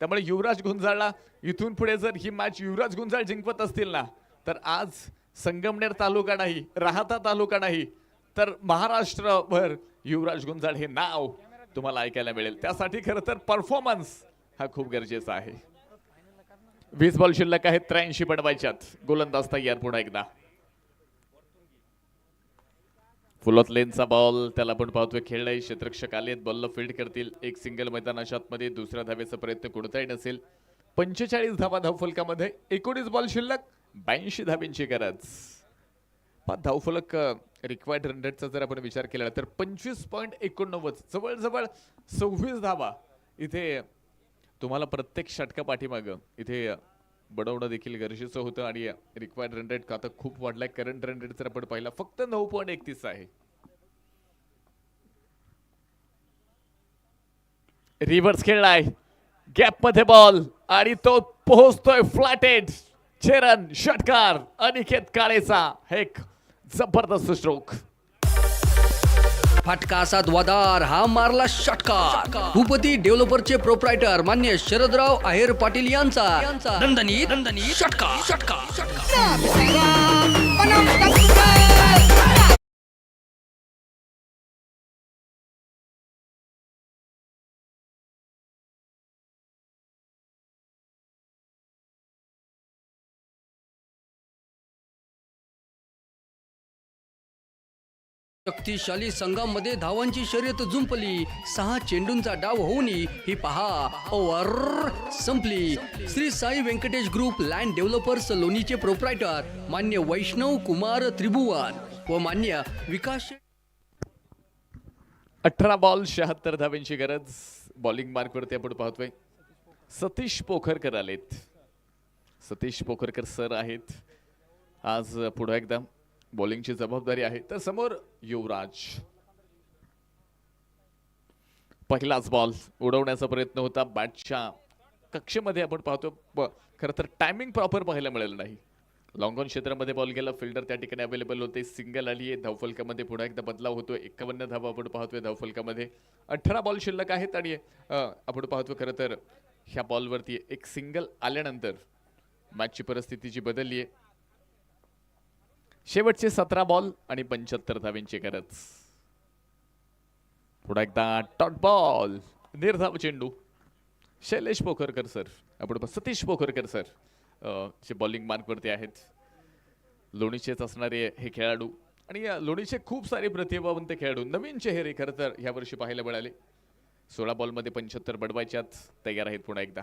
त्यामुळे युवराज गुंजाळला इथून पुढे जर ही मॅच युवराज गुंजाळ जिंकवत असतील ना, तर आज संगमनेर तालुका नाही, राहाता तालुका नाही, तर महाराष्ट्रभर युवराज गुंजाळ हे नाव तुम्हाला ऐकायला मिळेल. त्यासाठी खरं तर परफॉर्मन्स हा खूप गरजेचा आहे. 20 बॉल शिल्लक आहेत, 83 बनवायच्यात. गोलंदाज तयार पुन्हा एकदा. फुलत लेनचा बॉल, त्याला आपण पाहतोय खेळलाय. क्षेत्ररक्षक आलेत, बॉलला फील्ड करतील. एक सिंगल मैदानाच्या आतमध्ये, दुसऱ्या धावेचा प्रयत्न कोणताही नसेल. 45 धावा धावफलकामध्ये, 19 बॉल शिल्लक, 82 धाब्यांची गरज. 5 धावफलक रिक्वायर्ड रन रेटचा जर आपण विचार केला तर 25.89, जवळजवळ 26 धावा इथे तुम्हाला प्रत्येक षटका पाठीमागं इथे बनवणं देखील गरजेचं होतं आणि रिक्वायर्ड रन रेट आता खूप वाढलाय. करंट रन रेट जर आपण पाहिला फक्त 9.31 आहे. रिव्हर्स खेळलाय, गॅप मध्ये बॉल आणि तो पोहोचतोय फ्लॅटेड. चेरन षटकार अनिकेत काळेचा एक जबरदस्त स्ट्रोक. फटका असा द्वादार, हा मारला षटकार. भूपती डेव्हलपरचे प्रोप्रायटर मान्य शरदराव आहेर पाटील यांचा दणदणीत षटकार. शक्तिशाली संघामध्ये धावांची शर्यत जुंपली. 6 चेंडूंचा डाव होऊन ही पहा ओव्हर संपली. Shri Sai Venkatesh group land developers लोणीचे प्रोप्रायटर मान्य वैष्णव कुमार त्रिभुवन व मान्य विकास. 18 बॉल 76 धाब्यांची गरज. बॉलिंग मार्कवरती आपण पाहतोय सतीश पोखरकर आलेत. सतीश पोखरकर सर आहेत. आज पुढे एकदा बॉलिंगची जबाबदारी आहे. तर समोर युवराज. पहिलाच बॉल उडवण्याचा प्रयत्न होता. बॅटच्या कक्षेमध्ये आपण पाहतो खरं तर टायमिंग प्रॉपर पाहायला मिळेल नाही. लॉंग ऑन क्षेत्रामध्ये बॉल गेला, फिल्डर त्या ठिकाणी अवेलेबल होते. सिंगल आली आहे. धावफलकामध्ये पुन्हा एकदा बदलाव होतोय. 51 धावा आपण पाहतोय धावफलकामध्ये. 18 बॉल शिल्लक आहेत आणि आपण पाहतोय खरं तर ह्या बॉलवरती एक सिंगल आल्यानंतर मॅचची परिस्थिती जी बदलली आहे. शेवटचे 17 बॉल आणि 75 धाव्यांची गरज. पुन्हा एकदा डॉट बॉल, निर्धाव चेंडू. शैलेश पोखरकर सर, आपण सतीश पोखरकर सर जे बॉलिंग मार्कवरती आहेत. लोणीचेच असणारे हे खेळाडू आणि या लोणीचे खूप सारे प्रतिभावंत खेळाडू नवीन चेहरे खरं तर ह्या वर्षी पाहायला मिळाले. 16 बॉलमध्ये 75 बडवायच्यात तयार आहेत पुन्हा एकदा.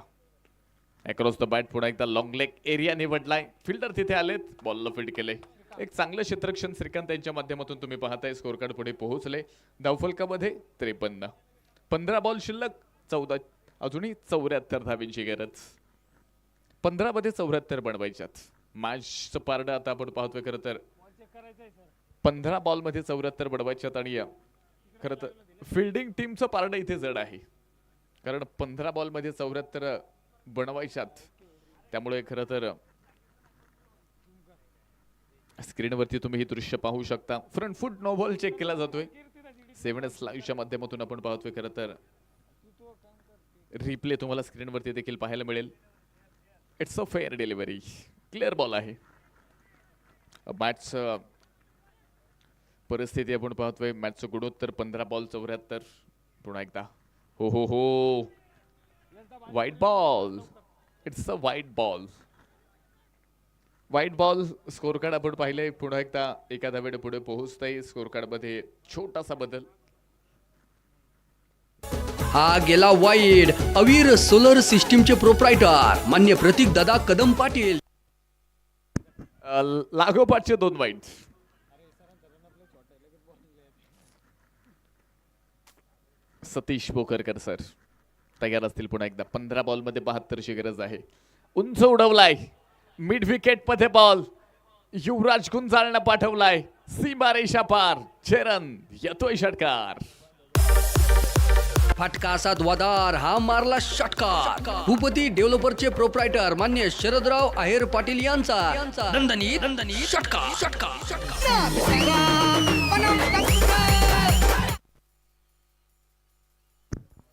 अक्रॉस द बॅट पुन्हा एकदा लॉंग लेग एरिया निवडलाय. फिल्डर तिथे आलेत, बॉलला फील्ड केले. एक चांगलं क्षेत्ररक्षण श्रीकांत यांच्या माध्यमातून तुम्ही पाहताय. स्कोर कार्ड पुढे पोहोचले. धावफलकामध्ये 53. 15 बॉल शिल्लक, 14 अजूनही 74 धावींची गरज. 15 मध्ये 74 बनवायच्यात. मॅचचं पारडं आता आपण पाहतोय खरं तर 15 बॉलमध्ये 74 बनवायच्यात. आणि खरं तर फिल्डिंग टीमचं पारडं इथे जड आहे, कारण 15 बॉलमध्ये 74 बनवायच्यात. त्यामुळे खरं तर स्क्रीनवरती तुम्ही हे दृश्य पाहू शकता. Front foot no ball check केला जातोय. 7S लाईव्हच्या माध्यमातून आपण पाहतोय. खरं तर रिप्ले तुम्हाला स्क्रीनवरती देखील पाहायला मिळेल. It's a fair delivery, clear ball आहे. मॅच परिस्थिती आपण पाहतोय. मॅचचं गुणोत्तर 15 बॉल 74. पुन्हा एकदा हो हो हो, white ball. It's a white ball. White ball. Score card आपण पाहिले. पुन्हा एकदा एका धावेने पुढे पोहोचताय. स्कोर कार्ड मध्ये छोटासा बदल. हा गेला वाईड. अवीर सोलर सिस्टीमचे प्रोप्रायटर मान्य प्रतीक दादा कदम पाटील. लागोपाठचे 2 वाईट. सतीश पोखरकर सर तयार असतील पुन्हा एकदा. 15 बॉलमध्ये 72ची गरज आहे. उंच उडवलाय, मिड विकेट मध्ये बॉल. युवराज गुंजाळनं पाठवलाय सीमा रेषा पार. चरण येतोय षटकार. फटका असा द्वादार. हा मारला षटकार. भूपती डेव्हलपरचे प्रोप्रायटर मान्य शरदराव आहेर पाटील यांचा दणदणीत षटकार.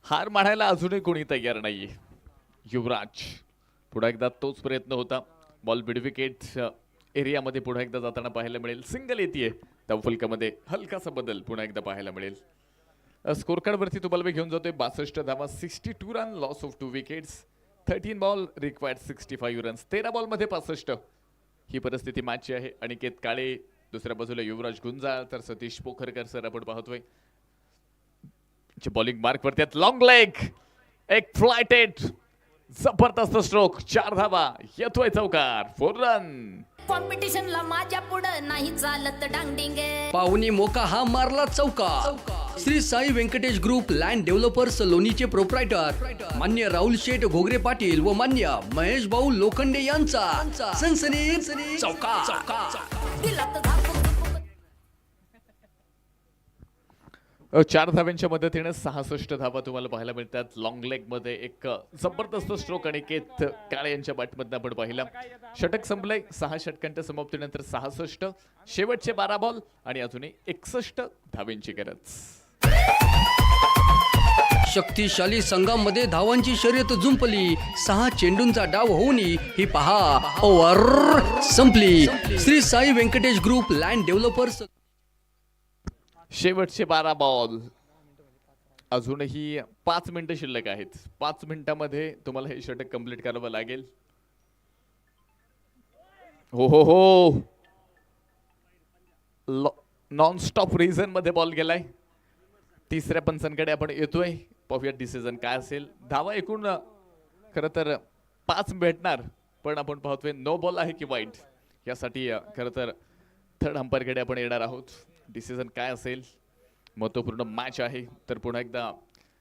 हार मानायला अजूनही कोणी तयार नाहीये. युवराज पुन्हा एकदा तोच प्रयत्न होता. बॉल मिड विकेट एरियामध्ये पुन्हा एकदा जाताना पाहायला मिळेल. सिंगल येते. धावफलकामध्ये हलकासा बदल पुन्हा एकदा पाहायला मिळेल. स्कोर कार्ड वरती तुम्हाला मी घेऊन जातोय. 62 धावा, 62 run, loss of 2 wickets, 13 ball required 65 runs. 13 बॉलमध्ये 65 ही परिस्थिती मॅचची आहे. अनिकेत काळे दुसऱ्या बाजूला युवराज गुंजाळ, तर सतीश पोखरकर सर आपण पाहतोय. बॉलिंग मार्क वरती. लॉंग लेग, एक फ्लायटेड जबरदस्त स्ट्रोक. 4 धावा, येतोय चौकार. 4 रन. कॉम्पिटिशनला माझ्या पुढं नाही चालत डांगडिंगे. पाहुणी मोका. हा मारला चौकार. Shri Sai Venkatesh group land developers लोणीचे प्रोप्रायटर मान्य राहुल शेठ घोगरे पाटील व मान्य महेश भाऊ लोखंडे यांचा सनसनीत चौकार. दिला तर झापूक. 4 धाव्यांच्या मदतीने 66 धावा तुम्हाला पाहायला मिळतात. लॉंग लेग मध्ये एक जबरदस्त स्ट्रोक अनिकेत काळे यांच्या बॅटमधून आपण पाहिला. षटक संपलंय. 6 षटकांच्या समाप्तीनंतर 66. शेवटचे 12 बॉल आणि अजूनही 61 धाव्यांची गरज. शक्तिशाली संघामध्ये धावांची शर्यत जुंपली. 6 चेंडूंचा डाव होऊन ही पहा ओव्हर संपली. Shri Sai Venkatesh group land developers. शेवटचे 12 बॉल. अजूनही 5 मिनिटं शिल्लक आहेत. 5 मिनिटांमध्ये तुम्हाला हे षटक कंप्लीट करावं लागेल. हो हो हो, नॉन स्टॉप रिझन मध्ये बॉल गेलाय. तिसऱ्या पंचांकडे आपण येतोय. पाहूया डिसिजन काय असेल. धावा एकूण खरं तर 5 भेटणार, पण आपण पाहतोय नो बॉल आहे की वाईट. यासाठी खरं तर थर्ड अंपायरकडे आपण येणार आहोत. डिसिजन काय असेल. महत्त्वपूर्ण मॅच आहे, तर पुन्हा एकदा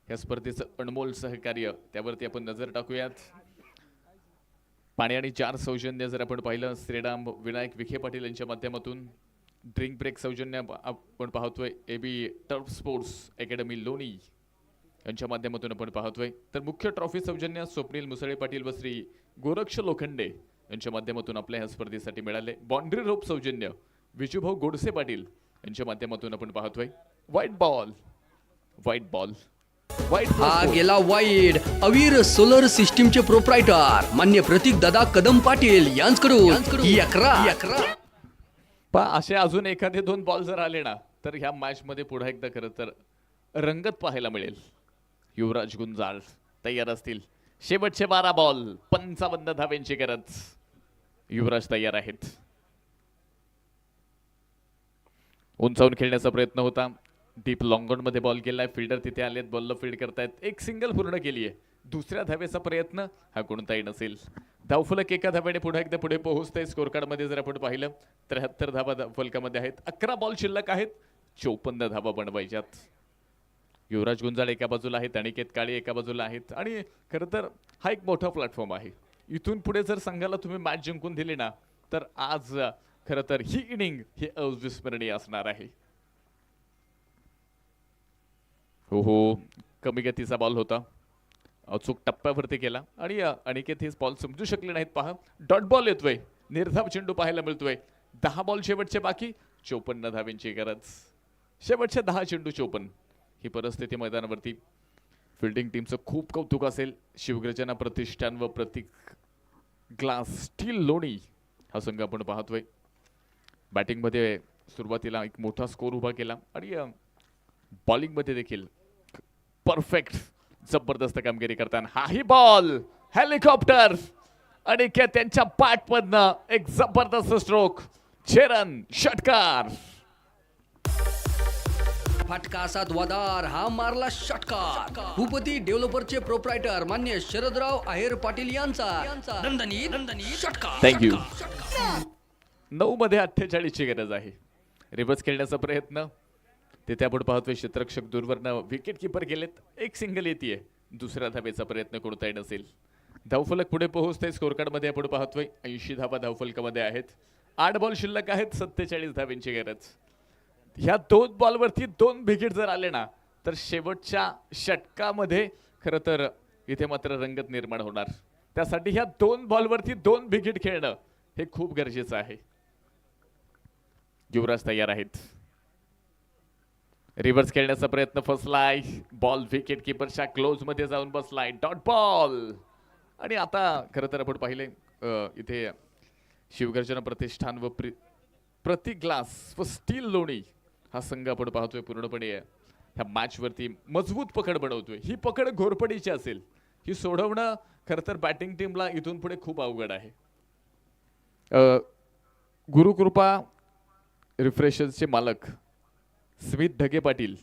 या स्पर्धेचं अनमोल सहकार्य त्यावरती आपण नजर टाकूयात. पाणी आणि 4 सौजन्य जर आपण पाहिलं, श्रीराम विनायक विखे पाटील यांच्या माध्यमातून ड्रिंक ब्रेक सौजन्य आपण पाहतोय. AB टर्फ स्पोर्ट्स अकॅडमी लोणी यांच्या माध्यमातून आपण पाहतोय. तर मुख्य ट्रॉफी सौजन्य स्वप्नील मुसळे पाटील व श्री गोरक्ष लोखंडे यांच्या माध्यमातून आपल्या ह्या स्पर्धेसाठी मिळाले. बाउंड्री रोप सौजन्य विजूभाऊ गोडसे पाटील यांच्या माध्यमातून आपण पाहतोय. White ball, white ball, white. हा गेला वाईड. अवीर सोलर सिस्टीमचे प्रोप्रायटर मान्य प्रतीक दादा कदम पाटील यांच्याकडून 11. पा असे अजून एखादे 2 बॉल जर आले ना, तर ह्या मॅच मध्ये पुन्हा एकदा खरं तर रंगत पाहायला मिळेल. युवराज गुंजाळ तयार असतील. शेवटचे 12 बॉल, 55 धाव्यांची गरज. युवराज तयार आहेत. उंचावून खेळण्याचा प्रयत्न होता. डीप लॉंग ऑन मध्ये बॉल गेलाय. फिल्डर तिथे आलेत, बॉलला फील्ड करतायत. एक सिंगल पूर्ण केली आहे. दुसऱ्या धावेचा प्रयत्न हा कोणताही नसेल. धावफलक एका धाव्याने पुन्हा एकदा पुढे पोहोचतंय. स्कोर कार्ड मध्ये जर आपण पाहिलं 73 धावा फलकामध्ये आहेत. 11 बॉल शिल्लक आहेत. 54 धावा बनवायच्यात. युवराज गुंजाळ एका बाजूला आहेत, अनिकेत काळे एका बाजूला आहेत. आणि खरं तर हा एक मोठा प्लॅटफॉर्म आहे. इथून पुढे जर संघाला तुम्ही मॅच जिंकून दिली ना, तर आज खरं तर ही इनिंग ही अविस्मरणीय असणार आहे. हो, कमी गतीचा बॉल होता. अचूक टप्प्यावरती केला आणि अनिकेत हे बॉल समजू शकले नाहीत. पहा, डॉट बॉल येतोय. निर्धाव चेंडू पाहायला मिळतोय. 10 बॉल शेवटचे बाकी, 54 धावेंची गरज. शेवटचे 10 चेंडू 54. ही परिस्थिती मैदानावरती फिल्डिंग टीमचं खूप कौतुक असेल. शिवगर्जना प्रतिष्ठान व प्रतीक ग्लास स्टील लोणी हा संघ आपण पाहतोय. बॅटिंगमध्ये सुरुवातीला एक मोठा स्कोर उभा केला आणि बॉलिंगमध्ये देखील परफेक्ट जबरदस्त कामगिरी करताना हाही बॉल हेलिकॉप्टर आणि त्यांच्या पाठमधनं एक जबरदस्त स्ट्रोक. छेरन षटकार. फटका असा धुवाधार हा मारला षटकार. भूपती डेव्हलपरचे प्रोप्रायटर मान्य शरदराव आहेर पाटील यांचा दणदणीत षटकार. थँक्यू. 9 मध्ये 48 ची गरज आहे. रिव्हर्स खेळण्याचा प्रयत्न तिथे आपण पाहतोय. क्षेत्ररक्षक दूरवरनं विकेट किपर गेलेत. एक सिंगल येते. दुसऱ्या धावेचा प्रयत्न कोणताही नसेल. धावफलक पुढे पोहोचतंय. स्कोर कार्ड मध्ये आपण पाहतोय 80 धावा धावफलकामध्ये आहेत. 8 बॉल शिल्लक आहेत. 47 धावेंची गरज. ह्या 2 बॉलवरती 2 विकेट जर आले ना, तर शेवटच्या षटकामध्ये खरं तर इथे मात्र रंगत निर्माण होणार. त्यासाठी ह्या 2 बॉलवरती 2 विकेट खेळणं हे खूप गरजेचं आहे. युवराज तयार आहेत. रिव्हर्स खेळण्याचा प्रयत्न फसलाय. बॉल विकेट किपरच्या क्लोज मध्ये जाऊन बसलाय. Dot ball. आणि आता खरं तर आपण पाहिले इथे शिवगर्जना प्रतिष्ठान व प्रतीक ग्लास व स्टील लोणी हा संघ आपण पाहतोय पूर्णपणे ह्या मॅच वरती मजबूत पकड बनवतोय. ही पकड घोरपडीची असेल. ही सोडवणं खरं तर बॅटिंग टीमला इथून पुढे खूप अवघड आहे. गुरुकृपा रिफ्रेशर्सचे मालक स्मित ढगे पाटील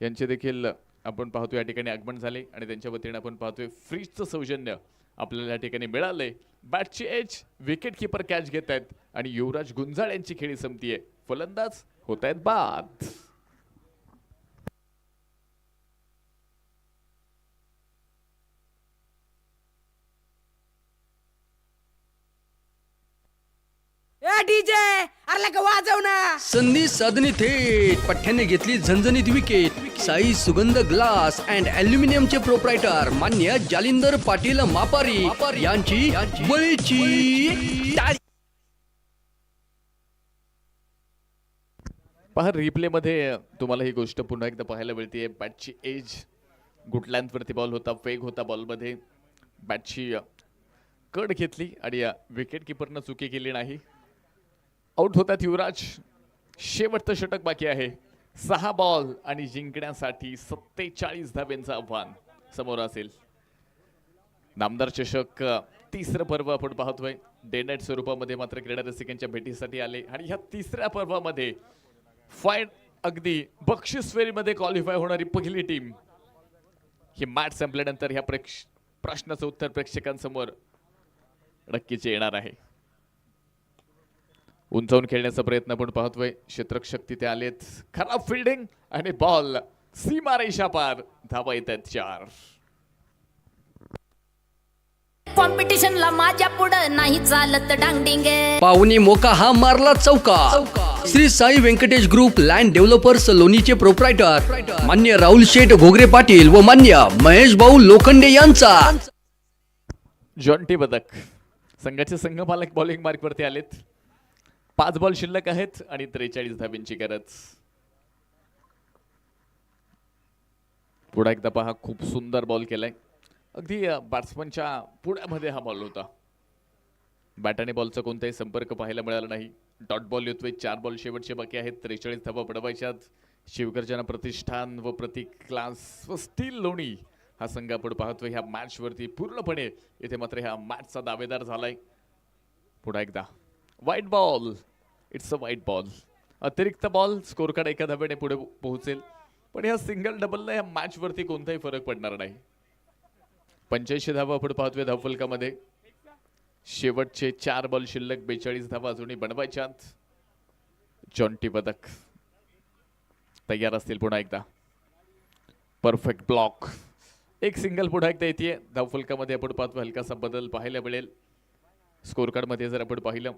यांचे देखील आपण पाहतो या ठिकाणी आगमन झाले आणि त्यांच्या वतीने आपण पाहतोय फ्रीजचं सौजन्य आपल्याला या ठिकाणी मिळालंय. बॅटची एज, विकेट किपर कॅच घेत आहेत आणि युवराज गुंजाळ यांची खेळी संपतीये. फलंदाज होत आहेत बाद. संधी साधणी थेट पठ्ठ्याने घेतली झणझणीत विकेट. साई सुगंध ग्लास अँड अल्युमिनियमचे प्रोप्रायटर मान्य जालिंदर पाटील मापारी यांची बळीची तारीख. पहा, रिप्ले मध्ये तुम्हाला ही गोष्ट पुन्हा एकदा पाहायला मिळते. बॅटची एज, गुड लेंथ वरती बॉल होता, वेग होता बॉलमध्ये. बॅटची कड घेतली आणि विकेट किपरनं चुकी केली नाही. आउट होतात युवराज. शेवटचं षटक बाकी आहे. 6 बॉल आणि जिंकण्यासाठी 47 धाब्यांचं आव्हान समोर असेल. नामदार चषक 3रं पर्व आपण पाहतोय. डे नाईट स्वरूपामध्ये मात्र क्रीडा रसिकांच्या भेटीसाठी आले आणि ह्या 3ऱ्या पर्वामध्ये फाईन अगदी बक्षीसफेरीमध्ये क्वालिफाय होणारी पहिली टीम. ही मॅच संपल्यानंतर ह्या प्रश्नाचं उत्तर प्रेक्षकांसमोर नक्कीच येणार आहे. उंचावून खेळण्याचा प्रयत्न आपण पाहतोय. क्षेत्ररक्षक तिथे आलेत. खराब फिल्डिंग आणि बॉल सीमारेषा पार. धावा येत आहेत 4. कॉम्पिटिशनला माझ्या पुढं नाही चालत डांगडिंगे. पाहुणी मोका हा मारला चौका. Shri Sai Venkatesh group land developers लोणीचे प्रोप्रायटर मान्य राहुल शेठ घोगरे पाटील व मान्य महेश भाऊ लोखंडे यांचा जॉन्टी बदक संघाचे संघ मालक बॉलिंग मार्क वरती आलेत. 5 बॉल शिल्लक आहेत आणि 43 धाब्यांची गरज. पुढे एकदा पहा, खूप सुंदर बॉल केलाय. अगदी बॅट्समनच्या पुढ्यामध्ये हा बॉल होता. बॅट आणि बॉलचा कोणताही संपर्क पाहायला मिळाला नाही. डॉट बॉल येतोय. 4 बॉल शेवटचे बाकी आहेत. 43 धावा पडवायच्यात. शिवगर्जना प्रतिष्ठान व प्रतीक क्लास व स्टील लोणी हा संघ आपण पाहतोय ह्या मॅच वरती पूर्णपणे. इथे मात्र ह्या मॅचचा दावेदार झालाय. पुन्हा एकदा white ball. It's a white ball. अतिरिक्त बॉल स्कोर कार्ड एका धाब्याने पुढे पोहोचेल, पण या सिंगल डबलला या मॅच वरती कोणताही फरक पडणार नाही. 85 धावा आपण पाहतोय धावफलकामध्ये. शेवटचे 4 बॉल शिल्लक, 42 धावा अजूनही बनवायच्यात. जॉन्टी वदक तयार असतील पुन्हा एकदा. Perfect block. एक सिंगल पुन्हा एकदा येते धावफलकामध्ये. आपण पाहतो हलकासा बदल पाहायला मिळेल. स्कोर कार्ड मध्ये जर आपण पाहिलं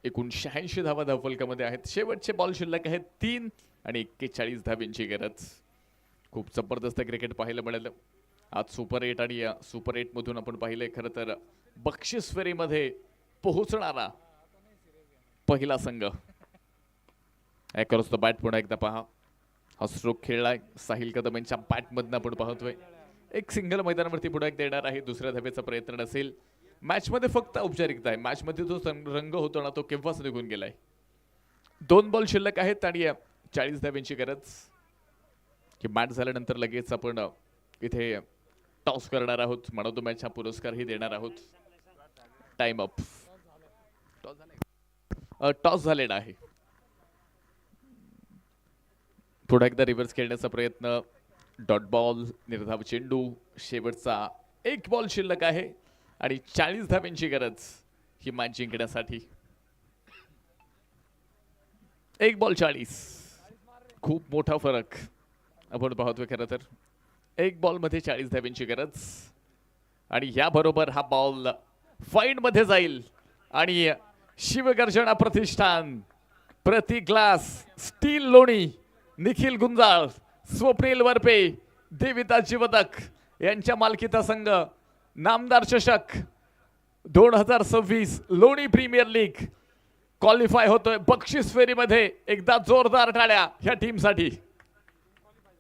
89 धावा धावफलकामध्ये आहेत. शेवटचे बॉल शिल्लक आहेत 3 आणि 41 धाव्यांची गरज. खूप जबरदस्त क्रिकेट पाहायला मिळालं आज. सुपर 8 आणि सुपर 8 मधून आपण पाहिलंय खरं तर बक्षीस फेरीमध्ये पोहोचणारा पहिला संघ. ॲक्रॉस द बॅट पुन्हा एकदा पहा. हा स्ट्रोक खेळलाय साहिल कदम यांच्या बॅटमधनं आपण पाहतोय. एक सिंगल मैदानावरती पुन्हा एकदा येणार आहे. दुसऱ्या धावेचा प्रयत्न नसेल. मॅच मध्ये फक्त औपचारिकता आहे. मॅच मध्ये जो रंग होतो ना तो केव्हाच निघून गेलाय. 2 बॉल शिल्लक आहेत आणि 40 धाव्यांची गरज. की मॅच झाल्यानंतर लगेच आपण इथे टॉस करणार आहोत. मॅन ऑफ द मॅच हा पुरस्कारही देणार आहोत. Time up. टॉस झालेला आहे. पुन्हा एकदा रिव्हर्स खेळण्याचा प्रयत्न. डॉट बॉल, निर्धाव चेंडू. शेवटचा 1 बॉल शिल्लक आहे आणि 40 धाव्यांची गरज ही मॅच जिंकण्यासाठी. 1 बॉल 40. खूप मोठा फरक आपण पाहतोय खरं तर. 1 बॉल मध्ये 40 धाव्यांची गरज आणि याबरोबर हा बॉल फाईन मध्ये जाईल आणि शिवगर्जना प्रतिष्ठान, प्रति ग्लास स्टील लोणी, निखिल गुंजाळ, स्वप्नील वरपे, देविदास वदक यांच्या मालकीचा संघ नामदार चषक 2026 लोणी प्रीमियर लीग क्वालिफाय होतोय बक्षीस फेरीमध्ये. एकदा जोरदार टाळ्या ह्या टीमसाठी.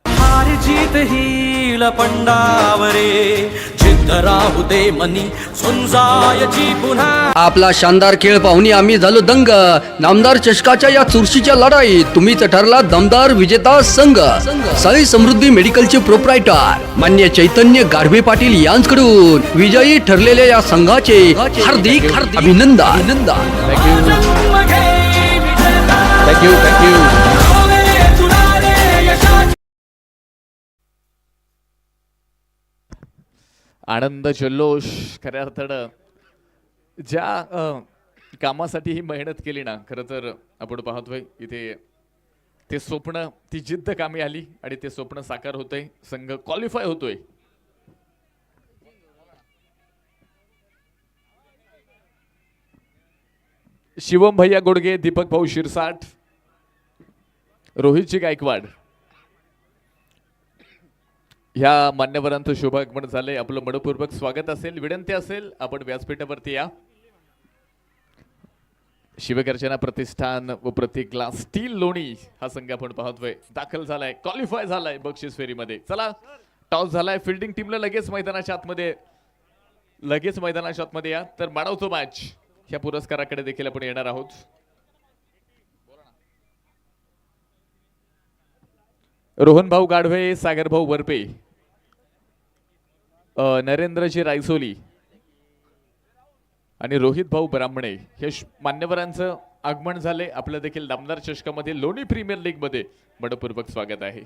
हार जीत ही लपंडावरे जिद्द राहू दे मनी झुंजायची पुन्हा. आपला शानदार खेळ पाहुणी आम्ही झालो दंग. नामदार चषकाच्या या चुरशीच्या लढाईत तुम्हीच ठरला दमदार विजेता संघ. साई समृद्धी मेडिकलचे प्रोप्रायटर मान्य चैतन्य गाढवे पाटील यांच्याकडून विजयी ठरलेल्या या संघाचे हार्दिक अभिनंदन. थँक्यू. आनंद जल्लोष. खऱ्या अर्थानं ज्या कामासाठी ही मेहनत केली ना खरं तर आपण पाहतोय इथे ते स्वप्न, ती जिद्द कामी आली आणि ते स्वप्न साकार होतंय. संघ क्वालिफाय होतोय. शिवम भैया गोडगे, दीपक भाऊ शिरसाट, रोहितजी गायकवाड ह्या मान्यवरांचं शुभागमन झालंय. आपलं मनपूर्वक स्वागत असेल. विनंती असेल आपण व्यासपीठावरती या. शिवगर्जना प्रतिष्ठान व प्रतीक ग्लास स्टील लोणी हा संघ आपण पाहतोय दाखल झालाय, क्वालिफाय झालाय बक्षीस फेरीमध्ये. चला टॉस झालाय. फिल्डिंग टीमला लगेच मैदानाच्या आतमध्ये या. तर मॅन ऑफ द मॅच ह्या पुरस्काराकडे देखील आपण येणार आहोत. रोहन भाऊ गाढवे, सागर भाऊ वरपे, नरेंद्रजी रायसोली आणि रोहित भाऊ ब्राह्मणे हे मान्यवरांचं आगमन झाले. आपलं देखील नामदार चषकामध्ये लोणी प्रीमियर लीग मध्ये मनपूर्वक स्वागत आहे.